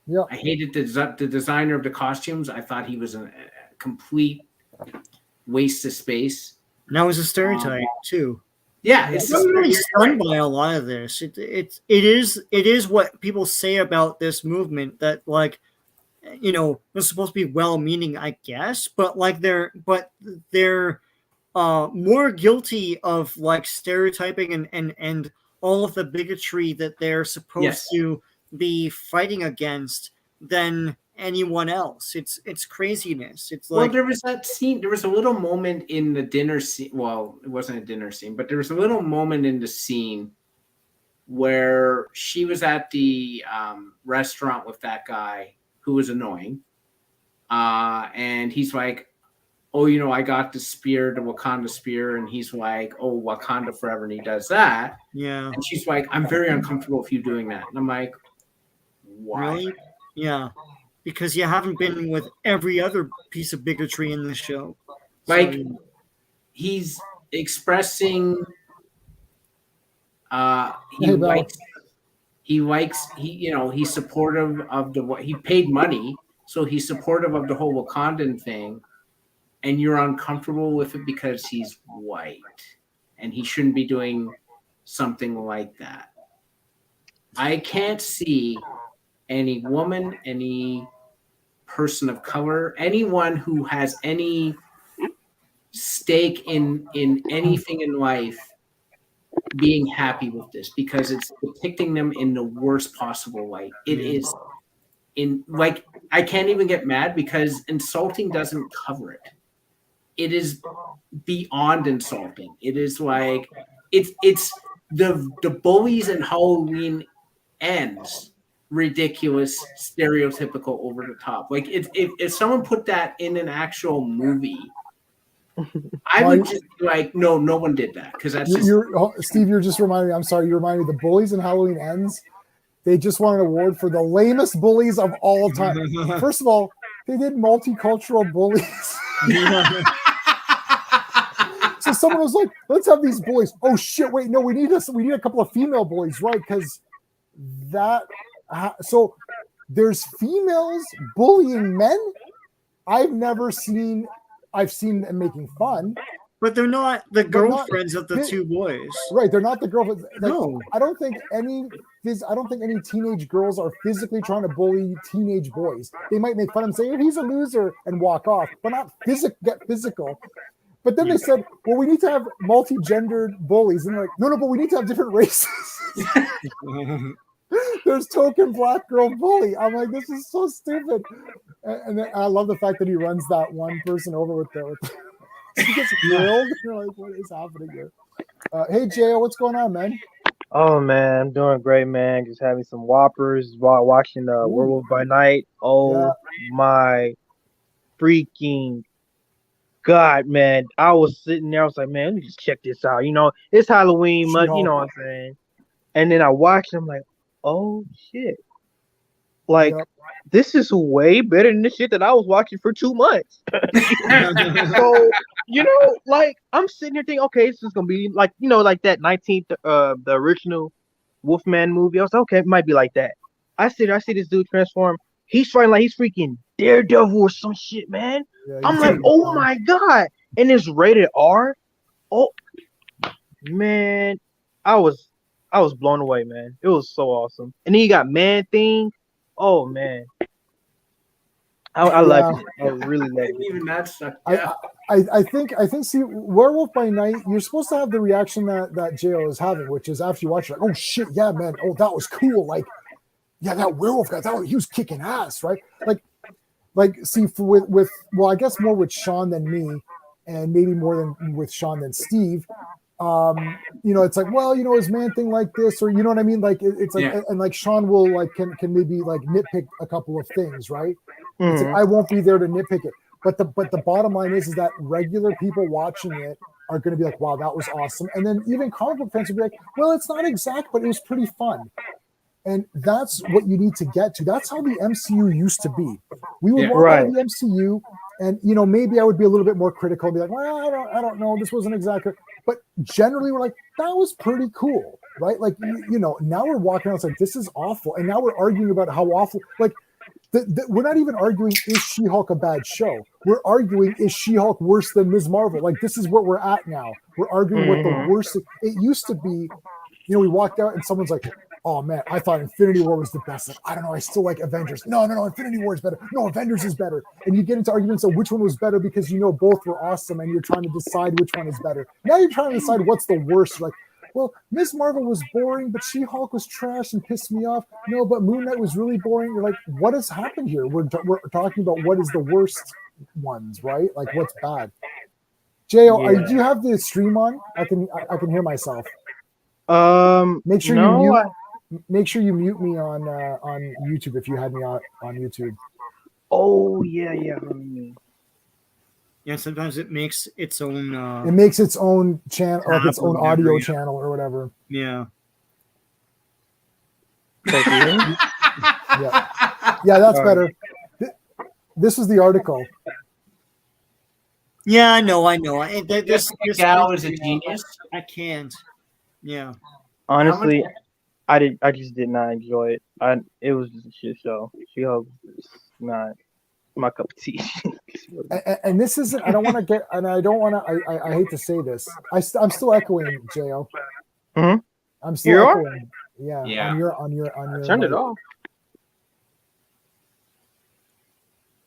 Yep. I hated the designer of the costumes. I thought he was a complete waste of space. Now it's a stereotype too. Yeah, I'm really stunned by a lot of this. It is what people say about this movement that it's supposed to be well-meaning, I guess, but they're more guilty of like stereotyping and all of the bigotry that they're supposed to be fighting against than anyone else. It's craziness. It's Well, like there was that scene. There was a little moment in the dinner scene. Well, it wasn't a dinner scene, but there was a little moment in the scene where she was at the restaurant with that guy who was annoying. And he's like, oh, you know, I got the spear, the Wakanda spear. And he's like, oh, Wakanda forever. And he does that. yeah, And she's like, I'm very uncomfortable with you doing that. And I'm like, why? really, yeah, because you haven't been with every other piece of bigotry in the show. Like, So, he's expressing Hey, Belle. he's supportive of he paid money, so he's supportive of the whole Wakandan thing, and you're uncomfortable with it because he's white and he shouldn't be doing something like that. I can't see any woman, any person of color, anyone who has any stake in anything in life being happy with this, because it's depicting them in the worst possible light. It is like, I can't even get mad because insulting doesn't cover it. It is beyond insulting. It is like it's the bullies in Halloween ends ridiculous, stereotypical, over the top. Like if someone put that in an actual movie, I would just be like, no one did that, because that's just... Steve, you're just reminding me. I'm sorry, you reminded me. The bullies in Halloween Ends, they just won an award for the lamest bullies of all time. First of all, they did multicultural bullies. So someone was like, let's have these bullies. Oh shit, wait, no, we need a couple of female bullies, right? Because so there's females bullying men. I've seen them making fun, but they're not the girlfriends of the two boys, right? They're not the girlfriends. Like, no, I don't think any teenage girls are physically trying to bully teenage boys. They might make fun of him, say, oh, he's a loser, and walk off, but not get physical. But then they said, well, we need to have multi-gendered bullies, and they're like, no, but we need to have different races. There's token black girl bully. I'm like, this is so stupid. And then I love the fact that he runs that one person over with he gets grilled. You're like, what is happening here? Hey, J.O., what's going on, man? Oh, man, I'm doing great, man. Just having some Whoppers while watching Werewolf by Night. Oh, my freaking God, man. I was sitting there. I was like, man, let me just check this out. You know, it's Halloween month. You know what I'm saying? And then I watched it. I'm like, oh, shit. Like, this is way better than the shit that I was watching for 2 months. So, you know, like, I'm sitting here thinking, okay, this is going to be like, you know, like that 19th, the original Wolfman movie. I was like, okay, it might be like that. I see this dude transform. He's fighting like he's freaking Daredevil or some shit, man. Yeah, I'm like, oh my God. And it's rated R. Oh, man. I was blown away, man. It was so awesome. And then you got Man Thing. Oh man, I like it. I really like it. Even that stuff. I think. See, Werewolf by Night, you're supposed to have the reaction that Jo is having, which is after you watch it, like, oh shit, yeah, man, oh that was cool. Like, yeah, that werewolf guy, he was kicking ass, right? Like, see, with well, I guess more with Sean than me, and maybe more than with Sean than Steve. You know, it's like, well, you know, is Man Thing like this, or you know what I mean? Like, it's like, and like Sean will like can maybe like nitpick a couple of things, right? It's like, I won't be there to nitpick it, but the bottom line is that regular people watching it are going to be like, wow, that was awesome, and then even comic book fans will be like, well, it's not exact, but it was pretty fun. And that's what you need to get to. That's how the MCU used to be. We would walk out of the MCU, and you know, maybe I would be a little bit more critical and be like, well, I don't know, this wasn't exactly. But generally, we're like, that was pretty cool, right? Like, you know, now we're walking out, it's like, this is awful, and now we're arguing about how awful. Like, we're not even arguing, is She-Hulk a bad show? We're arguing, is She-Hulk worse than Ms. Marvel? Like, this is where we're at now. We're arguing what the worst. It used to be, you know, we walked out and someone's like, oh man, I thought Infinity War was the best. Like, I don't know, I still like Avengers. No, Infinity War is better. No, Avengers is better. And you get into arguments of which one was better because you know both were awesome and you're trying to decide which one is better. Now you're trying to decide what's the worst. Like, well, Miss Marvel was boring, but She-Hulk was trash and pissed me off. No, but Moon Knight was really boring. You're like, what has happened here? We're talking about what is the worst ones, right? Like what's bad. Jo, do you have the stream on? I can hear myself. Make sure you mute. Make sure you mute me on YouTube if you had me on YouTube. Oh yeah. Yeah, sometimes it makes its own. It makes its own channel, like its own audio channel or whatever. Yeah. Yeah, that's better. This is the article. Yeah, I know. This gal is a genius. I can't. Yeah. Honestly, I just did not enjoy it. It was just a shit show. She-Hulk was not my cup of tea. and this isn't. I don't want to get. And I don't want to. I hate to say this. I'm still echoing, Jo. Mm-hmm. I'm still echoing. Yeah. On your. Turned it off.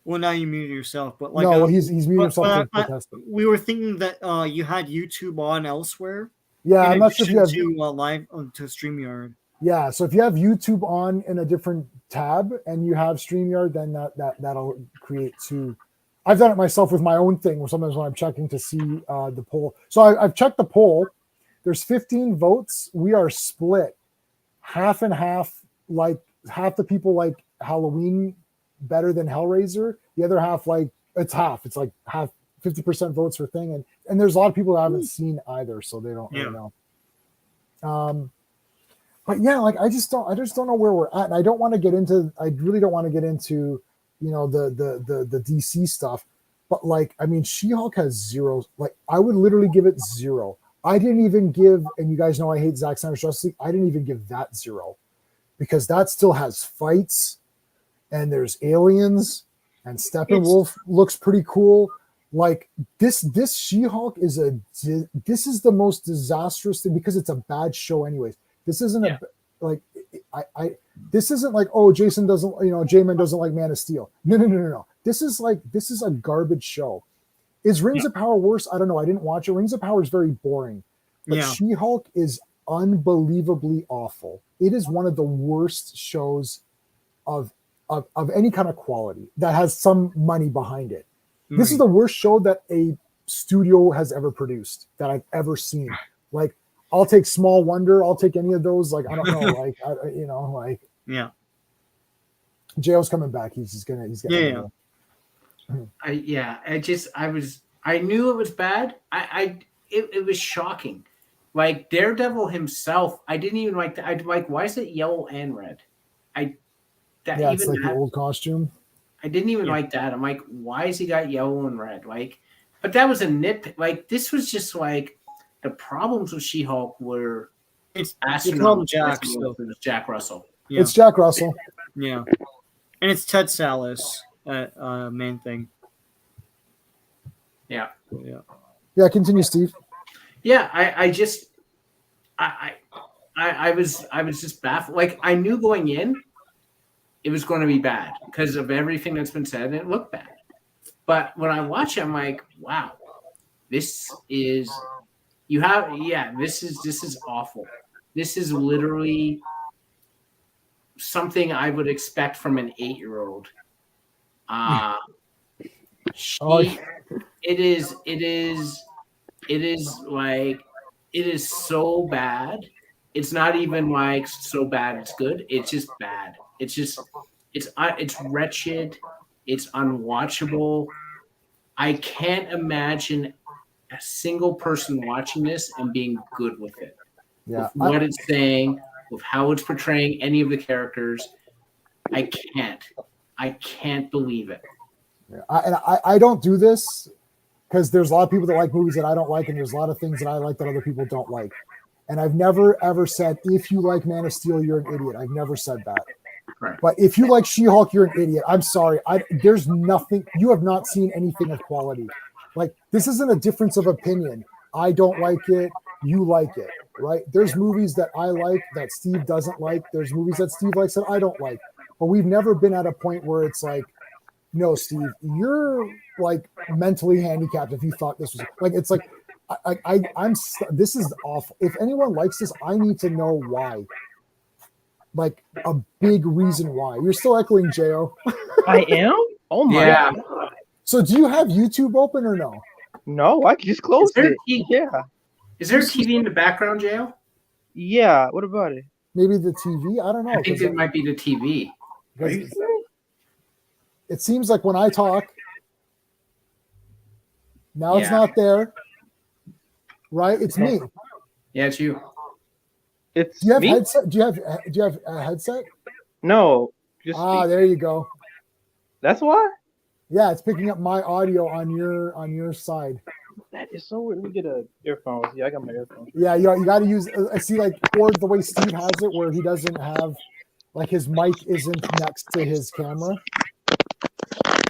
Well, now you muted yourself, but like no, he's muted himself. We were thinking that you had YouTube on elsewhere. Yeah, I'm not sure if you have to live to StreamYard. Yeah, so if you have YouTube on in a different tab and you have StreamYard, then that'll create two. I've done it myself with my own thing. Where sometimes when I'm checking to see the poll, so I've checked the poll. There's 15 votes. We are split, half and half. Like half the people like Halloween better than Hellraiser. The other half, like it's half. It's like half, 50% votes for thing, and there's a lot of people that haven't seen either, so they don't really know. But yeah, like I just don't know where we're at, and I really don't want to get into the DC stuff. But like, I mean, She-Hulk has 0. Like, I would literally give it 0. I didn't even give, and you guys know I hate Zack Snyder's Justice League. I didn't even give that 0 because that still has fights. And there's aliens, and Steppenwolf looks pretty cool. Like this She-Hulk is this is the most disastrous thing because it's a bad show anyways. This isn't this isn't like, oh, Jason doesn't, J-Man doesn't like Man of Steel. No. This is a garbage show. Is Rings of Power worse? I don't know. I didn't watch it. Rings of Power is very boring. But She-Hulk is unbelievably awful. It is one of the worst shows of any kind of quality that has some money behind it. Mm-hmm. This is the worst show that a studio has ever produced that I've ever seen. Like, I'll take Small Wonder. I'll take any of those. Like, I don't know. Jo's coming back. He's gonna. I knew it was bad. It was shocking. Like Daredevil himself, I didn't even like that. I'd like, why is it yellow and red? It's like the old costume. I didn't even like that. I'm like, why has he got yellow and red? Like, but that was a nitpick. Like, this was just like the problems with She-Hulk were astronomical. Jack Russell. Yeah. It's Jack Russell. Yeah, and it's Ted Salas, main thing. Yeah. Continue, Steve. Yeah, I was just baffled. Like, I knew going in it was going to be bad because of everything that's been said, and it looked bad. But when I watch it, I'm like, wow, this is awful. This is literally something I would expect from an 8-year-old. It is so bad. It's not even like so bad it's good. It's just bad. It's wretched. It's unwatchable. I can't imagine a single person watching this and being good with it. Yeah. With what it's saying, with how it's portraying any of the characters. I can't believe it. Yeah. I don't do this because there's a lot of people that like movies that I don't like, and there's a lot of things that I like that other people don't like. And I've never, ever said, if you like Man of Steel, you're an idiot. I've never said that. Right. But if you like She-Hulk, you're an idiot. I'm sorry. There's nothing. You have not seen anything of quality. Like, this isn't a difference of opinion. I don't like it. You like it, right? There's movies that I like that Steve doesn't like. There's movies that Steve likes that I don't like. But we've never been at a point where it's like, no, Steve, you're like mentally handicapped if you thought this was like, it's like, This is awful. If anyone likes this, I need to know why. Like a big reason why. You're still echoing, Jo. I am. Oh my Yeah. god. So do you have YouTube open or no? No, I just closed Is there it. T- Yeah. Is there a TV in the background, Jo? Yeah. What about it? Maybe the TV? I don't know. I think it might be the TV. Because it seems like when I talk, now it's Yeah. not there. Right? It's me. Yeah, it's you. It's Do you have me? headset? Do you have a headset? No. Just There you go. That's why. Yeah, it's picking up my audio on your side. That is so weird. Let me get a earphones. Yeah, I got my earphones. Yeah, you got to use. I see, like, or the way Steve has it, where he doesn't have, like, his mic isn't next to his camera.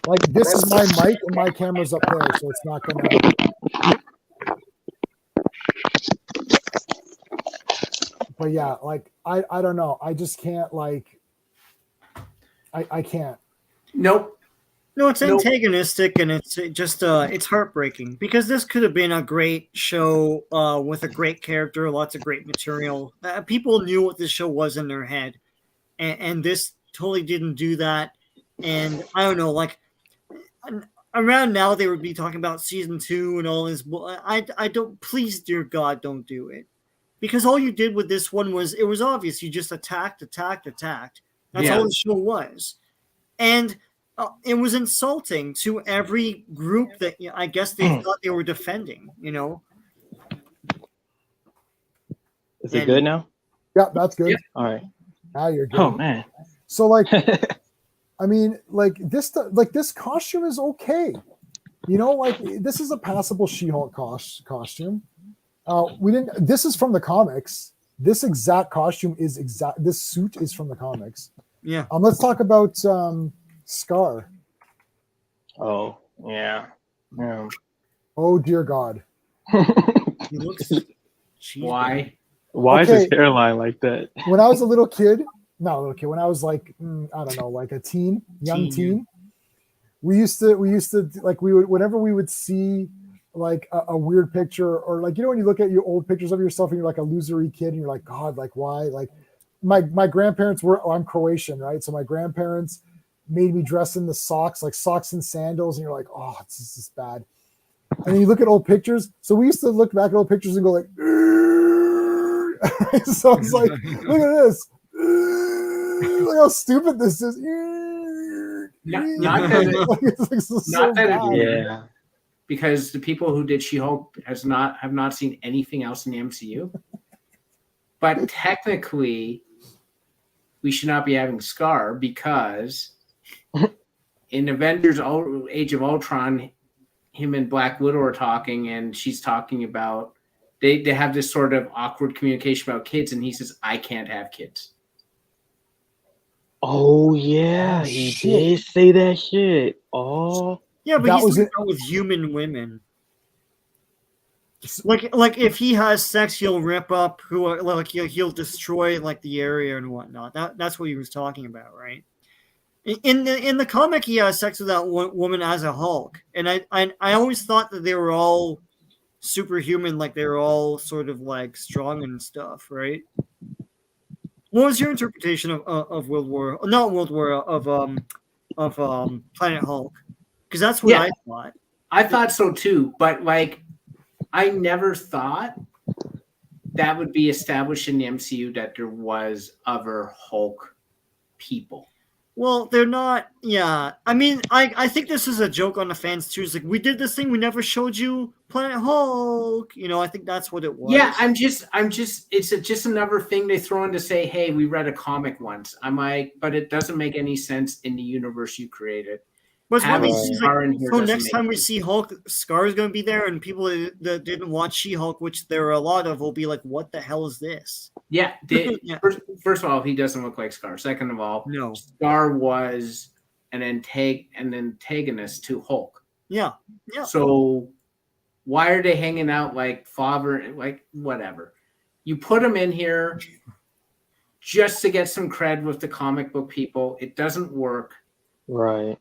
Like, this is my mic and my camera's up there, so it's not gonna. But yeah, like, I don't know. I just can't, like. I can't. Nope. No, it's Nope. antagonistic, and it's just it's heartbreaking because this could have been a great show with a great character, lots of great material. People knew what this show was in their head, and this totally didn't do that. And I don't know, like around now they would be talking about season 2 and all this. I don't. Please, dear God, don't do it, because all you did with this one was it was obvious. You just attacked. That's all the show was, and. It was insulting to every group that I guess they thought they were defending, you know. Is it good now? Yeah, that's good. All right. Now you're good. Oh man. So, like, I mean, like this costume is okay. You know, like, this is a passable She-Hulk costume. We didn't. This is from the comics. This exact costume is exact. This suit is from the comics. Yeah. Let's talk about Scar. Oh yeah. Yeah. Oh dear God. He looks. Why? Why is Okay. his hairline like that? When I was a little kid, not a little kid, when I was like, I don't know, like a young teen, we used to like, we would, whenever we would see like a weird picture, or like, you know, when you look at your old pictures of yourself and you're like a losery kid and you're like, God, like, why? Like, my grandparents I'm Croatian, right? So my grandparents made me dress in the socks, like socks and sandals, and you're like, oh, this is bad. And then you look at old pictures. So we used to look back at old pictures and go like, so it's like, look at this. Look how stupid this is. Not that it- Like, it's like so not that it- bad. Yeah. because the people who did She-Hulk have not seen anything else in the MCU. But technically, we should not be having Scar because in Avengers Age of Ultron, him and Black Widow are talking, and she's talking about they have this sort of awkward communication about kids, and he says, I can't have kids. Oh yeah, Oh, he shit. did say that shit. Oh. Yeah, but That he's was doing it. that with human women. Like if he has sex, he'll rip up he'll destroy like the area and whatnot. That's what he was talking about, right? In the comic, he has sex with that woman as a Hulk, and I always thought that they were all superhuman, like they were all sort of like strong and stuff, right? What was your interpretation of World War? Not World War of Planet Hulk, because that's what Yeah. I thought. I thought so too, but like I never thought that would be established in the MCU that there was other Hulk people. Well, they're not. Yeah, I mean, I think this is a joke on the fans too. It's like, we did this thing, we never showed you Planet Hulk. You know, I think that's what it was. Yeah, I'm just. It's just another thing they throw in to say, "Hey, we read a comic once." I'm like, but it doesn't make any sense in the universe you created. But it's one of Having these things, Scar like, in here so doesn't next make time we sense. see Hulk, Scar is going to be there, and people that didn't watch She-Hulk, which there are a lot of, will be like, "What the hell is this?" Yeah. Yeah. First of all, he doesn't look like Scar. Second of all, No. Scar was an antagonist to Hulk. Yeah. Yeah. So why are they hanging out like father, like whatever? You put him in here just to get some cred with the comic book people. It doesn't work. Right.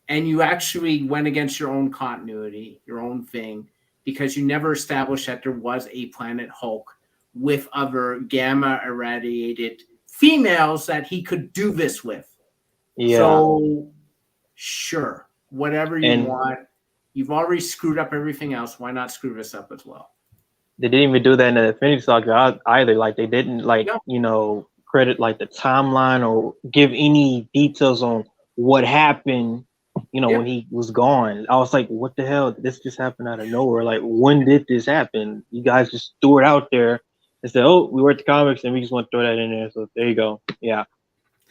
And you actually went against your own continuity, your own thing. because you never established that there was a Planet Hulk with other gamma irradiated females that he could do this with. Yeah. So, sure, whatever you want. You've already screwed up everything else. Why not screw this up as well? They didn't even do that in the Infinity Saga either. Like they didn't credit like the timeline or give any details on what happened, when he was gone. I was like, what the hell? This just happened out of nowhere. Like, when did this happen? You guys just threw it out there and said, oh, we read the comics and we just want to throw that in there. So there you go. Yeah.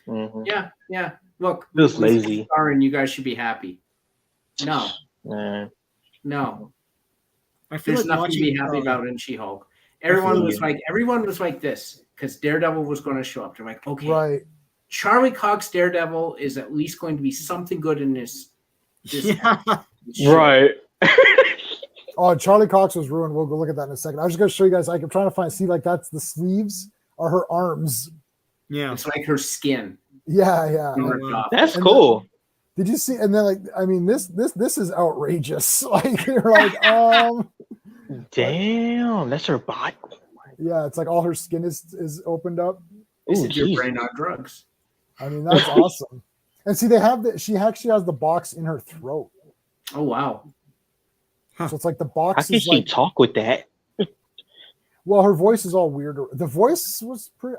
Mm-hmm. Yeah. Look, it was lazy. And you guys should be happy. No. No. I feel There's like nothing to be happy about in She-Hulk. Everyone was like this because Daredevil was going to show up. They're like, okay, Right. Charlie Cox Daredevil is at least going to be something good in this Right. Oh, Charlie Cox was ruined. We'll go look at that in a second. I was just going to show you guys. I'm trying to see like that's the sleeves are her arms. Yeah. It's like her skin. Yeah. That's cool. Did you see? And then this is outrageous. Like you're like, damn, that's her body. Yeah, it's like all her skin is opened up. This is your brain on drugs. I mean, that's awesome. And see, they have she actually has the box in her throat. Oh wow. So it's like the box. How can she talk with that? Well, her voice is all weird. The voice was pretty.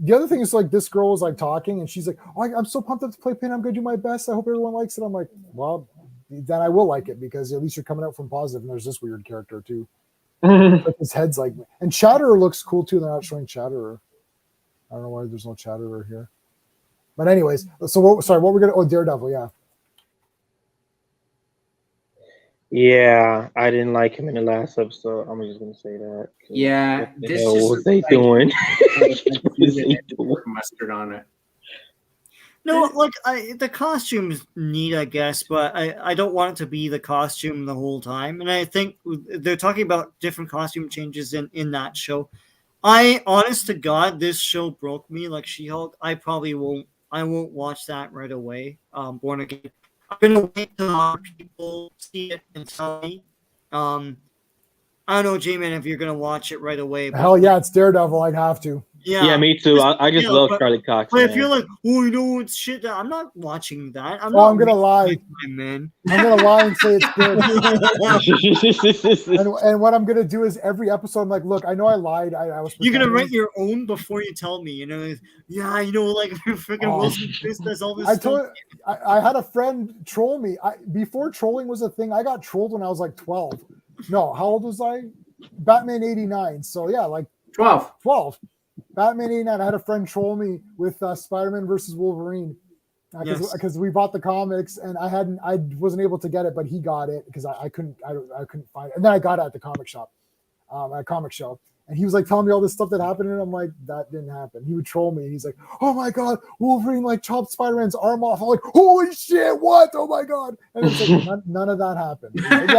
The other thing is like this girl was like talking and she's like, oh, I'm so pumped up to play Pin. I'm gonna do my best. I hope everyone likes it. I'm like, well, then I will like it because at least you're coming out from positive. And there's this weird character too. Like his head's like, and Chatterer looks cool too. They're not showing Chatterer. I don't know why there's no Chatterer here. But anyways, so what we're gonna? Oh, Daredevil, yeah. Yeah, I didn't like him in the last episode. I'm just gonna say that. Yeah, what was they doing? Mustard on it. No, like the costume's neat, I guess, but I don't want it to be the costume the whole time. And I think they're talking about different costume changes in that show. Honest to God, this show broke me like She-Hulk. I won't watch that right away. Born Again. I'm gonna wait till people see it and tell me. I don't know, J-Man, if you're gonna watch it right away. Hell yeah, it's Daredevil. I'd have to. Yeah, me too. I just love Charlie Cox. But if you're like, oh, it's shit, I'm not watching that. I'm gonna lie, man. I'm gonna lie and say it's good. and what I'm gonna do is every episode, I'm like, look, I know I lied. I was. You're gonna write your own before you tell me. Like freaking Wilson Fisk does all this. I had a friend troll me. Before trolling was a thing, I got trolled when I was like 12. No, how old was I? Batman 89. So yeah, like 12. Batman 89. I had a friend troll me with Spider-Man versus Wolverine because we bought the comics and I wasn't able to get it, but he got it because I couldn't find it. And then I got it at the comic shop, at a comic show. And he was like telling me all this stuff that happened, and I'm like, that didn't happen. He would troll me. He's like, oh my god, Wolverine like chopped Spider-Man's arm off. I'm like, holy shit, what? Oh my god! And it's like none of that happened. Like,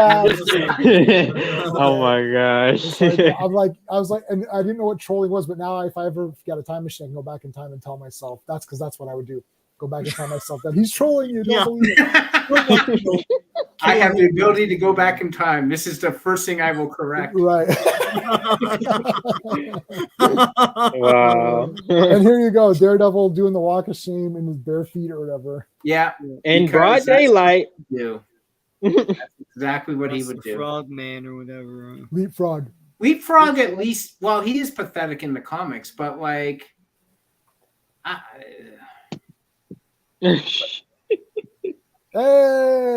oh my gosh! I was like, and I didn't know what trolling was, but now if I ever get a time machine, I can go back in time and tell myself that's what I would do. Go back and tell myself that he's trolling you. Don't believe it. I have the ability to go back in time. This is the first thing I will correct. Right. Wow. And here you go, Daredevil doing the walk of shame in his bare feet or whatever. Yeah. In broad daylight. That's exactly what he would do. Frog Man or whatever. Leapfrog at least. Well, he is pathetic in the comics, but like. Hey,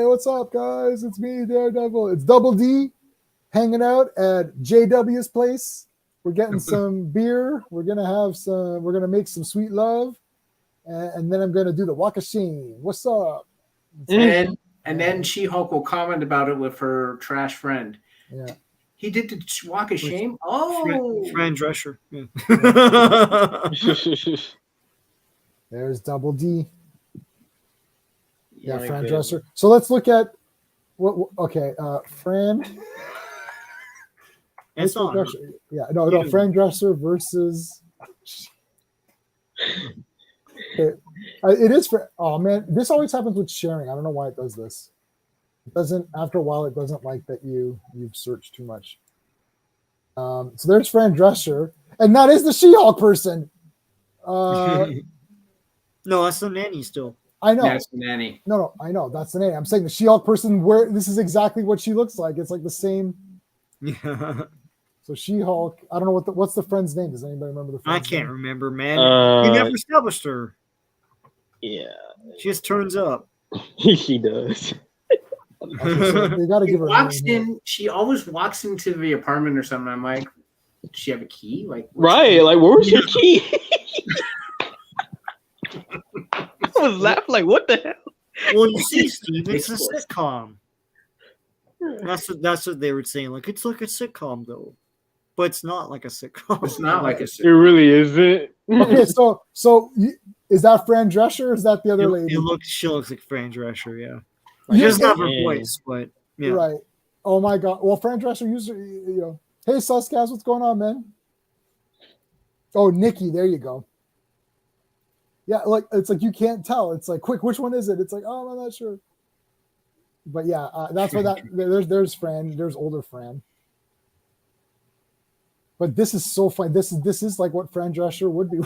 what's up, guys? It's me, Daredevil. It's Double D hanging out at JW's place. We're getting some beer. We're gonna make some sweet love, and then I'm gonna do the walk of shame. What's up? And then She-Hulk will comment about it with her trash friend. Yeah. He did the walk of shame. Oh, Fran Drescher. Yeah. There's Double D. Yeah, Fran Drescher. So let's look at what. Okay, Fran. It's on. Yeah, no. Fran Drescher versus. It is for. Oh man, this always happens with sharing. I don't know why it does this. It doesn't, after a while, it doesn't like that you've searched too much. So there's Fran Drescher, and that is the She-Hulk person. No, that's the nanny still. I know. That's the nanny. No, I know. That's the nanny. I'm saying the She-Hulk person, where this is exactly what she looks like. It's like the same. Yeah. So She-Hulk, I don't know what's the friend's name. Does anybody remember the friend's I can't name? remember, man. You never established her. Yeah, She just turns up. she does. Okay, so they got to give her a name here. She always walks into the apartment or something. I'm like, does she have a key? Like, Right, like where was your key? I was laughing like, what the hell? Well, you see, Steve, it's a sitcom. That's what they were saying. Like, it's like a sitcom, though. But it's not like a sitcom. It's not like a It really isn't. Okay, is that Fran Drescher or is that the other lady? She looks like Fran Drescher, yeah. She doesn't have her voice, but yeah. Right. Oh my God. Well, Fran Drescher hey, Suscast, what's going on, man? Oh, Nikki, there you go. Yeah, like it's like you can't tell. It's like, quick, which one is it? It's like, oh, I'm not sure. But yeah, that's why there's Fran. There's older Fran. But this is so fun. This is like what Fran Drescher would be.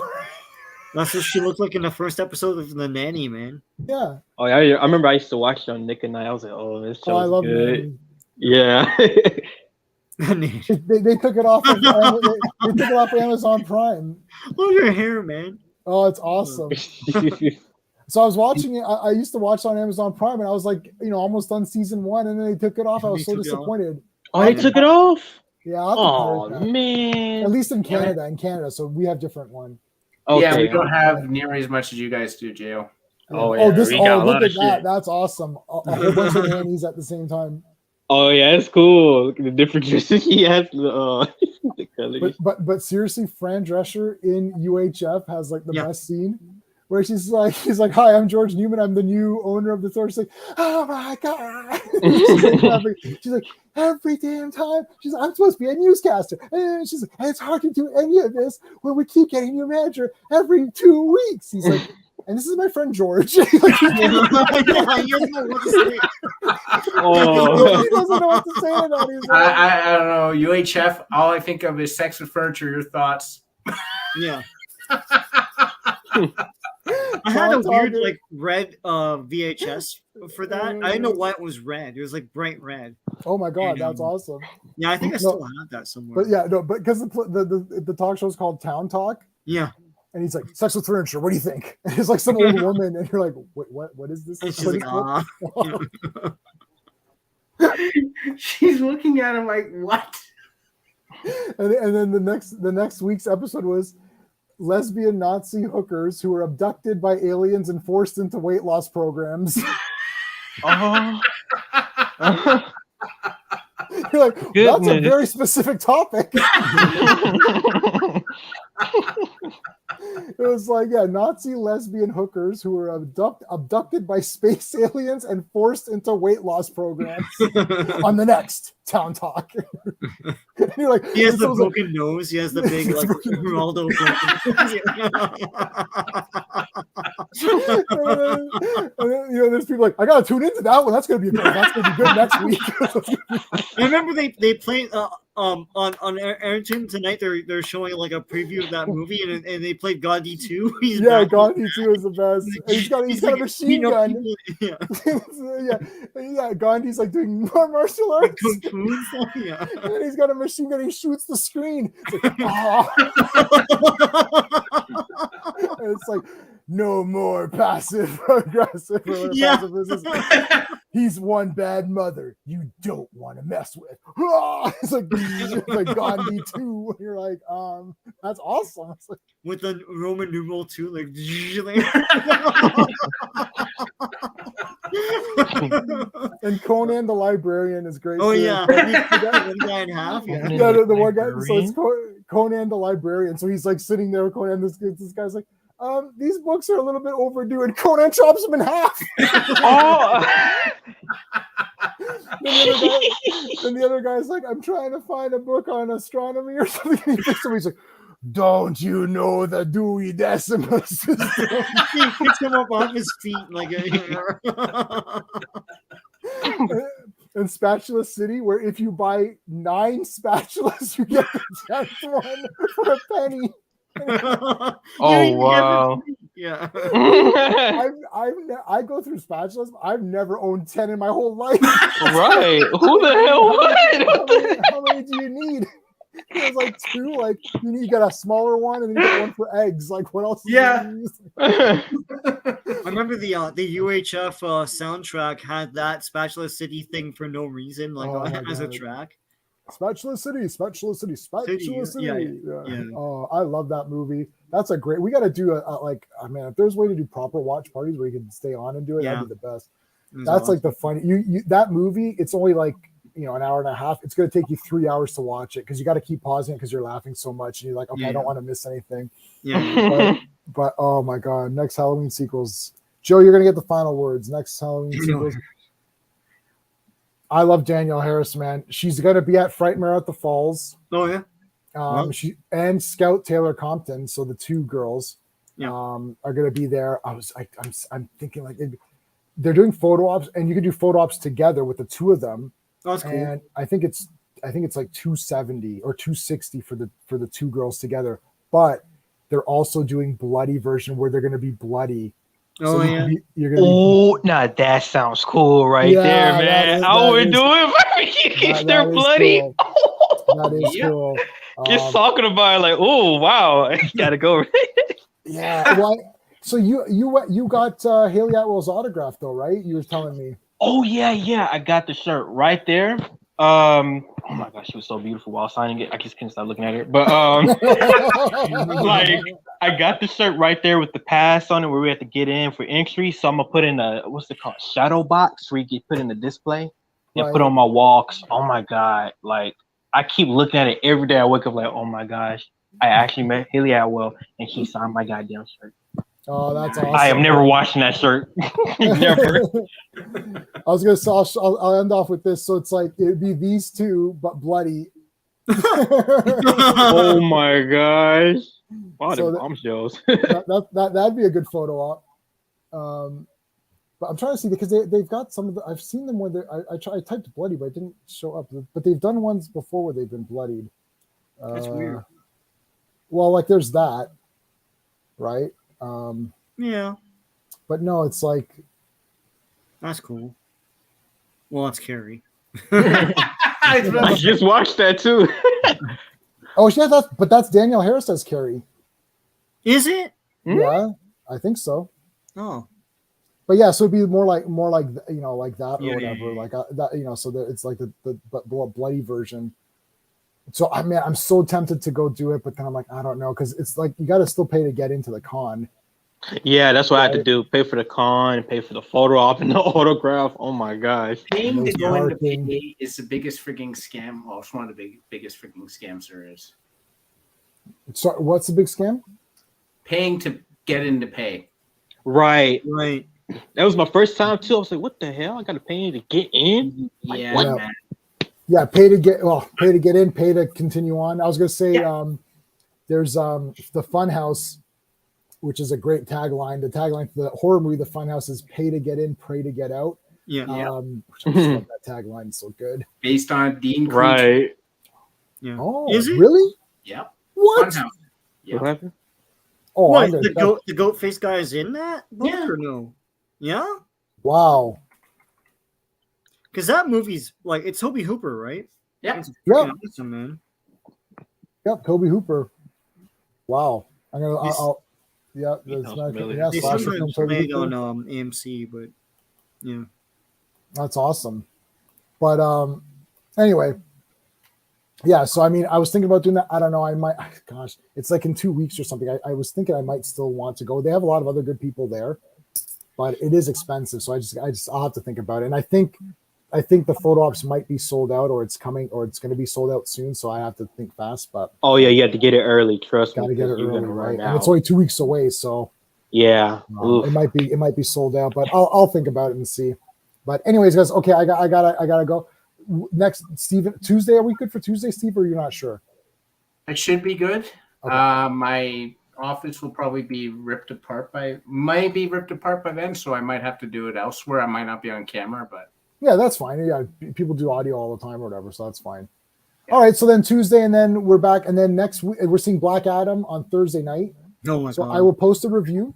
That's what she looked like in the first episode of The Nanny, man. Yeah. Oh yeah, I remember I used to watch it on Nick and I was like, oh, this show's I love good. Nanny. Yeah. they took it off. They took it off Amazon Prime. Look at your hair, man. Oh, it's awesome. So I was watching it. I used to watch it on Amazon Prime, and I was like, almost done season 1, and then they took it off. I was so disappointed. Oh, they took it off? Yeah. Oh man. At least in Canada, so we have different one. Okay. Yeah, we don't have nearly as much as you guys do, Jo. Oh yeah. Look at that. Shit. That's awesome. A whole bunch of nannies at the same time. Oh yeah, it's cool. Look at the differences he has. The colors. But seriously, Fran Drescher in UHF has like the best scene where he's like, "Hi, I'm George Newman. I'm the new owner of the store." She's like, "Oh my God!" She's like, "Every damn time." She's like, "I'm supposed to be a newscaster," and she's like, "And it's hard to do any of this when we keep getting you a manager every 2 weeks." He's like, "And this is my friend George." He doesn't know what to say. Oh. He doesn't know what to say about it. I don't know. UHF, all I think of is Sex with Furniture. Your thoughts? Yeah. I had a weird like red VHS for that. I didn't know why it was red. It was like bright red. Oh my God, that's awesome. Yeah, I think I still have that somewhere. But because the talk show is called Town Talk. Yeah. And he's like, "Sex with Furniture, what do you think?" And it's like some old woman, and you're like, what is this? And she's like, "Ah." She's looking at him like, what? And then the next week's episode was lesbian Nazi hookers who were abducted by aliens and forced into weight loss programs. You're like, that's a very specific topic. It was like, Nazi lesbian hookers who were abducted by space aliens and forced into weight loss programs on the next Town Talk. You're like, he has the broken nose. He has the big like Ronaldo and then, there's people like, I gotta tune into that one. That's gonna be good next week. I remember they played on Arrington tonight. They're showing like a preview of that movie, and they played Gandhi 2. Gandhi 2 is the best. And he's got a machine gun. Gandhi's like doing more martial arts. Yeah. And he's got a machine gun. He shoots the screen. It's like, and it's like, no more passive aggressive. He's one bad mother you don't want to mess with. It's like Gandhi 2. You're like, that's awesome. It's like, with the Roman numeral 2, like. And Conan the Librarian is great. Oh too. yeah, one guy and a half. Yeah, the one guy. So it's Conan the Librarian. So he's like sitting there. Conan, this guy's like, these books are a little bit overdue, and Conan chops them in half. Then the other guy's like, I'm trying to find a book on astronomy or something. And he picks him. He's like, don't you know the Dewey Decimal System? He picks him up off his feet like in Spatula City, where if you buy 9 spatulas, you get the 10th one for a penny. Oh wow! Yeah. I go through spatulas. I've never owned 10 in my whole life. Right? Who the hell would? How many do you need? There's like 2. Like you got a smaller one, and then you get one for eggs. Like what else? Yeah. I remember the UHF soundtrack had that Spatula City thing for no reason, like as a track. Spatula City, Spatula City, Spatula City. Yeah. Oh, I love that movie. That's a great. We got to do man, if there's a way to do proper watch parties where you can stay on and do it, that'd be the best. That's awesome. Like the funny. You that movie. It's only like an hour and a half. It's going to take you 3 hours to watch it because you got to keep pausing it because you're laughing so much and you're like, okay, I don't want to miss anything. Yeah. But oh my god, next Halloween sequels. Joe, you're going to get the final words. Next Halloween sequels. I love Danielle Harris, man. She's going to be at Frightmare at the Falls. Oh yeah. She and Scout Taylor Compton, so the 2 girls, are going to be there. I'm thinking like they're doing photo ops, and you can do photo ops together with the 2 of them. Oh, that's cool. And I think it's like $270 or $260 for the 2 girls together. But they're also doing bloody version where they're going to be bloody. Oh, so you're gonna now that sounds cool right there, man. I would do it. They're bloody. Cool. That is cool. Just talking about it, like, oh wow, I gotta go. Yeah. Well, so you got Haley Atwell's autograph though, right? You were telling me. Oh yeah. I got the shirt right there. Oh my gosh, she was so beautiful while signing it. I just couldn't stop looking at her. But like I got the shirt right there with the pass on it where we had to get in for entry. So I'm gonna put in a what's it called? Shadow box where you get put in the display and put on my walks. Oh my god, like I keep looking at it every day. I wake up like, oh my gosh, I actually met Haley Atwell and she signed my goddamn shirt. Oh, that's awesome. I am never washing that shirt. Never. I was gonna say I'll end off with this. So it's like it'd be these 2, but bloody. Oh my gosh! Wow, so the bombshells. that'd be a good photo op. But I'm trying to see because they've got some of the. I've seen them where I typed bloody, but it didn't show up. But they've done ones before where they've been bloodied. That's weird. Well, like there's that, right? Yeah. But no, it's like that's cool. Well, that's Carrie. I just watched that too. Oh yeah, that's Danielle Harris as Carrie. Is it? Yeah, I think so. Oh. But yeah, so it'd be more like like that or whatever, yeah. like that, so that it's like the bloody version. So I'm so tempted to go do it, but then I'm like, I don't know, because it's like you got to still pay to get into the con. Yeah, that's what I had to do. Pay for the con, pay for the photo op and the autograph. Oh my gosh. Paying to go into pay is the biggest freaking scam. Well, it's one of the biggest freaking scams there is. So what's the big scam? Paying to get into pay. Right. That was my first time too. I was like, what the hell? I got to pay to get in? Like, yeah, what? man. Yeah, pay to get in, pay to continue on. I was gonna say, there's the Funhouse, which is a great tagline. The tagline for the horror movie, The Funhouse, is "Pay to get in, pray to get out." Yeah, which I just love that tagline. It's so good. Based on Dean Creech. Right. Yeah. Oh, is it really? Yep. What? Funhouse. Yep. What happened? Oh, what, the goat face guy is in that book or no? Yeah. Wow. Because that movie's like it's Toby Hooper, right? Yeah. Yeah. Awesome, man. Yep, Toby Hooper. Wow. I'm gonna. They sometimes played on AMC, but yeah, that's awesome. But anyway, yeah. So I mean, I was thinking about doing that. I don't know. I might. Gosh, it's like in 2 weeks or something. I was thinking I might still want to go. They have a lot of other good people there, but it is expensive. So I'll have to think about it. And I think the photo ops might be sold out, or it's coming, or it's going to be sold out soon. So I have to think fast. But oh yeah, you have to get it early. Trust me. Got to get it early, right? And it's only 2 weeks away, so yeah, it might be sold out. But I'll think about it and see. But anyways, guys, okay, I gotta go. Next, Steven, Tuesday. Are we good for Tuesday, Steve? Or you're not sure? It should be good. Okay. My office will probably be ripped apart by then, so I might have to do it elsewhere. I might not be on camera, but Yeah, that's fine. Yeah, people do audio all the time or whatever, so that's fine. Yeah. All right, so then Tuesday, and then we're back, and then next week we're seeing Black Adam on Thursday night. Oh my so God. I will post a review,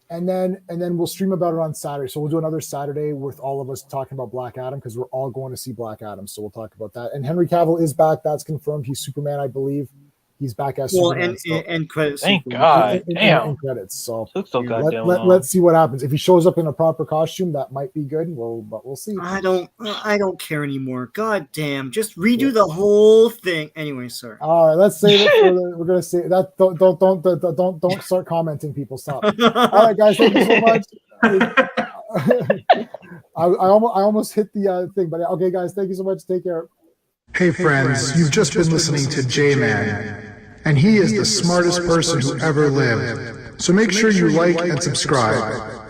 and then we'll stream about it on Saturday. So we'll do another Saturday with all of us talking about Black Adam because we're all going to see Black Adam. So we'll talk about that. And Henry Cavill is back. That's confirmed. He's Superman, I believe. He's back as Superman. And credits. Thank God. Damn. And credits. So Looks so goddamn long. let's see what happens. If he shows up in a proper costume, that might be good. But we'll see. I don't care anymore. God damn. Just redo the whole thing. Anyway, sorry. All right, let's say we're gonna say that. Don't start commenting. People, stop. All right, guys, thank you so much. I almost hit the thing, but okay, guys, thank you so much. Take care. Hey friends, you've just been listening to J-Man, and he is the smartest person who ever lived. So make sure you like and subscribe.